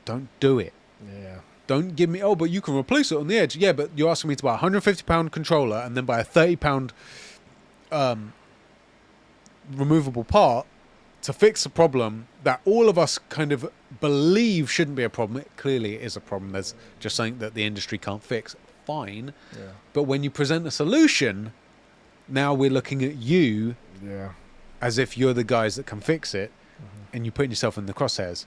S2: don't do it.
S1: Yeah.
S2: Don't give me, oh, but you can replace it on the Edge. Yeah, but you're asking me to buy a £150 controller and then buy a £30 removable part to fix a problem that all of us kind of believe shouldn't be a problem. It clearly is a problem. There's just something that the industry can't fix. Fine.
S1: Yeah.
S2: But when you present a solution, now we're looking at you as if you're the guys that can fix it, and you're putting yourself in the crosshairs.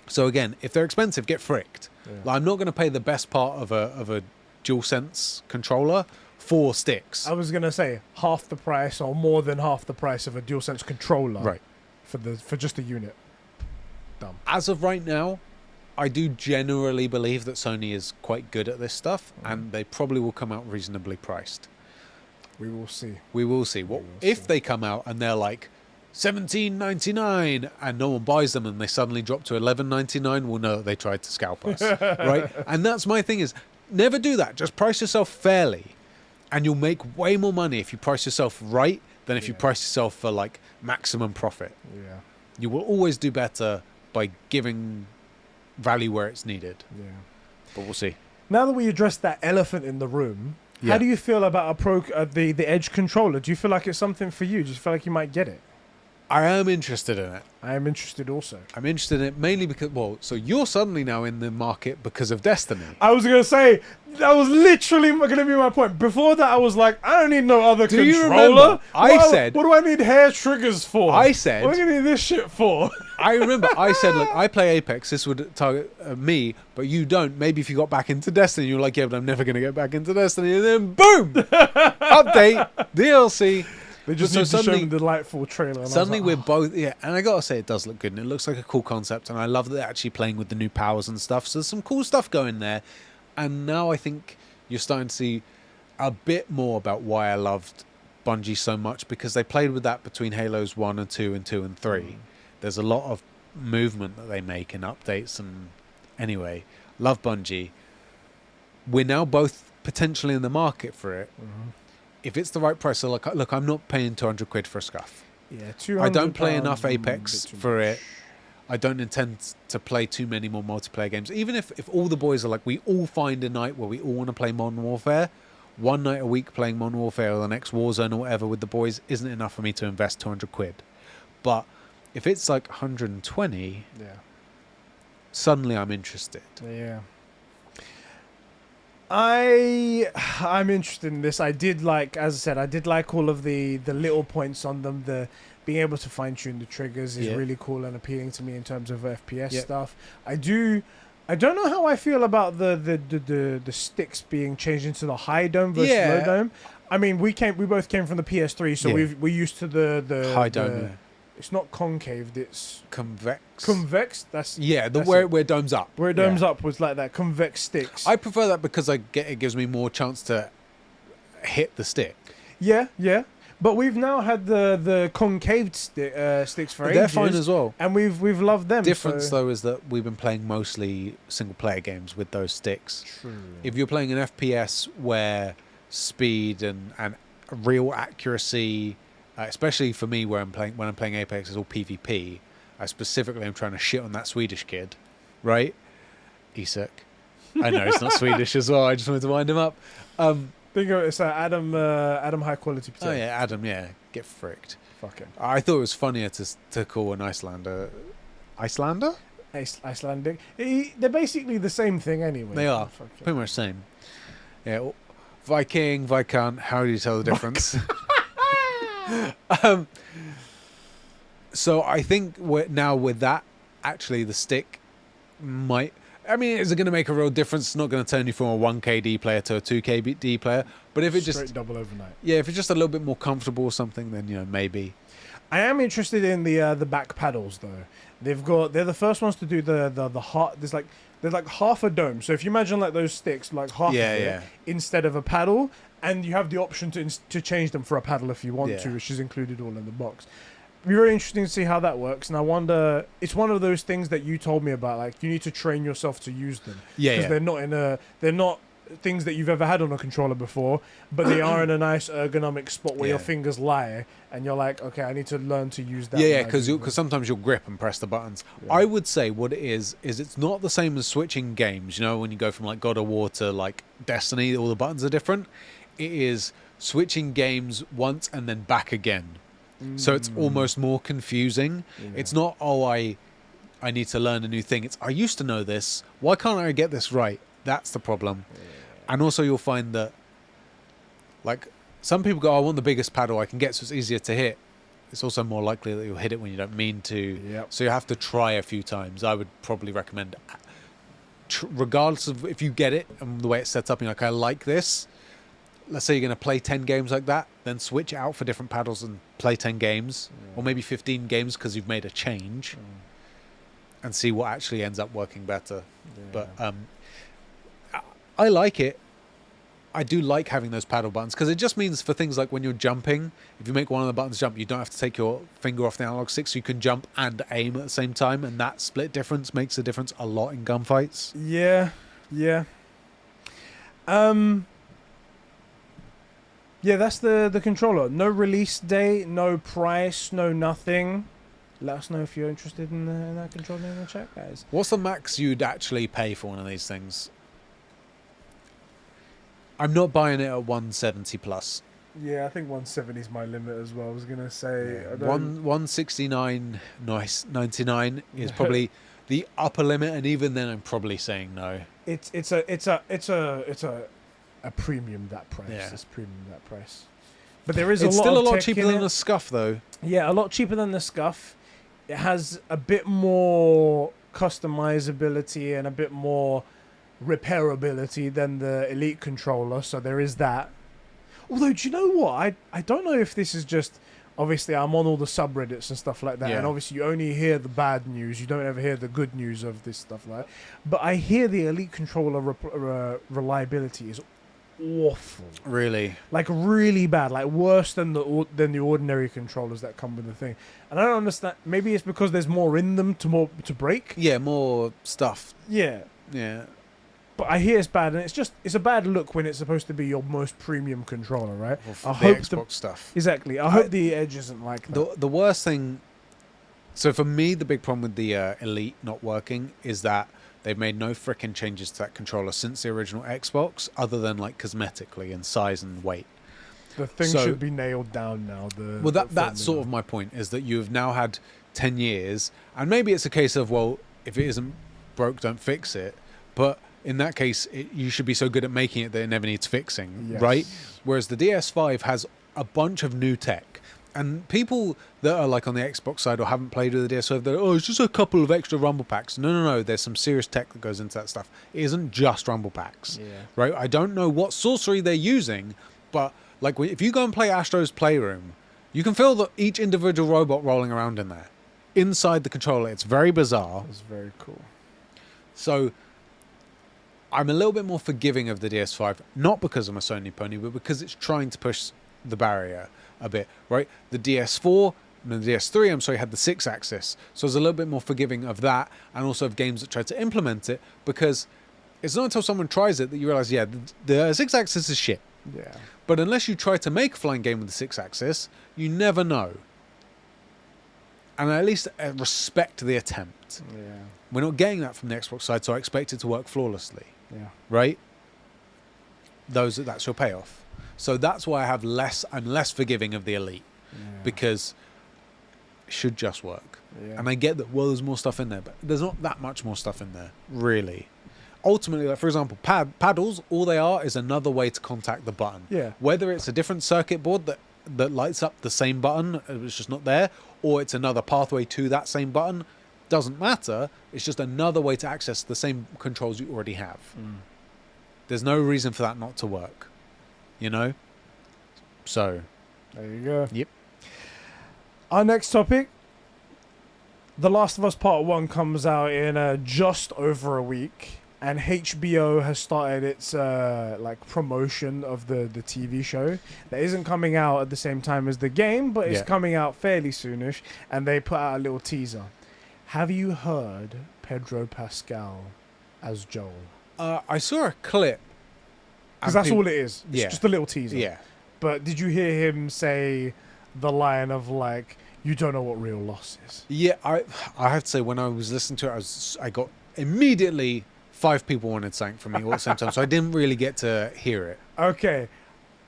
S2: So again, if they're expensive, get fricked. Like, I'm not going to pay the best part of a Dualsense controller for sticks.
S1: I was going to say half the price or more than half the price of a Dualsense controller.
S2: Right.
S1: For just a unit. Dumb.
S2: As of right now, I do generally believe that Sony is quite good at this stuff, and they probably will come out reasonably priced.
S1: We will see.
S2: We will see. What if they come out and they're like $17.99 and no one buys them and they suddenly drop to $11.99? We'll know that they tried to scalp us, right? And that's my thing, is never do that. Just price yourself fairly, and you'll make way more money if you price yourself right than if you price yourself for like maximum profit.
S1: Yeah.
S2: You will always do better by giving value where it's needed.
S1: Yeah.
S2: But we'll see.
S1: Now that we addressed that elephant in the room, how do you feel about the Edge controller? Do you feel like it's something for you? Do you feel like you might get it?
S2: I am interested in it.
S1: I am interested also.
S2: I'm interested in it mainly because, well, so you're suddenly now in the market because of Destiny.
S1: I was going to say, that was literally going to be my point. Before that, I was like, I don't need no other controller.
S2: You remember? I said...
S1: What do I need hair triggers for?
S2: I said...
S1: What do I need this shit for?
S2: I remember I said, look, I play Apex. This would target me, but you don't. Maybe if you got back into Destiny, you're like, yeah, but I'm never going to get back into Destiny. And then, boom! Update, DLC...
S1: They just need to show me the Lightfall trailer. And
S2: suddenly
S1: we're
S2: both, and I gotta say it does look good, and it looks like a cool concept, and I love that they're actually playing with the new powers and stuff. So there's some cool stuff going there, and now I think you're starting to see a bit more about why I loved Bungie so much, because they played with that between Halos 1 and 2 and 2 and 3. There's a lot of movement that they make and updates, and anyway, love Bungie. We're now both potentially in the market for it. If it's the right price, so look, I'm not paying 200 quid for a scuff.
S1: Yeah, 200.
S2: I don't play enough Apex for it. I don't intend to play too many more multiplayer games. Even if all the boys are like, we all find a night where we all want to play Modern Warfare, one night a week playing Modern Warfare or the next Warzone or whatever with the boys isn't enough for me to invest 200 quid. But if it's like 120, suddenly I'm interested.
S1: Yeah. I'm interested in this. I did like, as I said, I did like all of the little points on them. The being able to fine tune the triggers is really cool and appealing to me in terms of FPS stuff. I don't know how I feel about the sticks being changed into the high dome versus low dome. I mean, we both came from the PS3, so we're used to the
S2: high dome.
S1: It's not concaved. It's
S2: Convex.
S1: convex. That's that's
S2: where
S1: it.
S2: where it domes up.
S1: Where it domes up was like that. Convex sticks.
S2: I prefer that because it gives me more chance to hit the stick.
S1: Yeah, yeah. But we've now had the concaved sticks for ages.
S2: They're fine as well.
S1: And we've loved them.
S2: Difference though is that we've been playing mostly single player games with those sticks.
S1: True.
S2: If you're playing an FPS where speed and real accuracy, especially for me when I'm playing Apex, is all PvP. I specifically am trying to shit on that Swedish kid, right? Isak. I know he's not Swedish as well. I just wanted to wind him up.
S1: Think of it, it's Adam high quality potato.
S2: Oh yeah, Adam. Yeah, get fricked.
S1: Fuck him.
S2: I thought it was funnier to call an Icelander.
S1: Icelandic. They're basically the same thing anyway.
S2: They are pretty much the same. Yeah, Viking, Viscount. How do you tell the difference? So I think now with that, actually the stick might. I mean, is it going to make a real difference? It's not going to turn you from a 1KD player to a 2KD player. But if it
S1: Straight double overnight.
S2: Yeah, if it's just a little bit more comfortable or something, then maybe.
S1: I am interested in the back paddles though. They're the first ones to do the heart. There's like half a dome. So if you imagine like those sticks, like half of it instead of a paddle, and you have the option to change them for a paddle if you want to, which is included all in the box. It'd be very interesting to see how that works, and I wonder. It's one of those things that you told me about. Like you need to train yourself to use them. Because they're not things that you've ever had on a controller before, but they are in a nice ergonomic spot where your fingers lie, and you're like, okay, I need to learn to use that.
S2: Yeah, because sometimes you'll grip and press the buttons. Yeah. I would say what it is it's not the same as switching games. When you go from like God of War to like Destiny, all the buttons are different. It is switching games once and then back again. So it's almost more confusing. Yeah. It's not, I need to learn a new thing. It's, I used to know this. Why can't I get this right? That's the problem. Yeah. And also you'll find that, like, some people go, I want the biggest paddle I can get so it's easier to hit. It's also more likely that you'll hit it when you don't mean to. Yep. So you have to try a few times. I would probably recommend, regardless of if you get it and the way it's set up, you're like, I like this. Let's say you're going to play 10 games like that, then switch out for different paddles and play 10 games, or maybe 15 games because you've made a change, and see what actually ends up working better. Yeah. But I like it. I do like having those paddle buttons because it just means for things like when you're jumping, if you make one of the buttons jump, you don't have to take your finger off the analog stick, so you can jump and aim at the same time, and that split difference makes a difference a lot in gunfights.
S1: Yeah. Yeah, that's the controller. No release date, no price, no nothing. Let us know if you're interested in that controller in the chat, guys.
S2: What's the max you'd actually pay for one of these things? I'm not buying it at 170 plus.
S1: Yeah, I think 170 is my limit as well. I was gonna say
S2: 169.99 is probably the upper limit, and even then, I'm probably saying no.
S1: It's a premium that price. Yeah. It's premium that price. But there is
S2: it's
S1: a lot
S2: still
S1: of
S2: a lot
S1: tech
S2: cheaper
S1: in
S2: than
S1: it.
S2: the Scuff, though.
S1: Yeah, a lot cheaper than the Scuff. It has a bit more customizability and a bit more repairability than the Elite controller, so there is that. Although, do you know what? I don't know if this is just... Obviously, I'm on all the subreddits and stuff like that, and obviously you only hear the bad news. You don't ever hear the good news of this stuff like that. But I hear the Elite controller reliability is awful.
S2: Really?
S1: Like really bad, like worse than the ordinary controllers that come with the thing. And I don't understand. Maybe it's because there's more in them to break.
S2: Yeah, more stuff.
S1: Yeah. But I hear it's bad, and it's a bad look when it's supposed to be your most premium controller, right?
S2: Well, I hope Xbox stuff.
S1: Exactly. I hope the Edge isn't like that.
S2: The worst thing. So for me, the big problem with the Elite not working is that they've made no frickin' changes to that controller since the original Xbox, other than like cosmetically in size and weight.
S1: The thing should be nailed down now.
S2: That's sort of my point, is that you've now had 10 years, and maybe it's a case of, well, if it isn't broke, don't fix it. But in that case, you should be so good at making it that it never needs fixing, right? Whereas the DS5 has a bunch of new tech. And people that are like on the Xbox side or haven't played with the DS5, they're, it's just a couple of extra rumble packs. No. There's some serious tech that goes into that stuff. It isn't just rumble packs, right? I don't know what sorcery they're using, but like if you go and play Astro's Playroom, You can feel each individual robot rolling around in there. Inside the controller, it's very bizarre.
S1: That's very cool.
S2: So I'm a little bit more forgiving of the DS5, not because I'm a Sony pony, but because it's trying to push the barrier a bit, right? The DS4, no, the DS3, I'm sorry, had the 6-axis. So I was a little bit more forgiving of that, and also of games that tried to implement it, because it's not until someone tries it that you realize, yeah, the 6-axis is shit.
S1: Yeah.
S2: But unless you try to make a flying game with the 6-axis, you never know. And I at least respect the attempt.
S1: Yeah.
S2: We're not getting that from the Xbox side, so I expect it to work flawlessly.
S1: Yeah.
S2: Right? That's your payoff. So that's why I'm less forgiving of the Elite, because it should just work.
S1: Yeah.
S2: And I get that, well, there's more stuff in there, but there's not that much more stuff in there, really. Ultimately, like for example, paddles, all they are is another way to contact the button.
S1: Yeah.
S2: Whether it's a different circuit board that lights up the same button, it's just not there, or it's another pathway to that same button, doesn't matter. It's just another way to access the same controls you already have. There's no reason for that not to work, you know? So
S1: there you go.
S2: Yep.
S1: Our next topic, The Last of Us Part 1 comes out in just over a week, and HBO has started its like promotion of the TV show. That isn't coming out at the same time as the game, but it's coming out fairly soonish, and they put out a little teaser. Have you heard Pedro Pascal as Joel?
S2: I saw a clip.
S1: Because that's all it is. It's
S2: Yeah.
S1: just a little teaser.
S2: Yeah.
S1: But did you hear him say the line of like, you don't know what real loss is?
S2: Yeah, I have to say, when I was listening to it, I got immediately 5 people wanted something from me all at the same time, so I didn't really get to hear it.
S1: Okay.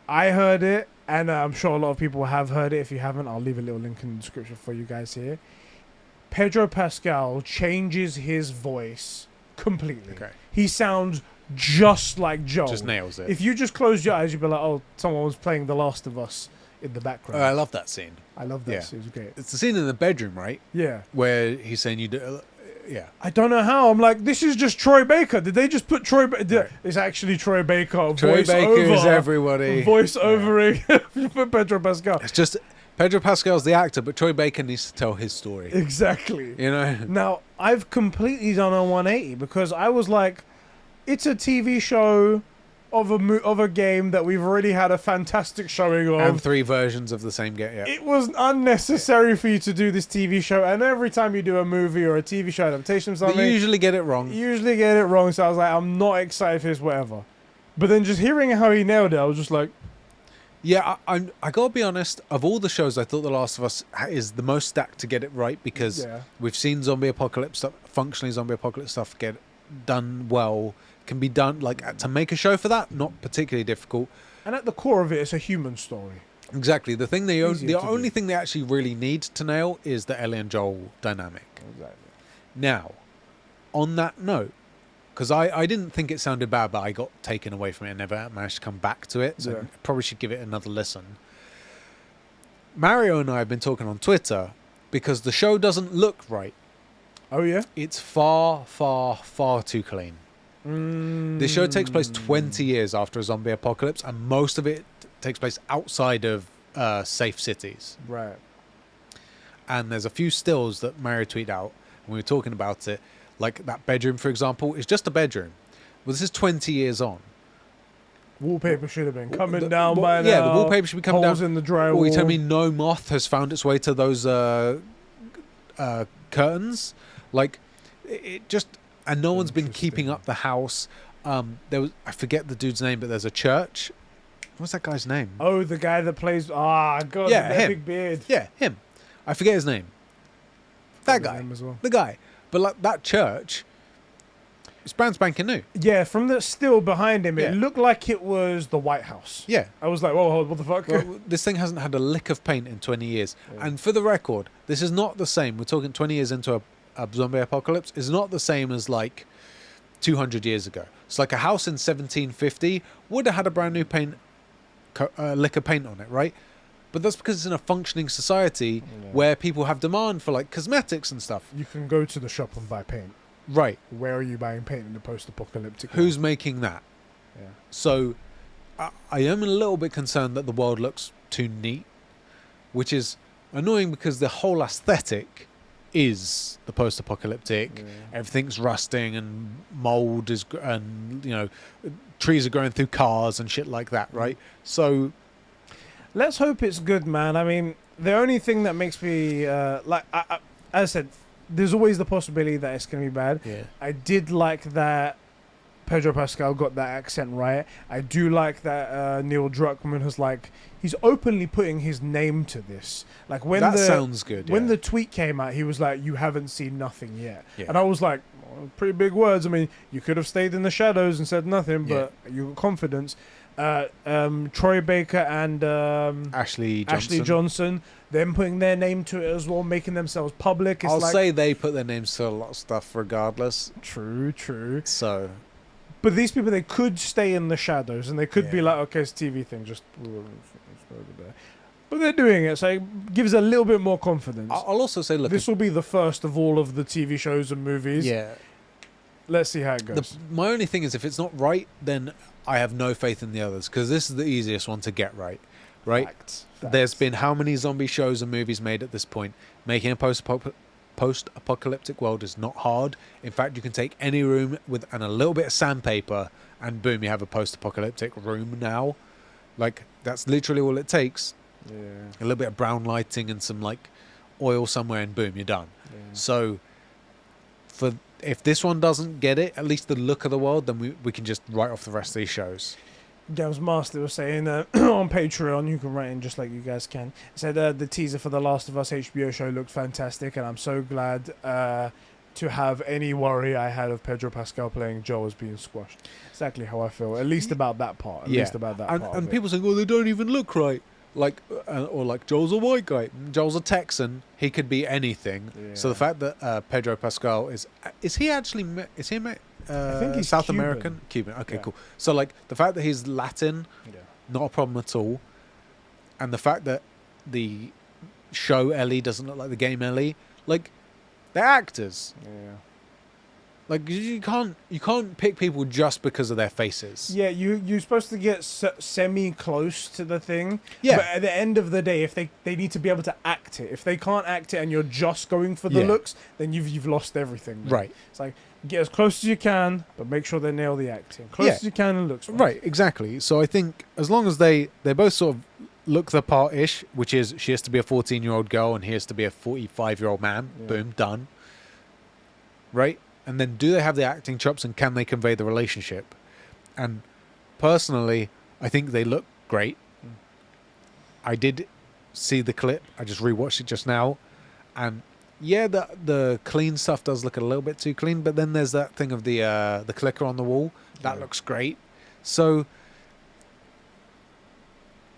S1: I heard it, and I'm sure a lot of people have heard it. If you haven't, I'll leave a little link in the description for you guys here. Pedro Pascal changes his voice completely.
S2: Okay.
S1: He sounds just like Joel.
S2: Just nails it.
S1: If you just close your eyes, you'd be like, oh, someone was playing The Last of Us in the background.
S2: Oh, I love that scene.
S1: I love that.
S2: Yeah.
S1: It was great.
S2: It's the scene in the bedroom, right?
S1: Yeah.
S2: Where he's saying you do... yeah.
S1: I don't know how. I'm like, this is just Troy Baker. Did they just put Troy Baker?
S2: Right.
S1: It's actually Troy Baker.
S2: Troy Baker is everybody.
S1: Voice overing for Pedro Pascal.
S2: It's just... Pedro Pascal's the actor, but Troy Baker needs to tell his story.
S1: Exactly.
S2: You know?
S1: Now, I've completely done a 180 because I was like, it's a TV show of a game that we've already had a fantastic showing of.
S2: And 3 versions of the same game, yeah.
S1: It was unnecessary for you to do this TV show, and every time you do a movie or a TV show adaptation of something,
S2: You usually get it wrong.
S1: you usually get it wrong. So I was like, I'm not excited for this, whatever. But then just hearing how he nailed it, I was just like,
S2: Yeah, I gotta be honest. Of all the shows, I thought The Last of Us is the most stacked to get it right, because we've seen zombie apocalypse stuff, functionally zombie apocalypse stuff, get done well. Can be done to make a show for that, not particularly difficult.
S1: and at the core of it, it's a human story.
S2: Exactly. The thing the
S1: Easier to
S2: only
S1: do.
S2: thing they actually really need to nail is the Ellie and Joel dynamic.
S1: Exactly.
S2: Now, on that note, because I didn't think it sounded bad, but I got taken away from it and never managed to come back to it, so
S1: Yeah.
S2: I probably should give it another listen. Mario and I have been talking on Twitter because the show doesn't look right.
S1: Oh yeah.
S2: It's far, far, far too clean. The show takes place 20 years after a zombie apocalypse, and most of it takes place outside of safe cities.
S1: Right.
S2: And there's a few stills that Mario tweeted out, and we were talking about it. Like that bedroom, for example, is just a bedroom. Well, this is 20 years on.
S1: Wallpaper should have been coming down by now.
S2: Yeah, the wallpaper should be coming down.
S1: Holes in the drywall.
S2: Or you tell me no moth has found its way to those curtains? Like, it just... And no one's been keeping up the house. There was, I forget the dude's name, but there's a church. What's that guy's name?
S1: Oh, the guy that plays... Ah, God,
S2: Yeah,
S1: that
S2: him.
S1: big beard.
S2: Yeah, him. I forget his name. That
S1: His
S2: guy.
S1: name as well.
S2: The guy. But like that church, it's brand spanking new.
S1: Yeah, from the still behind him,
S2: Yeah.
S1: it looked like it was the White House.
S2: Yeah.
S1: I was like, whoa, what the fuck?
S2: Well, this thing hasn't had a lick of paint in 20 years.
S1: Yeah.
S2: And for the record, this is not the same. We're talking 20 years into a zombie apocalypse. It's not the same as like 200 years ago. It's like a house in 1750 would have had a brand new lick of paint on it, right? But that's because it's in a functioning society where people have demand for like cosmetics and stuff.
S1: You can go to the shop and buy paint.
S2: Right.
S1: Where are you buying paint in the post-apocalyptic
S2: Who's
S1: world?
S2: making that?
S1: Yeah.
S2: So I am a little bit concerned that the world looks too neat. which is annoying because the whole aesthetic is the post-apocalyptic. Everything's rusting and mold is, and trees are growing through cars and shit like that, right? So
S1: let's hope it's good, man. I mean, the only thing that makes me as I said, there's always the possibility that it's going to be bad.
S2: Yeah.
S1: I did like that Pedro Pascal got that accent right. I do like that Neil Druckmann has he's openly putting his name to this. Like when
S2: that sounds good.
S1: When the tweet came out, he was like, "You haven't seen nothing yet,"
S2: yeah.
S1: and I was like, well, pretty big words. I mean, you could have stayed in the shadows and said nothing, but you got confidence. Troy Baker and
S2: Ashley
S1: Johnson, them putting their name to it as well, making themselves public.
S2: I'll say they put their names to a lot of stuff regardless.
S1: True.
S2: So,
S1: but these people, they could stay in the shadows and they could be like, okay, it's a TV thing, just but they're doing it, so it gives a little bit more confidence.
S2: I'll also say, look,
S1: this will be the first of all of the TV shows and movies.
S2: Yeah.
S1: Let's see how it goes.
S2: My only thing is, if it's not right, then I have no faith in the others, because this is the easiest one to get right.
S1: Facts.
S2: There's been how many zombie shows and movies made at this point? Making a post-apocalyptic world is not hard. In fact, you can take any room and a little bit of sandpaper, and boom, you have a post-apocalyptic room now. That's literally all it takes.
S1: Yeah.
S2: A little bit of brown lighting and some oil somewhere, and boom, you're done.
S1: Yeah.
S2: So if this one doesn't get it, at least the look of the world, then we can just write off the rest of these shows.
S1: GamzMaster was saying on Patreon, you can write in just like you guys can. It said the teaser for the Last of Us HBO show looked fantastic, and I'm so glad to have any worry I had of Pedro Pascal playing Joel as being squashed. Exactly how I feel, at least about that part.
S2: And people saying, "Oh, they don't even look right." Joel's a white guy. Joel's a Texan. He could be anything. Yeah. So the fact that Pedro Pascal is he actually
S1: I think he's
S2: South
S1: Cuban.
S2: American? Cuban. Okay, cool. So the fact that he's Latin, not a problem at all. And the fact that the show Ellie doesn't look like the game Ellie, they're actors.
S1: Yeah. You
S2: can't pick people just because of their faces.
S1: Yeah, you're supposed to get semi close to the thing.
S2: Yeah.
S1: But at the end of the day, if they need to be able to act it. If they can't act it and you're just going for the looks, then you've lost everything. Man.
S2: Right.
S1: It's get as close as you can, but make sure they nail the acting. Close as you can and looks
S2: right. Exactly. So I think as long as they both sort of look the part-ish, which is she has to be a 14-year-old girl and he has to be a 45-year-old man. Yeah. Boom, done. Right. And then do they have the acting chops and can they convey the relationship? And personally, I think they look great. I did see the clip. I just rewatched it just now. And the clean stuff does look a little bit too clean, but then there's that thing of the clicker on the wall. That looks great. So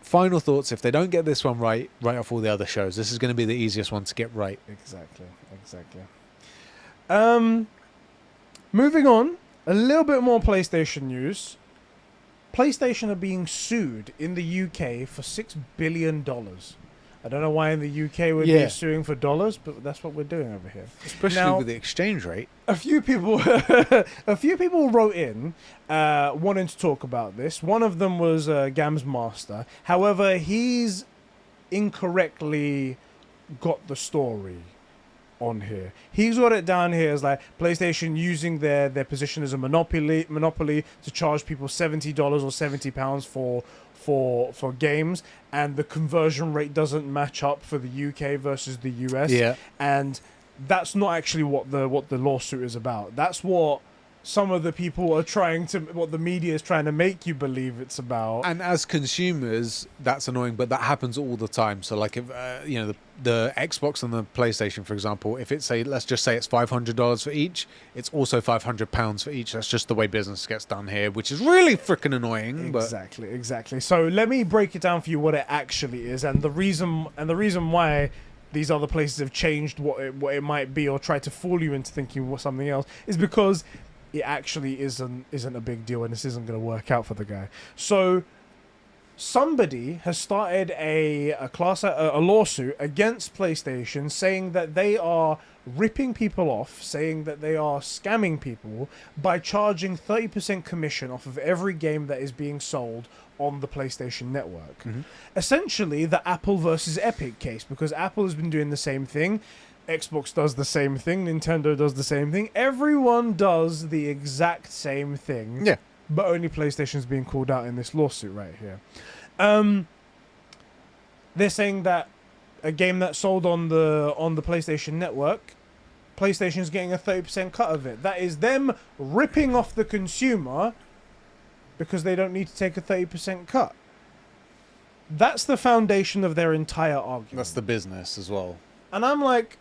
S2: final thoughts, if they don't get this one right off all the other shows, this is going to be the easiest one to get right.
S1: Exactly. Moving on, a little bit more PlayStation news. PlayStation are being sued in the UK for $6 billion. I don't know why in the UK we're be suing for dollars, but that's what we're doing over here.
S2: Especially with the exchange rate.
S1: A few people wrote in wanting to talk about this. One of them was GamzMaster. However, he's incorrectly got the story on here. He's got it down here as PlayStation using their position as a monopoly to charge people $70 or £70 for games, and the conversion rate doesn't match up for the UK versus the US.
S2: Yeah.
S1: And that's not actually what the lawsuit is about. That's what some of the people are what the media is trying to make you believe it's about.
S2: And as consumers, that's annoying, but that happens all the time. So if the Xbox and the PlayStation, for example, if it's let's just say it's $500 for each, it's also £500 for each. That's just the way business gets done here, which is really freaking annoying.
S1: Exactly. So let me break it down for you what it actually is, and the reason why these other places have changed what it might be or tried to fool you into thinking something else is because it actually isn't a big deal, and this isn't going to work out for the guy. So somebody has started a lawsuit against PlayStation, saying that they are ripping people off, saying that they are scamming people by charging 30% commission off of every game that is being sold on the PlayStation Network. Essentially, the Apple versus Epic case, because Apple has been doing the same thing. Xbox does the same thing. Nintendo does the same thing. Everyone does the exact same thing.
S2: Yeah.
S1: But only PlayStation's being called out in this lawsuit right here. They're saying that a game that sold on the PlayStation Network, PlayStation's getting a 30% cut of it. That is them ripping off the consumer because they don't need to take a 30% cut. That's the foundation of their entire argument.
S2: That's the business as well.
S1: And I'm like,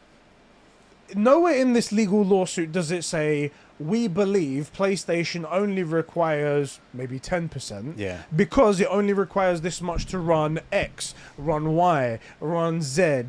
S1: nowhere in this legal lawsuit does it say, we believe PlayStation only requires maybe 10%.
S2: Yeah.
S1: Because it only requires this much to run X, run Y, run Z,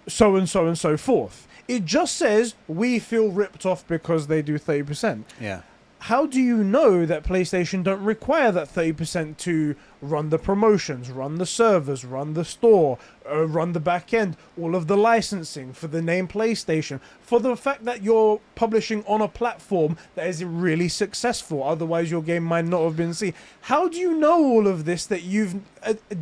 S1: so and so and so forth. It just says, we feel ripped off because they do 30%.
S2: Yeah.
S1: How do you know that PlayStation don't require that 30% to run the promotions, run the servers, run the store, run the back end, all of the licensing for the name PlayStation, for the fact that you're publishing on a platform that is really successful, otherwise your game might not have been seen. How do you know all of this that you've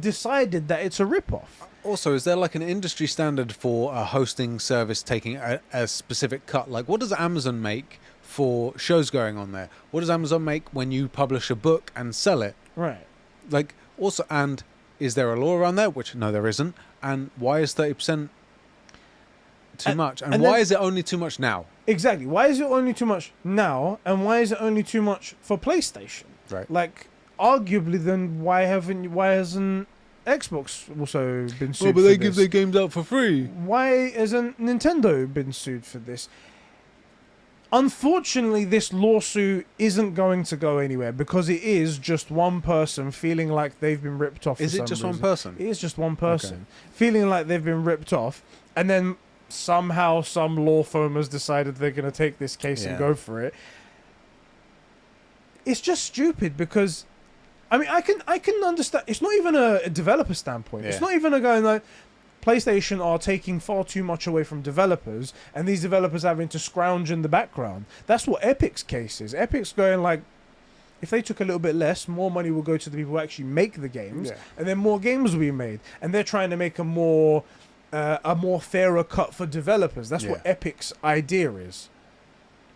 S1: decided that it's a rip-off?
S2: Also, is there like an industry standard for a hosting service taking a specific cut? Like, what does Amazon make for shows going on there? What does Amazon make when you publish a book and sell it?
S1: Right.
S2: Like, also, and is there a law around there? Which, no, there isn't. And why is 30% too much? And why is it only too much now?
S1: Exactly. Why is it only too much now? And why is it only too much for PlayStation?
S2: Right.
S1: Like, arguably, then why hasn't Xbox also been sued?
S2: Well, but
S1: for
S2: they give
S1: this?
S2: their games out for free.
S1: Why hasn't Nintendo been sued for this? Unfortunately, this lawsuit isn't going to go anywhere because it is just one person feeling like they've been ripped off.
S2: Is it just one person?
S1: It is just one person feeling like they've been ripped off, and then somehow some law firm has decided they're going to take this case and go for it. It's just stupid because, I mean, I can understand. It's not even a developer standpoint.
S2: Yeah.
S1: It's not even a going like, PlayStation are taking far too much away from developers, and these developers having to scrounge in the background. That's what Epic's case is. Epic's going like, if they took a little bit less, more money will go to the people who actually make the games, and then more games will be made. And they're trying to make a more fairer cut for developers. That's what Epic's idea is.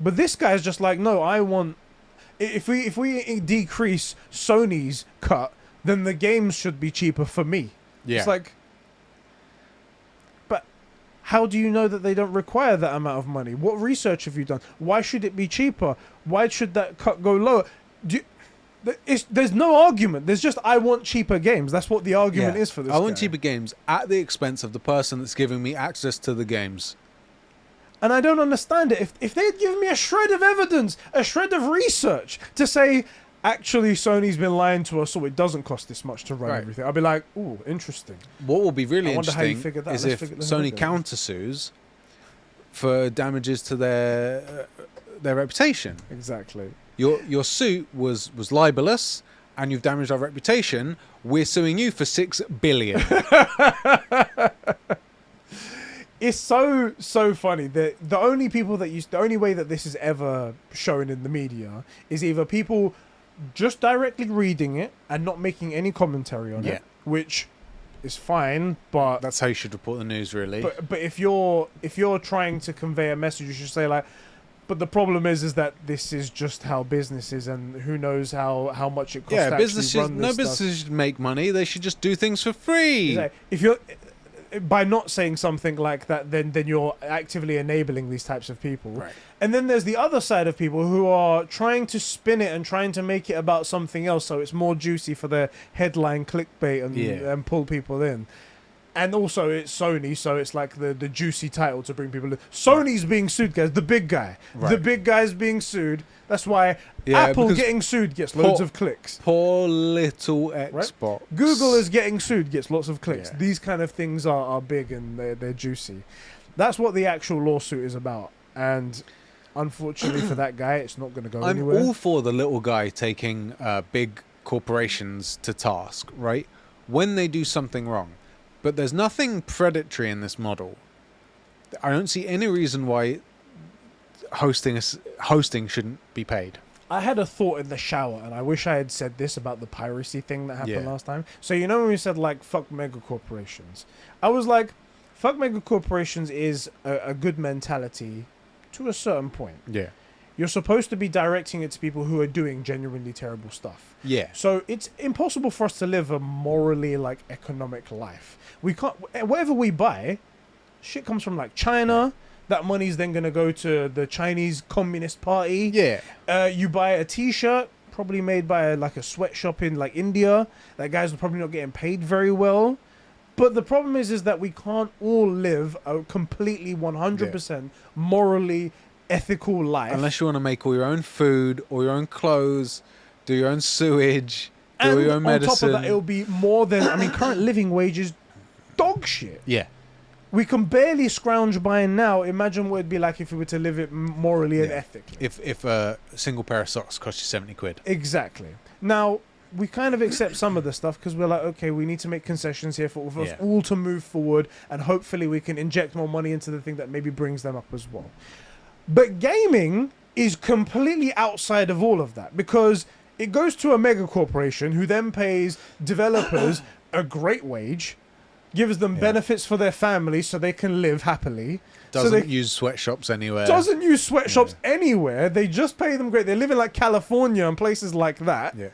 S1: But this guy's just like, no, I want. If we decrease Sony's cut, then the games should be cheaper for me.
S2: Yeah.
S1: It's like. How do you know that they don't require that amount of money? What research have you done? Why should it be cheaper? Why should that cut go lower? There's no argument. There's just, I want cheaper games. That's what the argument is for this.
S2: I want cheaper games at the expense of the person that's giving me access to the games.
S1: And I don't understand it. If they'd given me a shred of evidence, a shred of research to say, actually, Sony's been lying to us, so it doesn't cost this much to run everything, I'll be like, ooh, interesting.
S2: What will be really interesting is if
S1: Let's
S2: Sony countersues for damages to their reputation.
S1: Exactly.
S2: Your suit was libelous, and you've damaged our reputation. We're suing you for $6 billion.
S1: It's so funny that the only way that this is ever shown in the media is either people just directly reading it and not making any commentary on it, which is fine, but
S2: that's how you should report the news, really.
S1: But if you're trying to convey a message, you should say like, but the problem is that this is just how business is, and who knows how much it costs.
S2: Yeah, businesses should make money. They should just do things for free.
S1: Exactly. If you're by not saying something like that, then you're actively enabling these types of people.
S2: Right.
S1: And then there's the other side of people who are trying to spin it and trying to make it about something else, so it's more juicy for their headline clickbait and pull people in. And also it's Sony, so it's like the juicy title to bring people in. Sony's being sued, guys. The big guy. Right. The big guy's being sued. That's why Apple getting sued gets loads of clicks.
S2: Poor little Xbox.
S1: Right? Google is getting sued, gets lots of clicks.
S2: Yeah.
S1: These kind of things are big and they're juicy. That's what the actual lawsuit is about. And unfortunately for that guy, it's not going to go anywhere.
S2: I'm all for the little guy taking big corporations to task, right? When they do something wrong. But there's nothing predatory in this model. I don't see any reason why hosting shouldn't be paid.
S1: I had a thought in the shower, and I wish I had said this about the piracy thing that happened
S2: Yeah.
S1: last time. So you know when we said like fuck mega corporations, I was like, fuck mega corporations is a good mentality to a certain point.
S2: Yeah.
S1: You're supposed to be directing it to people who are doing genuinely terrible stuff.
S2: Yeah.
S1: So it's impossible for us to live a morally like economic life. We can't. Whatever we buy, shit comes from like China. That money's then going to go to the Chinese Communist Party.
S2: Yeah.
S1: You buy a T-shirt, probably made by like a sweatshop in like India. That guy's probably not getting paid very well. But the problem is that we can't all live a completely 100% morally ethical life.
S2: Unless you want to make all your own food, all your own clothes, do your own sewage, do all your own medicine.
S1: On top of that, it'll be more than... I mean, current living wage is dog shit.
S2: Yeah.
S1: We can barely scrounge by now. Imagine what it'd be like if we were to live it morally and ethically.
S2: If a single pair of socks cost you 70 quid.
S1: Exactly. Now, we kind of accept some of the stuff because we're like, okay, we need to make concessions here for us all to move forward, and hopefully we can inject more money into the thing that maybe brings them up as well. But gaming is completely outside of all of that because it goes to a mega corporation who then pays developers a great wage, gives them benefits for their families so they can live happily.
S2: Doesn't use sweatshops anywhere.
S1: Doesn't use sweatshops anywhere. They just pay them great. They live in like California and places like that.
S2: Yeah.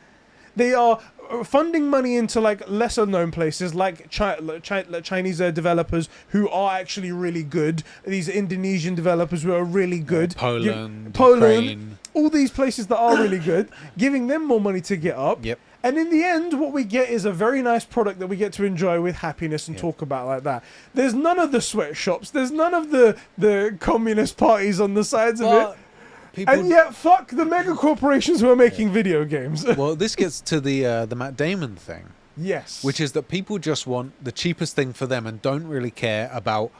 S1: They are funding money into like lesser known places like Chinese developers who are actually really good. These Indonesian developers who are really good.
S2: Poland,
S1: Ukraine, all these places that are really good, giving them more money to get up.
S2: Yep.
S1: And in the end, what we get is a very nice product that we get to enjoy with happiness and talk about like that. There's none of the sweatshops. There's none of the communist parties on the sides of it. And yet, fuck the mega corporations who are making video games.
S2: Well, this gets to the Matt Damon thing.
S1: Yes.
S2: Which is that people just want the cheapest thing for them and don't really care about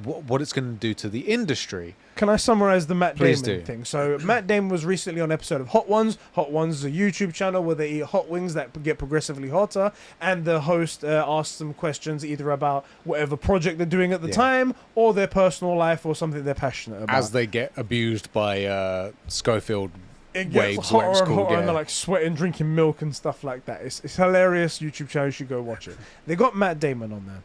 S2: what it's going to do to the industry.
S1: Can I summarize the Matt
S2: Please
S1: Damon
S2: do.
S1: thing? So Matt Damon was recently on an episode of Hot Ones. Hot Ones is a YouTube channel where they eat hot wings that get progressively hotter. And the host asks them questions either about whatever project they're doing at the time or their personal life or something they're passionate about.
S2: As they get abused by Schofield
S1: it gets
S2: waves,
S1: hotter
S2: whatever it's
S1: and
S2: called.
S1: hotter and they're like sweating, drinking milk and stuff like that. It's hilarious YouTube channel. You should go watch it. They got Matt Damon on there.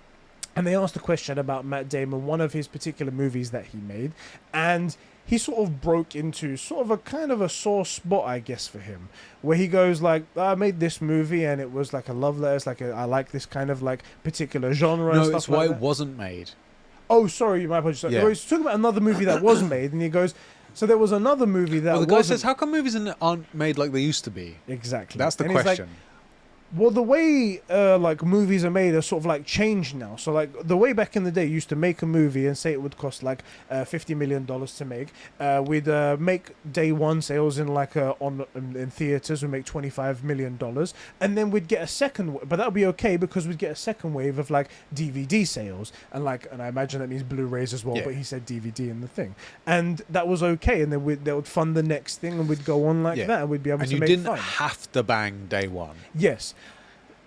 S1: And they asked a question about Matt Damon, one of his particular movies that he made. And he sort of broke into sort of a kind of a sore spot, I guess, for him. Where he goes like, I made this movie and it was like a love letter. It's like I like this kind of like particular genre and
S2: No,
S1: stuff
S2: it's
S1: like
S2: why
S1: that.
S2: it wasn't made.
S1: Oh, sorry, my apologies.
S2: Yeah.
S1: He's talking about another movie that was made. And he goes, so there was another movie that
S2: Well, the guy
S1: wasn't...
S2: says, how come movies aren't made like they used to be?
S1: Exactly.
S2: That's the
S1: And he's like,
S2: question.
S1: well, the way like movies are made are sort of like changed now. So like the way back in the day, you used to make a movie and say it would cost like $50 million to make. We'd make day one sales in like in theaters. We make $25 million, and then we'd get a second. But that would be okay because we'd get a second wave of like DVD sales and I imagine that means Blu-rays as well.
S2: Yeah.
S1: But he said DVD in the thing, and that was okay. And then they would fund the next thing, and we'd go on like that, and we'd be able
S2: And
S1: to
S2: you
S1: make
S2: didn't
S1: fun.
S2: have to bang day one.
S1: Yes.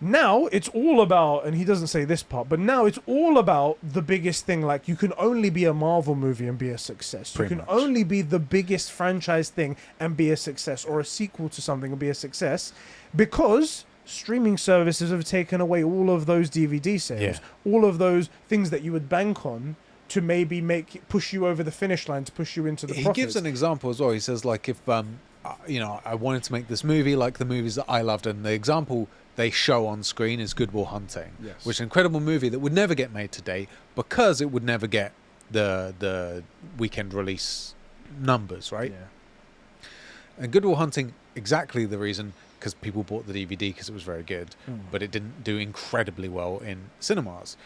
S1: Now it's all about, and he doesn't say this part, but now it's all about the biggest thing. Like you can only be a Marvel movie and be a success.
S2: Pretty
S1: You can
S2: much.
S1: only be the biggest franchise thing and be a success, or a sequel to something and be a success, because streaming services have taken away all of those DVD sales, all of those things that you would bank on to maybe push you over the finish line, to push you into the
S2: He
S1: profits.
S2: gives an example as well. He says, like, if I wanted to make this movie like the movies that I loved, and the example they show on screen is Good Will Hunting, which is an incredible movie that would never get made today because it would never get the weekend release numbers, right?
S1: Yeah.
S2: And Good Will Hunting, exactly the reason, because people bought the DVD because it was very good, but it didn't do incredibly well in cinemas.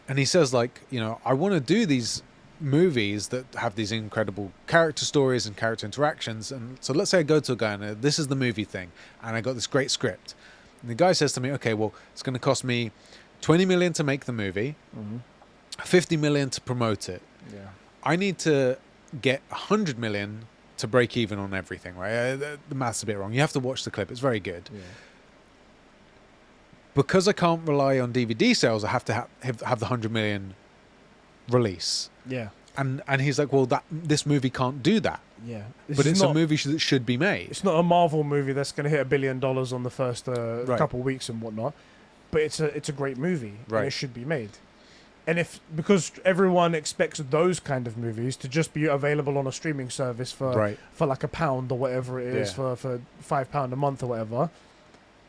S2: And he says, like, I want to do these movies that have these incredible character stories and character interactions. And so let's say I go to a guy and this is the movie thing, and I got this great script. And the guy says to me, okay, well, it's going to cost me 20 million to make the movie, 50 million to promote it.
S1: Yeah.
S2: I need to get 100 million to break even on everything, right? The math's a bit wrong. You have to watch the clip. It's very good.
S1: Yeah.
S2: Because I can't rely on DVD sales, I have to have the 100 million release.
S1: Yeah.
S2: And he's like, well, this movie can't do that.
S1: Yeah.
S2: But it's a movie that should be made.
S1: It's not a Marvel movie that's going to hit $1 billion on the first
S2: Right.
S1: couple of weeks and whatnot. But it's a great movie.
S2: Right.
S1: And it should be made. And because everyone expects those kind of movies to just be available on a streaming service for like £1 or whatever it is, for £5 a month or whatever,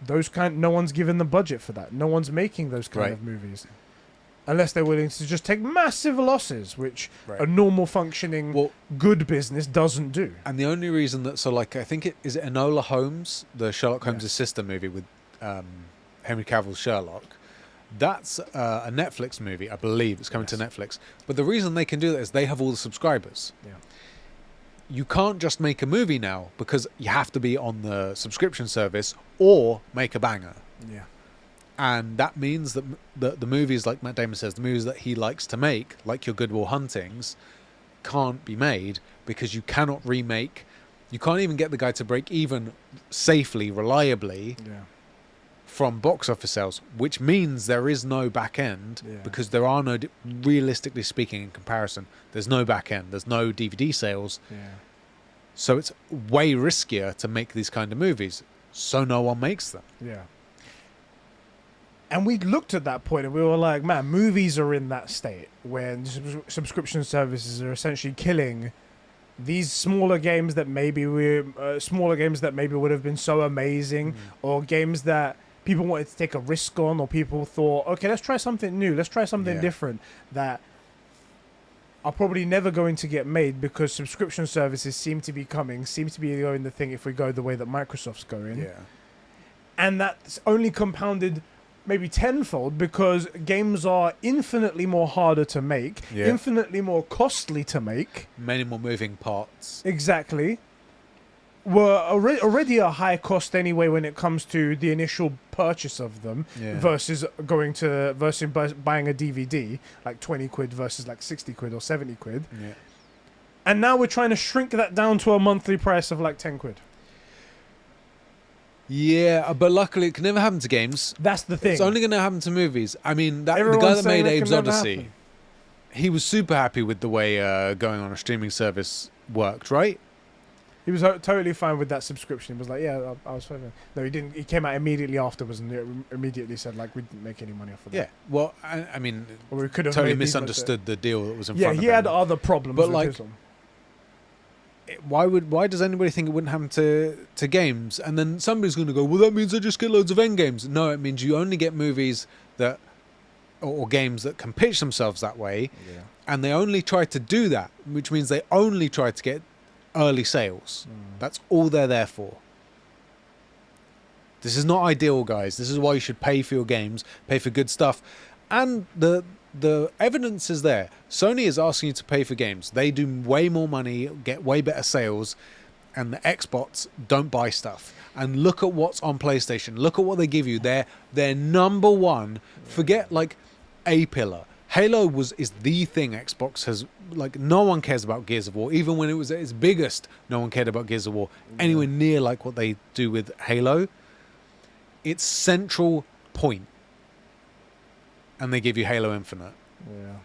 S1: no one's given the budget for that. No one's making those kind of movies. Unless they're willing to just take massive losses, which a normal functioning good business doesn't do.
S2: And the only reason that, I think is it Enola Holmes, the Sherlock Holmes' sister movie with Henry Cavill's Sherlock. That's a Netflix movie, I believe. It's coming to Netflix. But the reason they can do that is they have all the subscribers.
S1: Yeah. You
S2: can't just make a movie now because you have to be on the subscription service or make a banger.
S1: Yeah.
S2: And that means that the movies, like Matt Damon says, the movies that he likes to make, like your Good Will Huntings, can't be made because you cannot remake. You can't even get the guy to break even safely, reliably from box office sales, which means there is no back end because there are no, realistically speaking, in comparison, there's no back end. There's no DVD sales.
S1: Yeah.
S2: So it's way riskier to make these kind of movies. So no one makes them.
S1: Yeah. And we looked at that point and we were like, man, movies are in that state when subscription services are essentially killing these smaller games that maybe would have been so amazing, or games that people wanted to take a risk on, or people thought, okay, let's try something new, let's try something different, that are probably never going to get made because subscription services seem to be going the thing if we go the way that Microsoft's going.
S2: Yeah.
S1: And that's only compounded maybe tenfold because games are infinitely more harder to make, infinitely more costly to make.
S2: Many more moving parts.
S1: Exactly. Were already a high cost anyway when it comes to the initial purchase of them versus buying a DVD, like 20 quid versus like 60 quid or 70 quid.
S2: Yeah.
S1: And now we're trying to shrink that down to a monthly price of like 10 quid.
S2: Yeah, but luckily it can never happen to games.
S1: That's the thing.
S2: It's only going to happen to movies. I mean, the guy that made Abe's Odyssey, he was super happy with the way going on a streaming service worked, right?
S1: He was totally fine with that subscription. He was like, yeah, I was fine. No, he didn't. He came out immediately afterwards and immediately said, like, we didn't make any money off of that.
S2: Yeah, well, I mean,
S1: or we could have
S2: totally misunderstood the deal that was in front of him.
S1: Yeah, he had other problems
S2: but
S1: with
S2: like,
S1: his one.
S2: Why does anybody think it wouldn't happen to games? And then somebody's going to go, well, that means I just get loads of end games. No, it means you only get movies that or games that can pitch themselves that way, and they only try to do that, which means they only try to get early sales. That's all they're there for. This is not ideal, guys. This is why you should pay for your games, pay for good stuff, and the evidence is there. Sony is asking you to pay for games. They do way more money, get way better sales, and the Xbox don't buy stuff. And look at what's on PlayStation. Look at what they give you. They're number one. Forget like a pillar. Halo is the thing Xbox has. Like, no one cares about Gears of War. Even when it was at its biggest, no one cared about Gears of War anywhere near like what they do with Halo. It's central point. And they give you Halo Infinite.
S1: Yeah.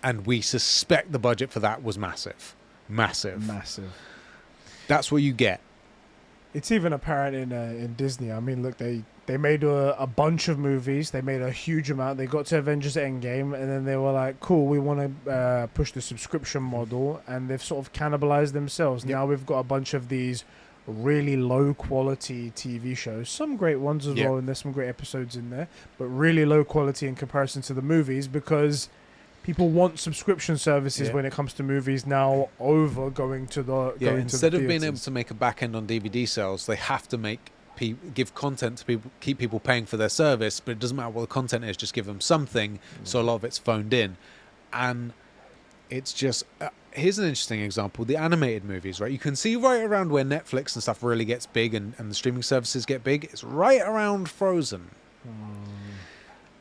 S2: And we suspect the budget for that was massive. Massive. That's what you get.
S1: It's even apparent in Disney. I mean, look, they made a bunch of movies. They made a huge amount. They got to Avengers Endgame, and then they were like, cool, we want to push the subscription model, and they've sort of cannibalized themselves. Now we've got a bunch of these really low quality TV shows, some great ones as well, and there's some great episodes in there, but really low quality in comparison to the movies because people want subscription services when it comes to movies now over going to the
S2: instead of being
S1: theaters.
S2: able to make a back end on DVD sales, they have to give content to people, keep people paying for their service, but it doesn't matter what the content is, just give them something. So a lot of it's phoned in, and it's just here's an interesting example: the animated movies, right? You can see right around where Netflix and stuff really gets big, and the streaming services get big. It's right around Frozen.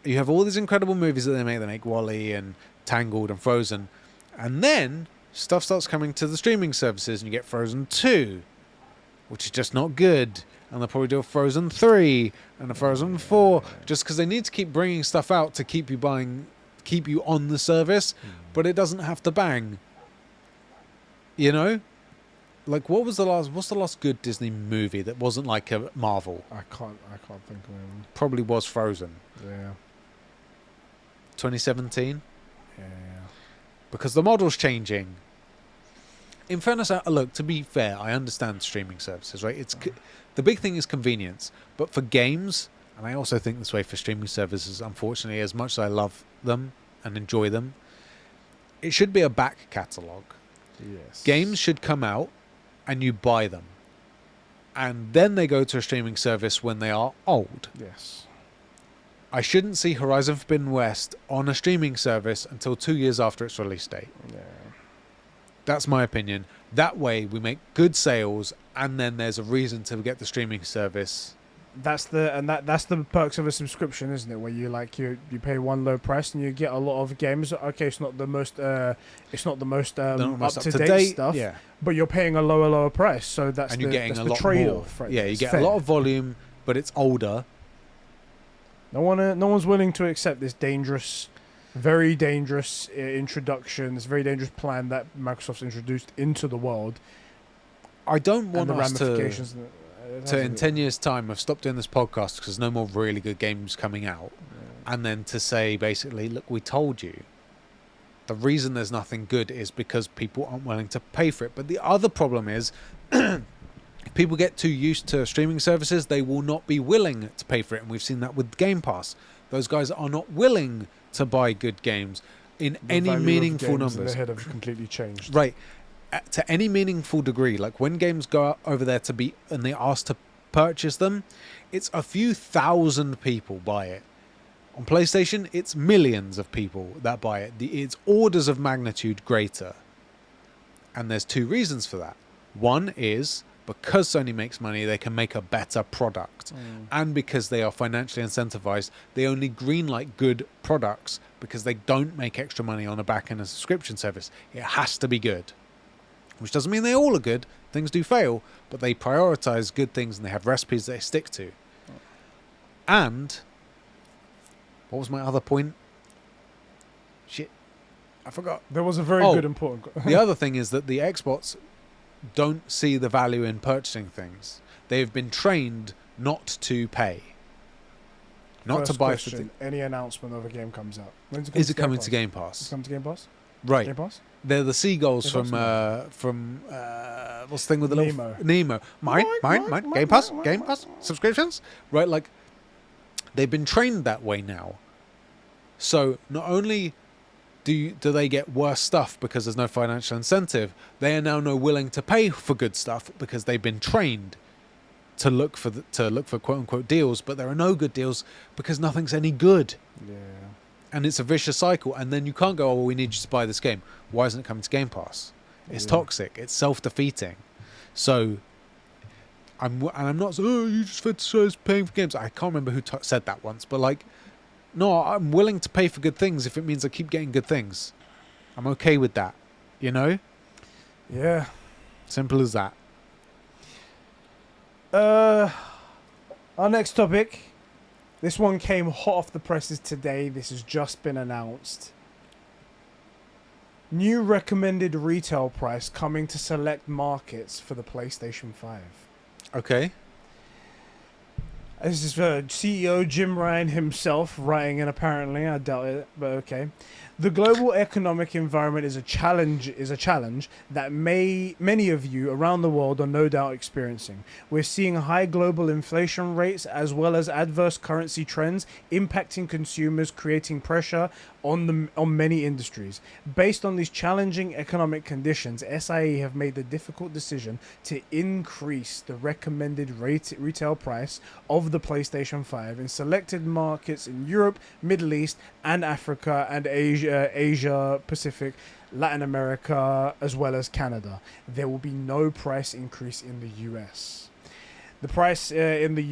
S2: You have all these incredible movies that they make. They make WALL-E and Tangled and Frozen, and then stuff starts coming to the streaming services, and you get Frozen 2, which is just not good. And they'll probably do a Frozen 3 and a Frozen 4, just because they need to keep bringing stuff out to keep you on the service, but it doesn't have to bang. You know? Like, what's the last good Disney movie that wasn't like a Marvel?
S1: I can't think of one.
S2: Probably was Frozen.
S1: Yeah.
S2: 2017?
S1: Yeah.
S2: Because the model's changing. In fairness, look, to be fair, I understand streaming services, right? The big thing is convenience. But for games, and I also think this way for streaming services, unfortunately, as much as I love them and enjoy them, it should be a back catalogue.
S1: Yes.
S2: Games should come out and you buy them. And then they go to a streaming service when they are old.
S1: Yes.
S2: I shouldn't see Horizon Forbidden West on a streaming service until 2 years after its release date.
S1: Yeah.
S2: That's my opinion. That way we make good sales, and then there's a reason to get the streaming service.
S1: That's the perks of a subscription, isn't it? Where you pay one low price and you get a lot of games. Okay, it's not the most up to date stuff.
S2: Yeah.
S1: But you're paying a lower price, so that's
S2: and you're getting a lot
S1: trade-off.
S2: more.
S1: Right?
S2: Yeah, you
S1: It's
S2: get
S1: fair.
S2: a lot of volume, but it's older.
S1: No one's willing to accept this very dangerous introduction, this very dangerous plan that Microsoft's introduced into the world.
S2: I don't want
S1: and the
S2: us
S1: ramifications
S2: to in 10 years' time, I've stopped doing this podcast because there's no more really good games coming out. Yeah. And then to say, basically, look, we told you. The reason there's nothing good is because people aren't willing to pay for it. But the other problem is, if people get too used to streaming services, they will not be willing to pay for it. And we've seen that with Game Pass. Those guys are not willing to buy good games in any meaningful numbers.
S1: The head have completely changed.
S2: Right. To any meaningful degree, like when games go over there and they're asked to purchase them, it's a few thousand people buy it. On PlayStation, it's millions of people that buy it. It's orders of magnitude greater. And there's two reasons for that. One is because Sony makes money, they can make a better product. And because they are financially incentivized, they only greenlight good products because they don't make extra money on the back end of a subscription service. It has to be good. Which doesn't mean they all are good. Things do fail, but they prioritize good things and they have recipes they stick to. And what was my other point? Shit, I forgot.
S1: There was a very good important.
S2: The other thing is that the Xbox don't see the value in purchasing things. They have been trained not to pay, not
S1: First
S2: to buy.
S1: Question, any announcement of a game comes out? When's
S2: Is it coming to Game Pass?
S1: Is it coming to Game Pass?
S2: Right.
S1: Game Pass?
S2: They're the seagulls from what's the thing with the
S1: Nemo.
S2: Nemo. Mine. Game Pass, subscriptions. Right, like they've been trained that way now. So not only do they get worse stuff because there's no financial incentive, they are now willing to pay for good stuff because they've been trained to look for quote unquote deals, but there are no good deals because nothing's any good.
S1: Yeah.
S2: And it's a vicious cycle, and then you can't go, oh, well, we need you to buy this game. Why isn't it coming to Game Pass? It's toxic. It's self-defeating. So, I'm not saying, oh, you just fantasize paying for games. I can't remember who said that once, but like, no, I'm willing to pay for good things if it means I keep getting good things. I'm okay with that, you know?
S1: Yeah.
S2: Simple as that.
S1: Our next topic. This one came hot off the presses today. This has just been announced. New recommended retail price coming to select markets for the PlayStation 5.
S2: Okay.
S1: This is CEO Jim Ryan himself writing in, apparently. I doubt it, but okay. The global economic environment is a challenge that many of you around the world are no doubt experiencing. We're seeing high global inflation rates as well as adverse currency trends impacting consumers, creating pressure on many industries. Based on these challenging economic conditions, SIE have made the difficult decision to increase the recommended retail price of the PlayStation 5 in selected markets in Europe, Middle East, and Africa and Asia Pacific, Latin America, as well as Canada. There will be no price increase in the US. The price in the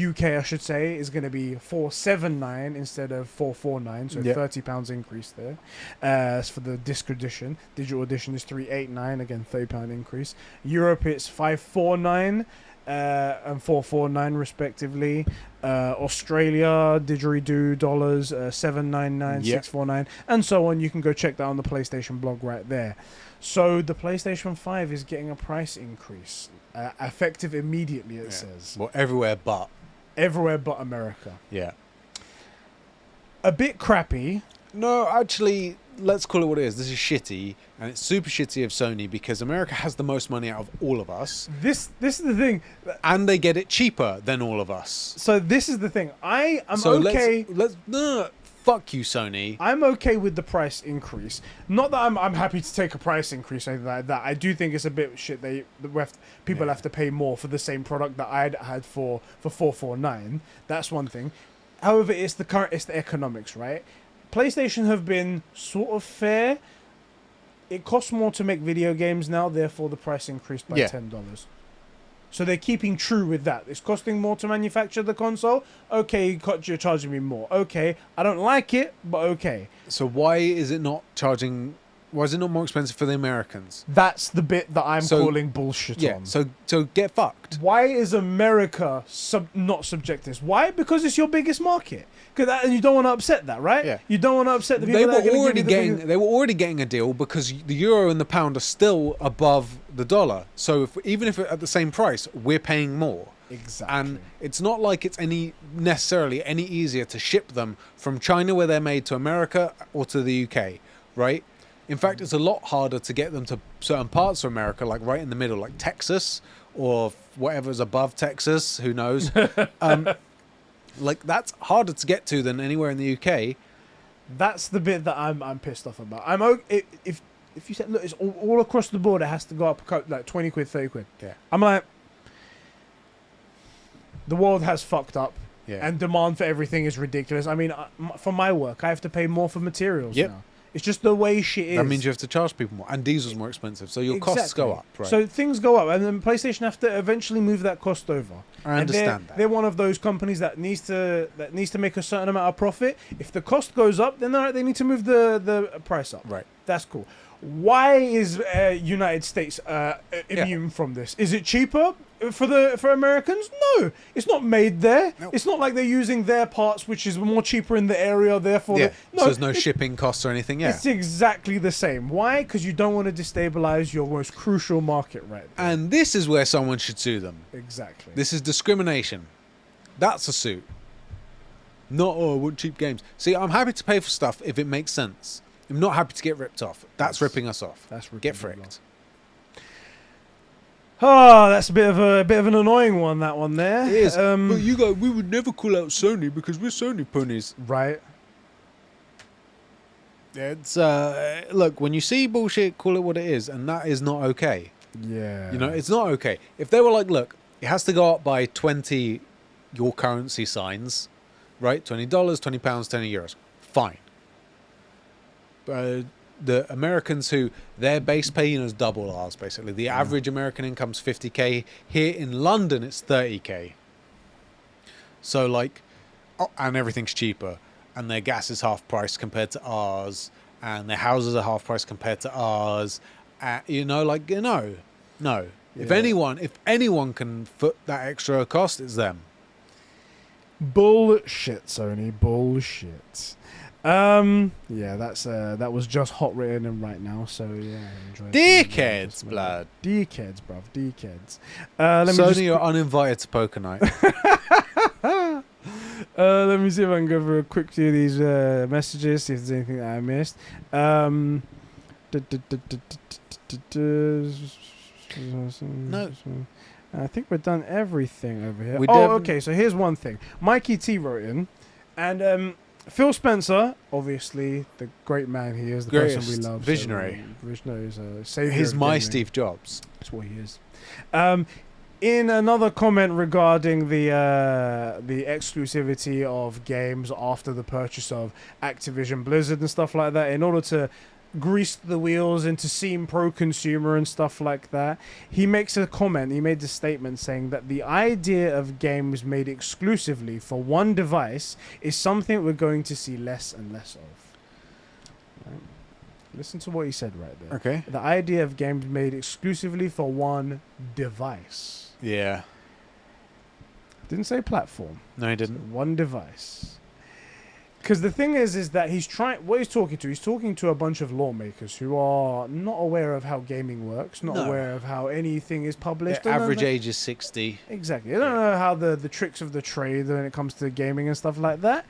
S1: UK, I should say, is going to be $479 instead of $449, so
S2: Yep.
S1: £30 increase there. As for the disc edition, digital edition is $389, again £30 increase. Europe it's $549 and $449 respectively. Australia didgeridoo dollars $799,
S2: Yep.
S1: $649, and so on. You can go check that on the PlayStation blog right there. So the PlayStation 5 is getting a price increase, effective immediately. It says
S2: Well, everywhere but.
S1: everywhere but America.
S2: Yeah.
S1: A bit crappy.
S2: No, actually, let's call it what it is. This is shitty, and it's super shitty of Sony because America has the most money out of all of us,
S1: This is the thing.
S2: and they get it cheaper than all of us.
S1: So this is the thing. I'm
S2: So
S1: okay.
S2: no, fuck you, Sony.
S1: I'm okay with the price increase. Not that I'm happy to take a price increase or anything like that. I do think it's a bit shit. People have to pay more for the same product that I'd had for $449. That's one thing. However, it's the economics, right? PlayStation have been sort of fair. It costs more to make video games now, therefore the price increased by
S2: Yeah.
S1: $10. So they're keeping true with that. It's costing more to manufacture the console. Okay, you're charging me more. Okay, I don't like it, but okay.
S2: So why is it not charging? Why is it not more expensive for the Americans?
S1: That's the bit that I'm
S2: So-
S1: calling bullshit
S2: Yeah.
S1: on.
S2: So get fucked.
S1: Why is America not subject to this? Why? Because it's your biggest market. And you don't want to upset that, right?
S2: Yeah.
S1: You don't want to upset the people
S2: They
S1: that are
S2: were
S1: gonna
S2: already
S1: give you the
S2: getting.
S1: biggest-
S2: They were already getting a deal because the euro and the pound are still above the dollar. So even if at the same price, we're paying more.
S1: Exactly.
S2: And it's not like it's necessarily any easier to ship them from China where they're made to America or to the UK, right? In fact, it's a lot harder to get them to certain parts of America, like right in the middle, like Texas or whatever's above Texas, who knows. Like that's harder to get to than anywhere in the UK.
S1: That's the bit that I'm pissed off about. If you said, look, it's all across the board, it has to go up like 20 quid, 30 quid.
S2: Yeah.
S1: I'm like, the world has fucked up.
S2: Yeah.
S1: And demand for everything is ridiculous. I mean, for my work, I have to pay more for materials
S2: Yep.
S1: now. It's just the way shit is.
S2: That means you have to charge people more, and diesel's more expensive, so your costs go up. Right.
S1: So things go up, and then PlayStation have to eventually move that cost over.
S2: I
S1: And
S2: understand that.
S1: they're one of those companies that needs to make a certain amount of profit. If the cost goes up, then they need to move the price up.
S2: Right.
S1: That's cool. Why is United States immune from this? Is it cheaper for Americans? No, it's not made there.
S2: No.
S1: It's not like they're using their parts, which is more cheaper in the area. Therefore,
S2: Yeah.
S1: no,
S2: So there's no shipping costs or anything. Yeah.
S1: it's exactly the same. Why? Because you don't want to destabilize your most crucial market right there.
S2: And this is where someone should sue them.
S1: Exactly.
S2: This is discrimination. That's a suit. Not, oh, I want cheap games. See, I'm happy to pay for stuff if it makes sense. I'm not happy to get ripped off. That's ripping us off.
S1: That's
S2: Get
S1: ridiculous.
S2: fricked.
S1: Oh, that's a bit of an annoying one. That one there.
S2: It is. But you guys, we would never call out Sony because we're Sony ponies.
S1: Right.
S2: It's look, when you see bullshit, call it what it is, and that is not okay.
S1: Yeah.
S2: You know, it's not okay. If they were like, look, it has to go up by 20 your currency signs, right? $20, £20, €20. Fine. The Americans who their base pay is double ours, basically. The average American income's 50k. Here in London, it's 30k. So like, and everything's cheaper, and their gas is half price compared to ours, and their houses are half price compared to ours. No. If anyone can foot that extra cost, it's them.
S1: Bullshit, Sony. Bullshit. Yeah, that was just hot written in right now. So yeah, enjoy.
S2: Dickheads, blood.
S1: Dickheads, bruv. Dickheads.
S2: Sony, you're uninvited to poker night.
S1: Let me see if I can go through a quick few of these messages. See if there's anything that I missed.
S2: No.
S1: I think we've done everything over here.
S2: We
S1: Okay. So here's one thing. Mikey T wrote in, and Phil Spencer, obviously the great man he is, the person we
S2: Greatest
S1: love,
S2: visionary.
S1: Visionary is a savior.
S2: He's
S1: of
S2: my
S1: gaming.
S2: Steve Jobs.
S1: That's what he is. In another comment regarding the exclusivity of games after the purchase of Activision Blizzard and stuff like that, in order to grease the wheels and to seem pro-consumer and stuff like that, he makes a comment. He made a statement saying that the idea of games made exclusively for one device is something we're going to see less and less of. Right? Listen to what he said right there.
S2: Okay.
S1: The idea of games made exclusively for one device.
S2: Yeah.
S1: Didn't say platform.
S2: No, he didn't.
S1: One device. Because the thing is that he's talking to a bunch of lawmakers who are not aware of how gaming works, not aware of how anything is published.
S2: Their average age is 60.
S1: Exactly. They don't know how the tricks of the trade when it comes to gaming and stuff like that.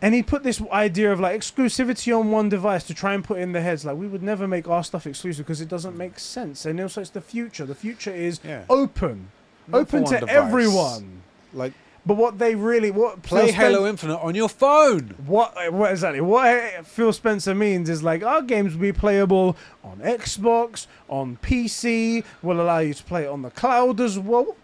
S1: And he put this idea of like exclusivity on one device to try and put in their heads like we would never make our stuff exclusive because it doesn't make sense. And also it's the future. The future is open.
S2: Not
S1: Open to
S2: device.
S1: Everyone.
S2: Like,
S1: but what they really
S2: play Halo Infinite on your phone.
S1: What exactly? What Phil Spencer means is like our games will be playable on Xbox, on PC. Will allow you to play it on the cloud as well.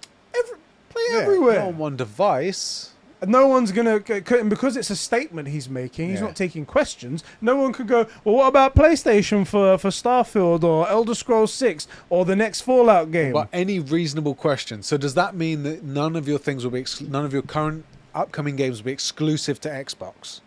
S1: Everywhere.
S2: Not on one device.
S1: No one's gonna, and because it's a statement he's making, he's not taking questions. No one could go, well, what about PlayStation for Starfield or Elder Scrolls 6 or the next Fallout game?
S2: But any reasonable question. So does that mean that none of your things will be, none of your current upcoming games will be exclusive to Xbox?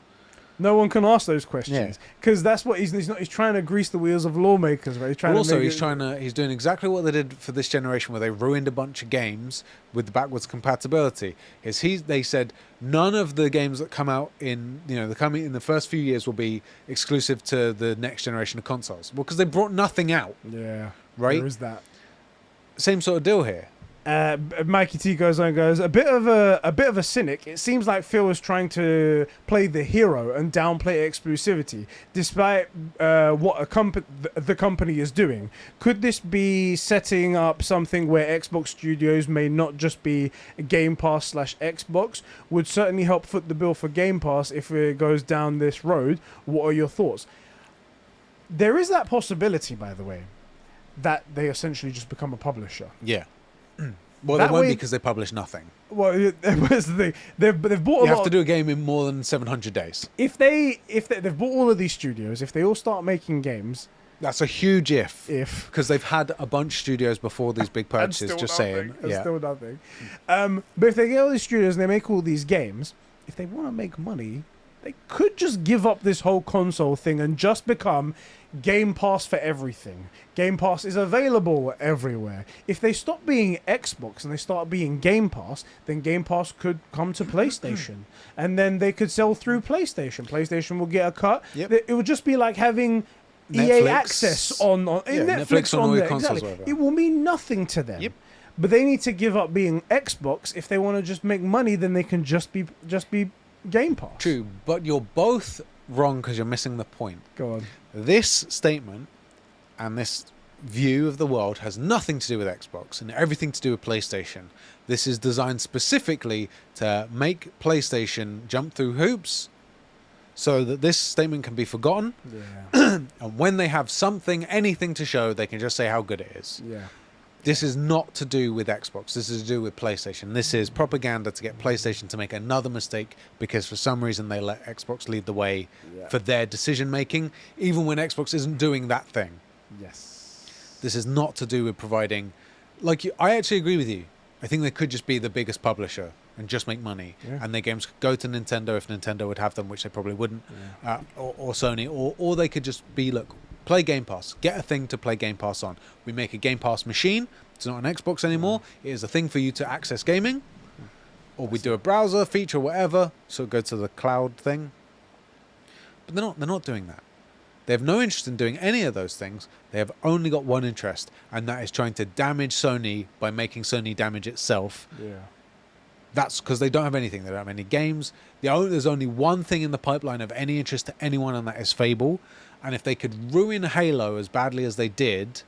S1: No one can ask those questions because that's what he's trying to grease the wheels of lawmakers. Right?
S2: He's doing exactly what they did for this generation, where they ruined a bunch of games with the backwards compatibility. They said none of the games that come out in the first few years will be exclusive to the next generation of consoles. Well, because they brought nothing out.
S1: Yeah,
S2: right.
S1: There is that.
S2: Same sort of deal here.
S1: Mikey T goes on and goes, a bit of a cynic. It seems like Phil is trying to play the hero and downplay exclusivity, despite what the company is doing. Could this be setting up something where Xbox Studios may not just be Game Pass / Xbox? Would certainly help foot the bill for Game Pass if it goes down this road. What are your thoughts? There is that possibility, by the way, that they essentially just become a publisher.
S2: Yeah. Well, they won't be because they publish nothing.
S1: Well, that's the thing. They've bought.
S2: You have to do a game in more than 700 days.
S1: If they've bought all of these studios, if they all start making games,
S2: that's a huge if. Because they've had a bunch of studios before these big purchases. Just saying,
S1: still nothing. But if they get all these studios and they make all these games, if they want to make money, they could just give up this whole console thing and just become Game Pass for everything. Game Pass is available everywhere. If they stop being Xbox and they start being Game Pass, then Game Pass could come to PlayStation. And then they could sell through PlayStation. PlayStation will get a cut.
S2: Yep.
S1: It would just be like having
S2: Netflix.
S1: EA access on Netflix
S2: on all your
S1: there.
S2: consoles.
S1: Exactly. It will mean nothing to them.
S2: Yep.
S1: But they need to give up being Xbox. If they want to just make money, then they can just be Game Pass.
S2: True, but you're both wrong because you're missing the point.
S1: Go on.
S2: This statement and this view of the world has nothing to do with Xbox and everything to do with PlayStation. This is designed specifically to make PlayStation jump through hoops so that this statement can be forgotten.
S1: Yeah.
S2: And when they have anything to show, they can just say how good it is.
S1: Yeah.
S2: This is not to do with Xbox. This is to do with PlayStation. This is propaganda to get PlayStation to make another mistake because for some reason they let Xbox lead the way for their decision making, even when Xbox isn't doing that thing.
S1: Yes.
S2: This is not to do with providing... I actually agree with you. I think they could just be the biggest publisher and just make money. Yeah. And their games could go to Nintendo if Nintendo would have them, which they probably wouldn't, or Sony. Or they could just be, look... Play Game Pass. Get a thing to play Game Pass on. We make a Game Pass machine. It's not an Xbox anymore. It is a thing for you to access gaming. Or we do a browser feature, whatever. So go to the cloud thing. But they're not doing that. They have no interest in doing any of those things. They have only got one interest, and that is trying to damage Sony by making Sony damage itself.
S1: Yeah.
S2: That's because they don't have anything. They don't have any games. There's only one thing in the pipeline of any interest to anyone, and that is Fable. And if they could ruin Halo as badly as they did,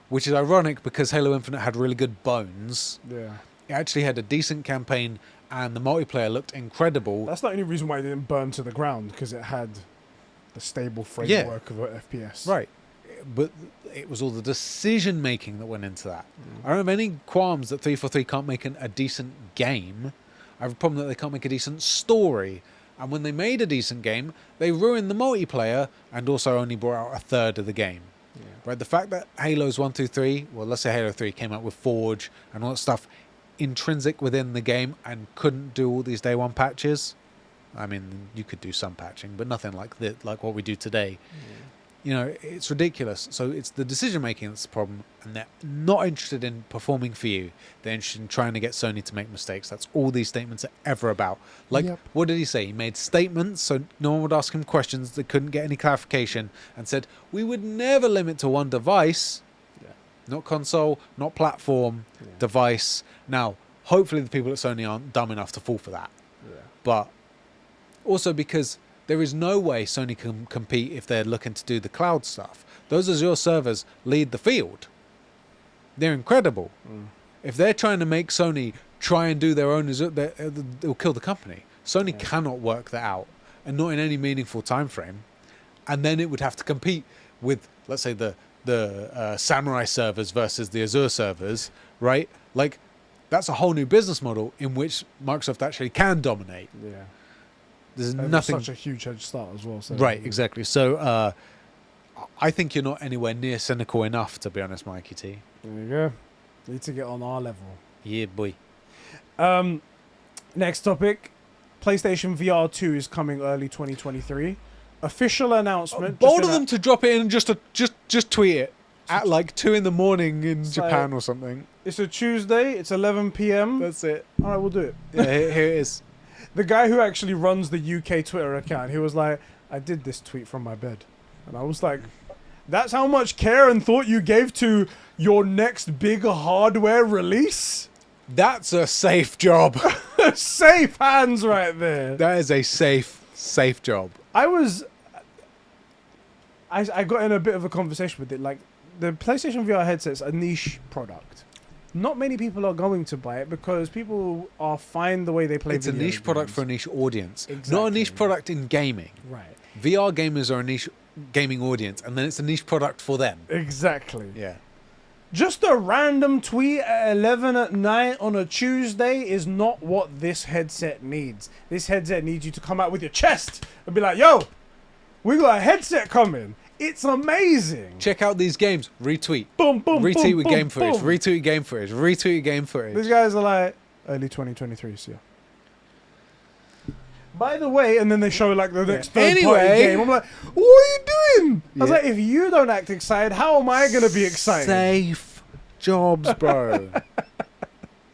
S2: which is ironic because Halo Infinite had really good bones.
S1: Yeah.
S2: It actually had a decent campaign and the multiplayer looked incredible.
S1: That's the only reason why it didn't burn to the ground, because it had the stable framework of an FPS.
S2: Right. But it was all the decision making that went into that. I don't have any qualms that 343 can't make a decent game. I have a problem that they can't make a decent story. And when they made a decent game, they ruined the multiplayer and also only brought out a third of the game.
S1: Yeah.
S2: Right? The fact that Halos 1 through 3, well, let's say Halo 3 came out with Forge and all that stuff intrinsic within the game and couldn't do all these day one patches. I mean, you could do some patching, but nothing like what we do today. You know, it's ridiculous. So it's the decision making that's the problem, and they're not interested in performing for you. They're interested in trying to get Sony to make mistakes. That's all these statements are ever about. Like, What did he say? He made statements so no one would ask him questions that couldn't get any clarification, and said, we would never limit to one device. Not console, not platform, device. Now, hopefully the people at Sony aren't dumb enough to fall for that. But also because there is no way Sony can compete if they're looking to do the cloud stuff. Those Azure servers lead the field. They're incredible. If they're trying to make Sony try and do their own Azure, they'll kill the company. Sony cannot work that out, and not in any meaningful time frame. And then it would have to compete with, let's say, the Samurai servers versus the Azure servers, right? Like, that's a whole new business model in which Microsoft actually can dominate.
S1: Yeah.
S2: There's nothing.
S1: Such a huge head start as well. So
S2: right, exactly. So I think you're not anywhere near cynical enough, to be honest, Mikey T.
S1: There you go. Need to get on our level.
S2: Yeah, boy.
S1: Next topic. PlayStation VR 2 is coming early 2023. Official announcement.
S2: Bold of them to drop it in and just tweet it at like 2 in the morning in Japan or something.
S1: It's a Tuesday. It's 11 p.m.
S2: That's it.
S1: All right, we'll do it.
S2: Yeah, here it is.
S1: The guy who actually runs the UK Twitter account, he was like, I did this tweet from my bed. And I was like, that's how much care and thought you gave to your next big hardware release?
S2: That's a safe job.
S1: Safe hands right there.
S2: That is a safe job.
S1: I got in a bit of a conversation with it. Like, the PlayStation VR headset's a niche product. Not many people are going to buy it because people are fine the way they play.
S2: It's a niche product for a niche audience,
S1: exactly.
S2: Not a niche product in gaming.
S1: Right.
S2: VR gamers are a niche gaming audience, and then it's a niche product for them.
S1: Exactly.
S2: Yeah.
S1: Just a random tweet at 11 at night on a Tuesday is not what this headset needs. This headset needs you to come out with your chest and be like, yo, we got a headset coming. It's amazing.
S2: Check out these games. Retweet.
S1: Boom, boom,
S2: retweet
S1: boom,
S2: with
S1: boom,
S2: game footage.
S1: boom.
S2: Retweet game footage. Retweet game footage.
S1: These guys are like, early 2023, so yeah. By the way, and then they show like the next third party game. I'm like, what are you doing? I was like, if you don't act excited, how am I going to be excited?
S2: Safe jobs, bro.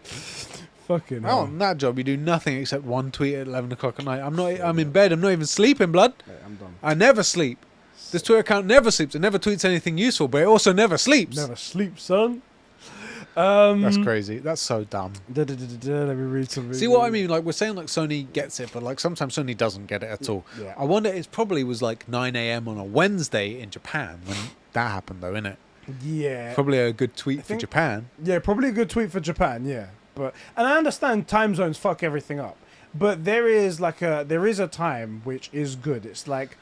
S1: Fucking hell.
S2: On that job, you do nothing except one tweet at 11 o'clock at night. I'm in bed. I'm not even sleeping, blood.
S1: Hey, I'm done.
S2: I never sleep. This Twitter account never sleeps. It never tweets anything useful, but it also never sleeps.
S1: Never sleep, son.
S2: That's crazy. That's so dumb.
S1: Let me read some.
S2: See what I mean? Like, we're saying like Sony gets it, but like sometimes Sony doesn't get it at all.
S1: Yeah.
S2: I wonder, it probably was like 9 a.m. on a Wednesday in Japan when that happened, though, innit?
S1: Yeah.
S2: Probably a good tweet for Japan.
S1: Yeah, probably a good tweet for Japan. Yeah, and I understand time zones fuck everything up, but there is a time which is good. It's like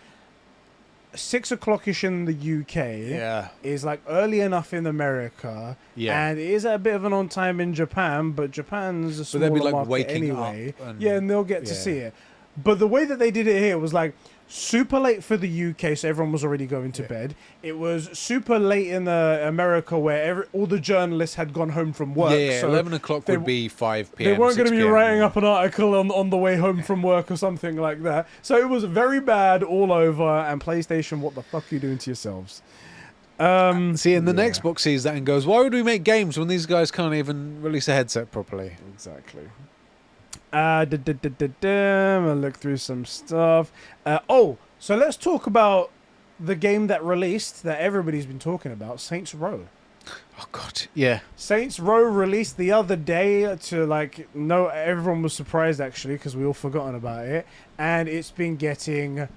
S1: 6 o'clock-ish in the UK.
S2: Yeah.
S1: Is like early enough in America.
S2: Yeah.
S1: And it is a bit of an on time in Japan, but Japan's a smaller
S2: they'd be like
S1: market
S2: waking
S1: anyway.
S2: up and,
S1: and they'll get to see it. But the way that they did it here was like super late for the UK, so everyone was already going to bed. It was super late in America, where all the journalists had gone home from work.
S2: Yeah,
S1: so
S2: 11 o'clock would be 5 p.m.
S1: They weren't going to be
S2: 6 p.m.
S1: writing up an article on the way home from work or something like that. So it was very bad all over. And PlayStation, what the fuck are you doing to yourselves?
S2: See, and the next book sees that and goes, why would we make games when these guys can't even release a headset properly?
S1: Exactly. I'll look through some stuff. So let's talk about the game that released that everybody's been talking about, Saints Row.
S2: Oh god, yeah.
S1: Saints Row released the other day everyone was surprised actually because we all forgotten about it, and it's been getting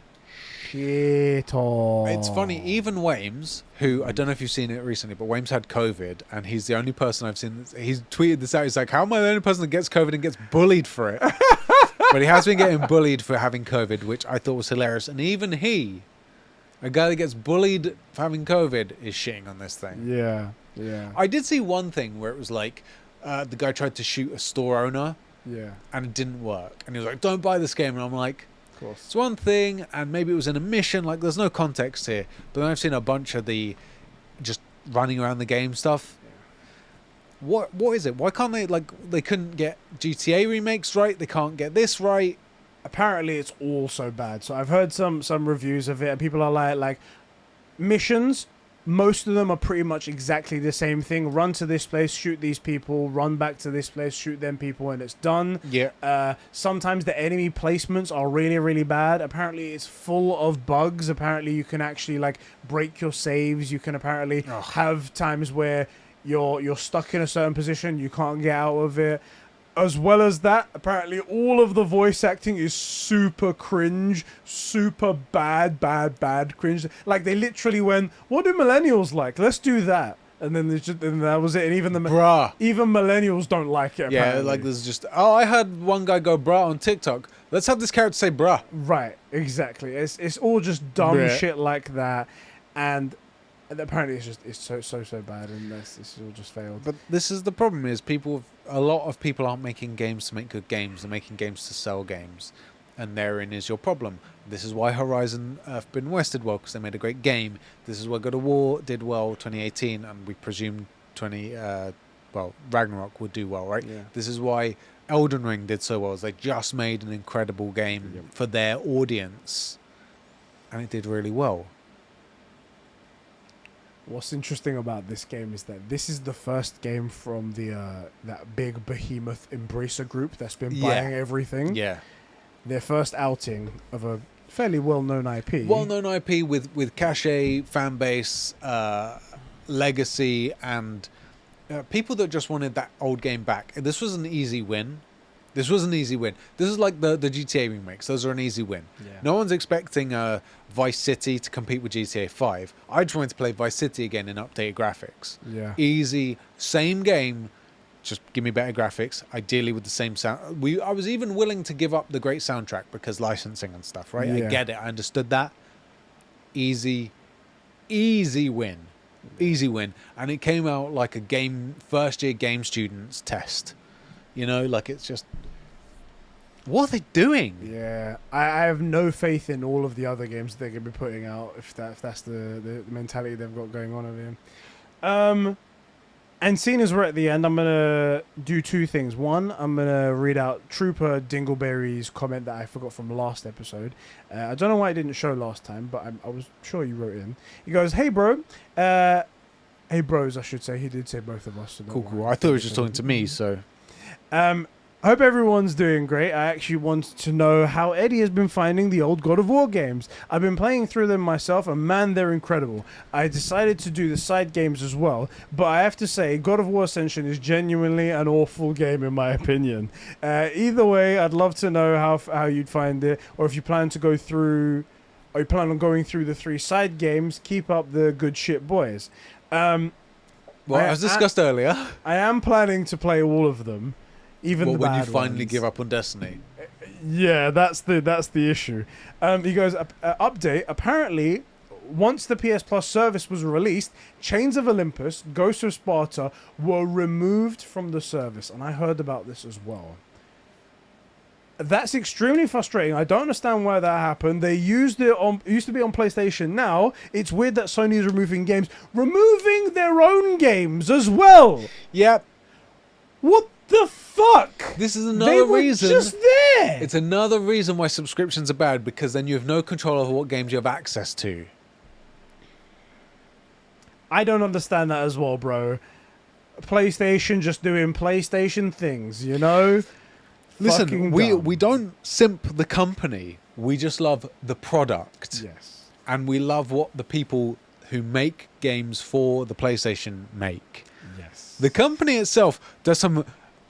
S1: shit on.
S2: It's funny, even Wames, who I don't know if you've seen it recently, but Wames had COVID, and he's the only person I've seen. He's tweeted this out. He's like, "How am I the only person that gets COVID and gets bullied for it?" But he has been getting bullied for having COVID, which I thought was hilarious. And even he, a guy that gets bullied for having COVID, is shitting on this thing.
S1: Yeah.
S2: I did see one thing where it was like the guy tried to shoot a store owner.
S1: Yeah.
S2: And it didn't work. And he was like, "Don't buy this game." And I'm like,
S1: course.
S2: It's one thing, and maybe it was in a mission. Like, there's no context here. But then I've seen a bunch of the just running around the game stuff. Yeah. What is it? Why can't they, like, they couldn't get GTA remakes right? They can't get this right.
S1: Apparently, it's all so bad. So I've heard some reviews of it, and people are like missions. Most of them are pretty much exactly the same thing. Run to this place, shoot these people, run back to this place, shoot them people, and it's done.
S2: Yeah.
S1: Sometimes the enemy placements are really, really bad. Apparently, it's full of bugs. Apparently, you can actually, like, break your saves. You can apparently have times where you're stuck in a certain position. You can't get out of it. As well as that, apparently all of the voice acting is super cringe, super bad cringe. Like, they literally went, what do millennials like? Let's do that. And then and that was it. And even even millennials don't like it, apparently.
S2: Yeah, like, there's just, I had one guy go bruh on TikTok. Let's have this character say bruh.
S1: Right, exactly. It's all just dumb shit like that. And apparently it's so bad, and this all just failed.
S2: But this is the problem: is a lot of people aren't making games to make good games; they're making games to sell games, and therein is your problem. This is why Horizon Forbidden West did well, because they made a great game. This is why God of War did well 2018, and we presume Ragnarok would do well, right?
S1: Yeah.
S2: This is why Elden Ring did so well, as they just made an incredible game for their audience, and it did really well.
S1: What's interesting about this game is that this is the first game from the that big behemoth Embracer group that's been buying everything.
S2: Yeah.
S1: Their first outing of a fairly well-known IP.
S2: Well-known IP with cachet, fan base, legacy, and people that just wanted that old game back. This was an easy win. This is like the GTA remakes. Those are an easy win.
S1: Yeah.
S2: No one's expecting Vice City to compete with GTA 5. I just wanted to play Vice City again in updated graphics.
S1: Yeah.
S2: Easy, same game, just give me better graphics, ideally with the same sound. I was even willing to give up the great soundtrack because licensing and stuff, right?
S1: Yeah.
S2: I get it. I understood that. Easy win. Easy win. And it came out like a first year game student's test. You know, like, it's just, what are they doing?
S1: Yeah, I have no faith in all of the other games they're going to be putting out if that's the mentality they've got going on over here. And seeing as we're at the end, I'm going to do two things. One, I'm going to read out Trooper Dingleberry's comment that I forgot from last episode. I don't know why it didn't show last time, but I was sure you wrote in. He goes, hey, bro. Hey, bros, I should say. He did say both of us. So
S2: cool. I thought he was just talking to me, so...
S1: I hope everyone's doing great. I actually want to know how Eddie has been finding the old God of War games. I've been playing through them myself, and man, they're incredible. I decided to do the side games as well, but I have to say, God of War Ascension is genuinely an awful game in my opinion. Either way, I'd love to know how you'd find it, or if you plan to go through, or you plan on going through the 3 side games. Keep up the good shit, boys.
S2: Well, as discussed earlier,
S1: I am planning to play all of them. Even the bad
S2: when you finally
S1: ones.
S2: give up on Destiny.
S1: Yeah, that's the issue. He goes, update. Apparently, once the PS Plus service was released, Chains of Olympus, Ghost of Sparta were removed from the service, and I heard about this as well. That's extremely frustrating. I don't understand why that happened. They used it used to be on PlayStation. Now it's weird that Sony is removing removing their own games as well.
S2: Yep.
S1: What the fuck?
S2: This is another reason.
S1: They were just there.
S2: It's another reason why subscriptions are bad, because then you have no control over what games you have access to.
S1: I don't understand that as well, bro. PlayStation just doing PlayStation things, you know?
S2: Listen, we don't simp the company. We just love the product.
S1: Yes.
S2: And we love what the people who make games for the PlayStation make.
S1: Yes.
S2: The company itself does some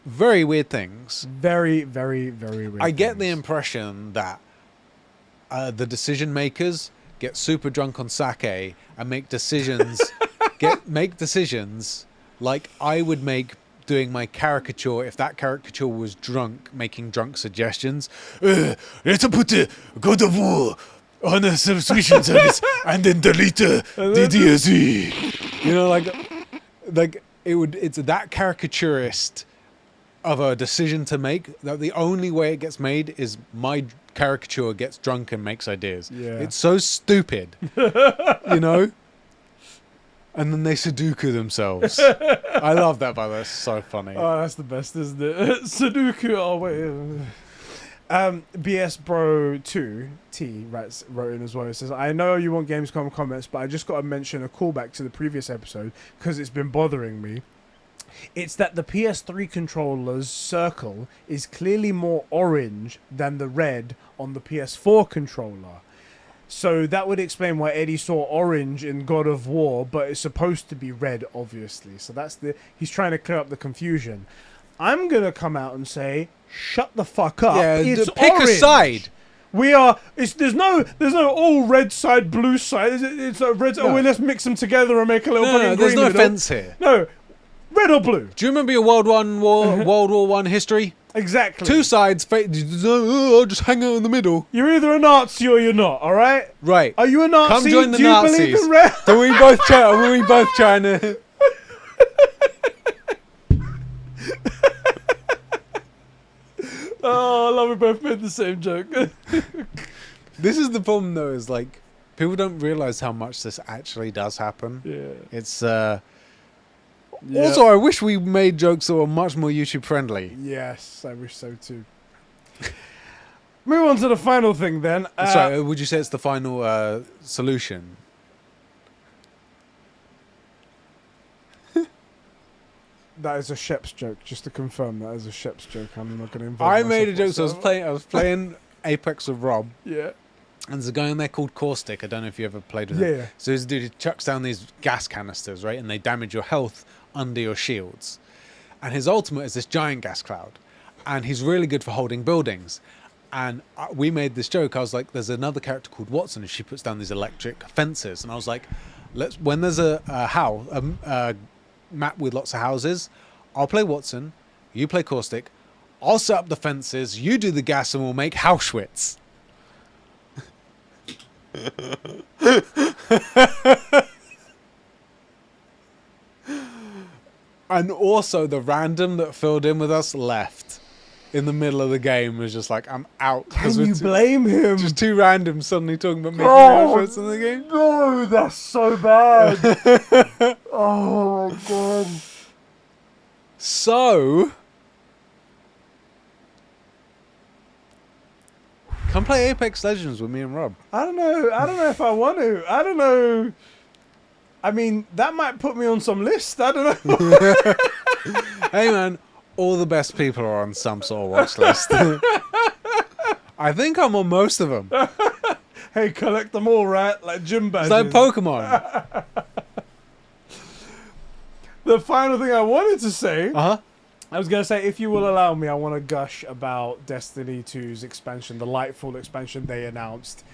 S2: very weird things.
S1: Very, very, very weird
S2: I get the impression that the decision makers get super drunk on sake and make decisions make decisions like I would make doing my caricature if that caricature was drunk, making drunk suggestions. Let's put God of War on a subscription service and then delete the DLC. You know, like it's that caricaturist of a decision to make, that the only way it gets made is my caricature gets drunk and makes ideas.
S1: Yeah.
S2: It's so stupid, you know? And then they Sudoku themselves. I love that, by the way. It's so funny.
S1: Oh, that's the best, isn't it? Sudoku. Oh, wait. BS Bro 2 T wrote in as well. It says, I know you want Gamescom comments, but I just got to mention a callback to the previous episode because it's been bothering me. It's that the PS3 controller's circle is clearly more orange than the red on the PS4 controller. So that would explain why Eddie saw orange in God of War, but it's supposed to be red, obviously. So he's trying to clear up the confusion. I'm gonna come out and say, shut the fuck up.
S2: Yeah,
S1: it's
S2: pick
S1: orange.
S2: a side.
S1: There's no all red side, blue side. It's a red. No. Oh, well, let's mix them together and make a little fucking green.
S2: There's no offense here.
S1: No, red or blue.
S2: Do you remember your World War One history?
S1: Exactly.
S2: Two sides. I'll just hang out in the middle.
S1: You're either a Nazi or you're not. All right.
S2: Right.
S1: Are you a Nazi?
S2: Come join the
S1: Do you
S2: Nazis.
S1: believe in red?
S2: Are we both trying to?
S1: Oh, I love we both made the same joke.
S2: This is the problem, though. Is like people don't realize how much this actually does happen.
S1: Yeah.
S2: It's Also, I wish we made jokes that were much more YouTube friendly.
S1: Yes, I wish so too. Move on to the final thing then.
S2: Sorry, would you say it's the final solution?
S1: That is a Shep's joke, just to confirm that is a Shep's joke. I'm not going to involve
S2: I made a
S1: myself
S2: joke, so I was playing Apex with Rob.
S1: Yeah.
S2: And there's a guy in there called Caustic. I don't know if you ever played with him.
S1: Yeah.
S2: So this dude chucks down these gas canisters, right? And they damage your health under your shields. And his ultimate is this giant gas cloud. And he's really good for holding buildings. And we made this joke. I was like, there's another character called Watson, and she puts down these electric fences. And I was like, when there's a map with lots of houses, I'll play Watson, you play Caustic, I'll set up the fences, you do the gas, and we'll make Auschwitz. And also the random that filled in with us left in the middle of the game was just like, I'm out.
S1: Can you blame him?
S2: Just two randoms suddenly talking about making Auschwitz in the game.
S1: No, that's so bad. Oh my god.
S2: So, come play Apex Legends with me and Rob.
S1: I don't know if I want to. I don't know. I mean, that might put me on some list. I don't know.
S2: Hey man, all the best people are on some sort of watch list. I think I'm on most of them.
S1: Hey, collect them all, right? Like gym badges.
S2: It's like Pokemon.
S1: The final thing I wanted to say,
S2: I
S1: was going to say, if you will allow me, I want to gush about Destiny 2's expansion, the Lightfall expansion they announced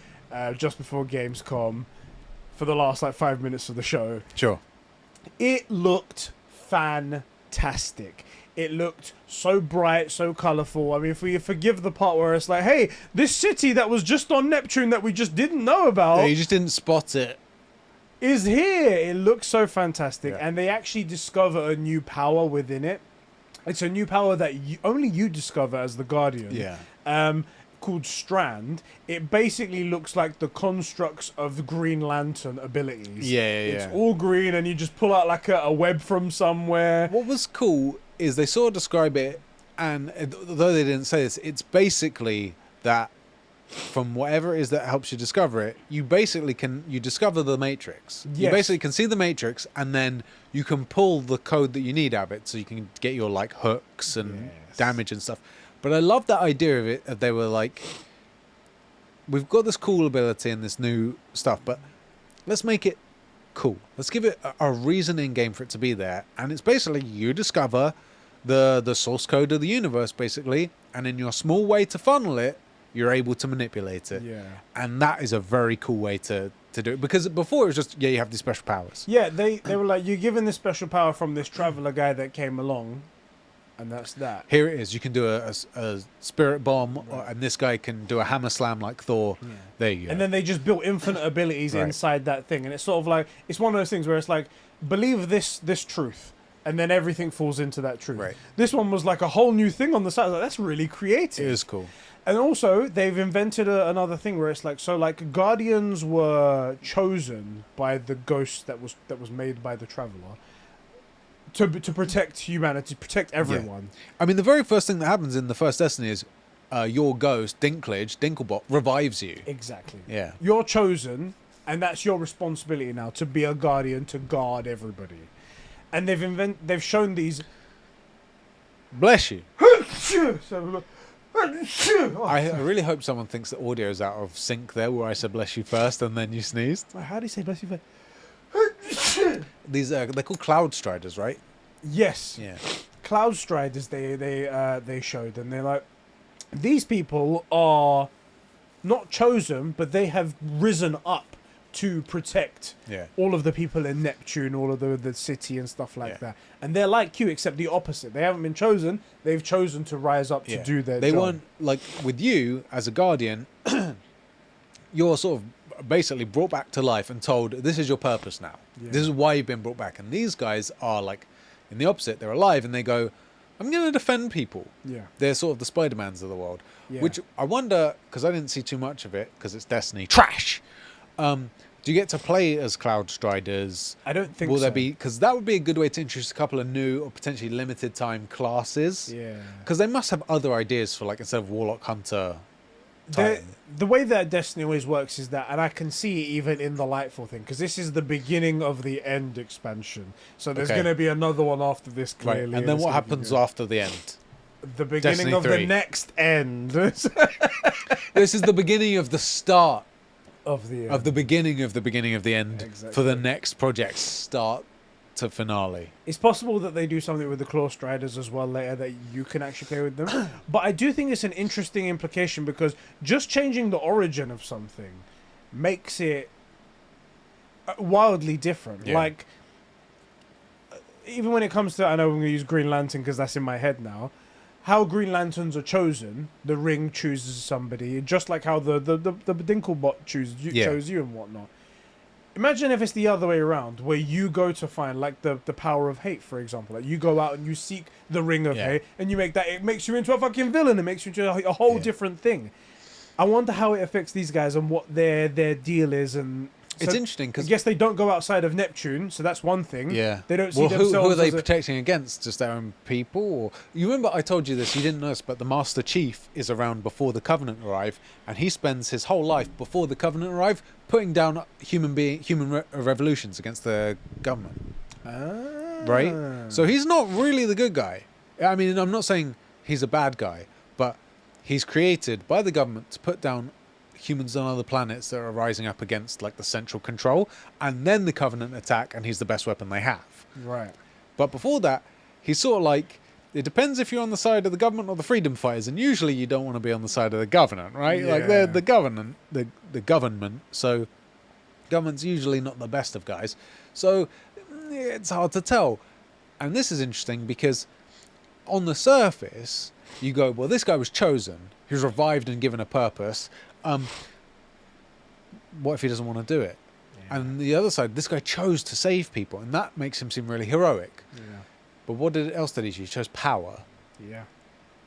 S1: just before Gamescom for the last 5 minutes of the show.
S2: Sure.
S1: It looked fantastic. It looked so bright, so colourful. I mean, if we forgive the part where it's like, hey, this city that was just on Neptune that we just didn't know about.
S2: Yeah, you just didn't spot it.
S1: Is here. It looks so fantastic.
S2: Yeah.
S1: And they actually discover a new power within it. It's a new power that only you discover as the Guardian.
S2: Yeah.
S1: Called Strand. It basically looks like the constructs of the Green Lantern abilities.
S2: Yeah.
S1: It's all green and you just pull out like a web from somewhere.
S2: What was cool is they sort of describe it, and though they didn't say this, it's basically that from whatever it is that helps you discover it, you basically you discover the Matrix.
S1: Yes.
S2: You basically can see the Matrix, and then you can pull the code that you need out of it, so you can get your hooks and damage and stuff. But I love that idea of it. They were like, we've got this cool ability and this new stuff, but let's make it cool. Let's give it a reason in game for it to be there. And it's basically you discover the source code of the universe, basically, and in your small way to funnel it, you're able to manipulate it.
S1: Yeah.
S2: And that is a very cool way to do it. Because before it was just, you have these special powers.
S1: Yeah, they were like, you're given this special power from this traveler guy that came along, and that's that.
S2: Here it is. You can do a spirit bomb, and this guy can do a hammer slam like Thor. Yeah. There you go.
S1: And then they just built infinite abilities inside that thing. And it's sort of like, it's one of those things where it's like, believe this truth. and then everything falls into that truth.
S2: Right.
S1: This one was like a whole new thing on the side. I was like, that's really creative.
S2: It is cool.
S1: And also, they've invented another thing where it's like, so like Guardians were chosen by the ghost that was made by the Traveler to protect humanity, to protect everyone.
S2: Yeah. I mean, the very first thing that happens in the first Destiny is your ghost, Dinklebot, revives you.
S1: Exactly.
S2: Yeah.
S1: You're chosen, and that's your responsibility now, to be a guardian, to guard everybody. And they've shown these...
S2: Bless you.
S1: So,
S2: I really hope someone thinks the audio is out of sync there, where I said bless you first and then you sneezed.
S1: How do you say bless you?
S2: These they're called Cloud Striders, right?
S1: Yes.
S2: Yeah.
S1: Cloud Striders they showed, and they're like, these people are not chosen, but they have risen up to protect all of the people in Neptune, all of the city and stuff like that. And they're like you, except the opposite. They haven't been chosen. They've chosen to rise up to do their job.
S2: They weren't, like, with you as a guardian, you're sort of basically brought back to life and told, this is your purpose now. Yeah. This is why you've been brought back. And these guys are, like, in the opposite. They're alive and they go, I'm going to defend people. Yeah. They're sort of the Spider-Mans of the world. Yeah. Which I wonder, because I didn't see too much of it, because it's Destiny. Trash! Do you get to play as Cloud Striders?
S1: I don't think so.
S2: Will there be... Because that would be a good way to introduce a couple of new or potentially limited time classes. Yeah. Because they must have other ideas for, like, instead of Warlock Hunter...
S1: The way that Destiny always works is that, and I can see it even in the Lightfall thing, because this is the beginning of the end expansion. So there's going to be another one after this, clearly.
S2: Right. And then what happens after the end?
S1: The beginning Destiny of 3. The next end.
S2: This is the beginning of the start.
S1: Of the end.
S2: Of the beginning of the beginning of the end. Exactly. For the next project start to finale.
S1: It's possible that they do something with the Claw Striders as well later, that you can actually play with them. But I do think it's an interesting implication, because just changing the origin of something makes it wildly different. Yeah. Like, even when it comes to, I know I'm going to use Green Lantern because that's in my head now, how Green Lanterns are chosen, the Ring chooses somebody, just like how the Dinklebot chose you and whatnot. Imagine if it's the other way around, where you go to find, like, the power of hate, for example. Like, you go out and you seek the ring of hate, and you make that, it makes you into a fucking villain. It makes you into a whole different thing. I wonder how it affects these guys and what their deal is. And
S2: it's interesting, because
S1: I guess they don't go outside of Neptune, so that's one thing.
S2: Yeah.
S1: They don't see themselves
S2: who are they protecting against? Just their own people? Or, you remember I told you this, you didn't know this, but the Master Chief is around before the Covenant arrive, and he spends his whole life before the Covenant arrive putting down human revolutions against the government. Right? So he's not really the good guy. I mean, I'm not saying he's a bad guy, but he's created by the government to put down humans on other planets that are rising up against, like, the central control, and then the Covenant attack, and he's the best weapon they have.
S1: Right.
S2: But before that, he's sort of like, it depends if you're on the side of the government or the freedom fighters, and usually you don't want to be on the side of the government, right? Yeah. Like, they're the government, the government, so government's usually not the best of guys. So it's hard to tell. And this is interesting because on the surface, you go, well, this guy was chosen, he was revived and given a purpose. What if he doesn't want to do it? Yeah. And the other side, this guy chose to save people, and that makes him seem really heroic. Yeah. But what else did he choose? He chose power.
S1: Yeah.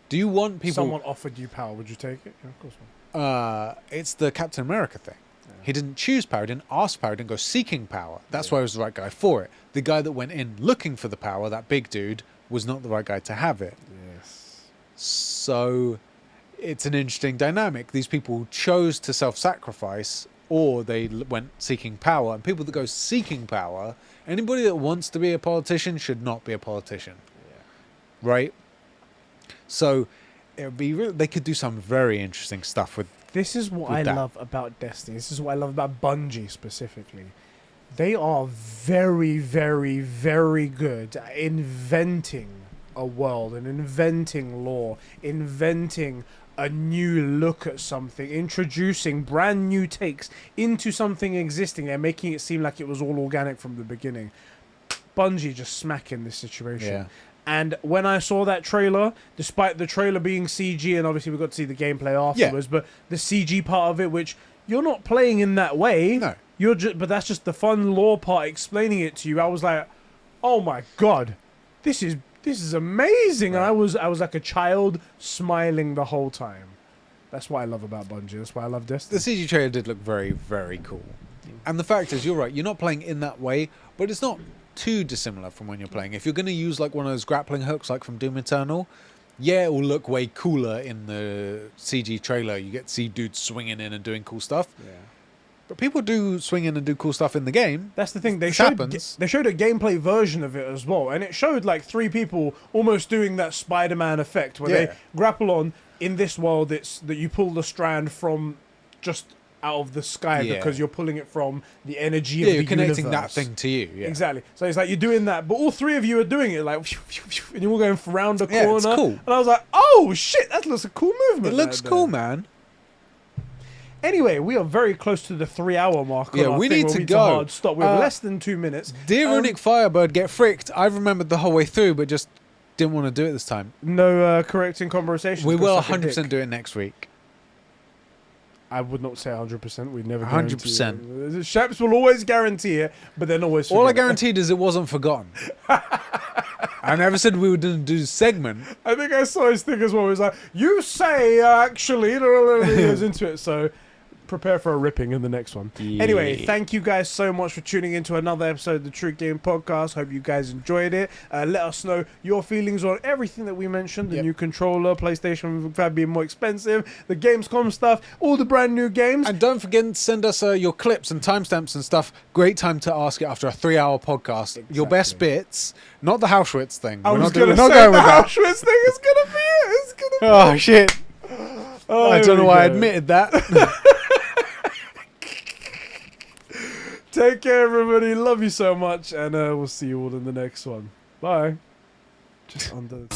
S2: Do you want people...
S1: Someone offered you power. Would you take it? Yeah, of course not.
S2: It's the Captain America thing. Yeah. He didn't choose power, he didn't ask power, he didn't go seeking power. That's why he was the right guy for it. The guy that went in looking for the power, that big dude, was not the right guy to have it.
S1: Yes.
S2: So it's an interesting dynamic. These people chose to self-sacrifice, or they went seeking power. And people that go seeking power, anybody that wants to be a politician should not be a politician. Yeah. Right? So it would be they could do some very interesting stuff with
S1: this is what I love about Destiny. This is what I love about Bungie specifically. They are very, very, very good at inventing a world and inventing lore, inventing a new look at something, introducing brand new takes into something existing. They're making it seem like it was all organic from the beginning. Bungie just smacking this situation. Yeah. And when I saw that trailer, despite the trailer being CG, and obviously we got to see the gameplay afterwards, but the CG part of it, which you're not playing in that way.
S2: No.
S1: But that's just the fun lore part explaining it to you. I was like, oh my God. this is amazing.
S2: Right.
S1: And I was like a child smiling the whole time. That's what I love about Bungie. That's why I love Destiny.
S2: The CG trailer did look very, very cool. And the fact is, you're right. You're not playing in that way, but it's not too dissimilar from when you're playing. If you're going to use like one of those grappling hooks, like from Doom Eternal, yeah, it will look way cooler in the CG trailer. You get to see dudes swinging in and doing cool stuff.
S1: Yeah.
S2: But people do swing in and do cool stuff in the game.
S1: That's the thing. They
S2: This
S1: showed
S2: happens.
S1: they showed a gameplay version of it as well, and it showed like 3 people almost doing that Spider-Man effect where
S2: Yeah.
S1: they grapple on. In this world, it's that you pull the strand from just out of the sky
S2: Yeah.
S1: because you're pulling it from the energy
S2: Yeah,
S1: of the
S2: you're connecting
S1: universe.
S2: that thing to you. Yeah.
S1: Exactly. So it's like you're doing that, but all 3 of you are doing it like, and you're all going around the
S2: Yeah,
S1: corner.
S2: it's cool.
S1: And I was like, oh shit, that looks a cool movement.
S2: It looks
S1: right
S2: cool,
S1: there.
S2: man.
S1: Anyway, we are very close to the 3-hour mark.
S2: Yeah,
S1: on our
S2: we
S1: thing
S2: need
S1: where
S2: to
S1: we
S2: go.
S1: hard stop. We're
S2: Uh,
S1: less than 2 minutes.
S2: Dear Runic Firebird, get fricked. I remembered the whole way through, but just didn't want to do it this time.
S1: No correcting conversations.
S2: We will
S1: 'cause suck a
S2: 100%
S1: dick.
S2: do it next week.
S1: I would not say 100%. We'd never
S2: 100%.
S1: guarantee it. Shaps will always guarantee it, but then always
S2: All I
S1: forget it.
S2: guaranteed is it wasn't forgotten. I never said we were going to do a segment.
S1: I think I saw his thing as well. He was like, you say, actually, he goes into it. So prepare for a ripping in the next one.
S2: Yeah.
S1: Anyway, thank you guys so much for tuning into another episode of the True Game Podcast. Hope you guys enjoyed it. Let us know your feelings on everything that we mentioned. The
S2: Yep.
S1: new controller, PlayStation 5 being more expensive, the Gamescom stuff, all the brand new games.
S2: And don't forget to send us your clips and timestamps and stuff. Great time to ask it after a 3-hour podcast. Your best
S1: Exactly.
S2: bits, not the Auschwitz thing.
S1: I
S2: We're
S1: was
S2: not
S1: going to
S2: not
S1: say
S2: going
S1: the
S2: with that.
S1: Auschwitz thing is going to be it. It's going to be
S2: Oh, shit.
S1: Oh,
S2: I
S1: here
S2: don't know
S1: we
S2: why I
S1: go.
S2: admitted that.
S1: Take care, everybody. Love you so much. And we'll see you all in the next one. Bye. Just under...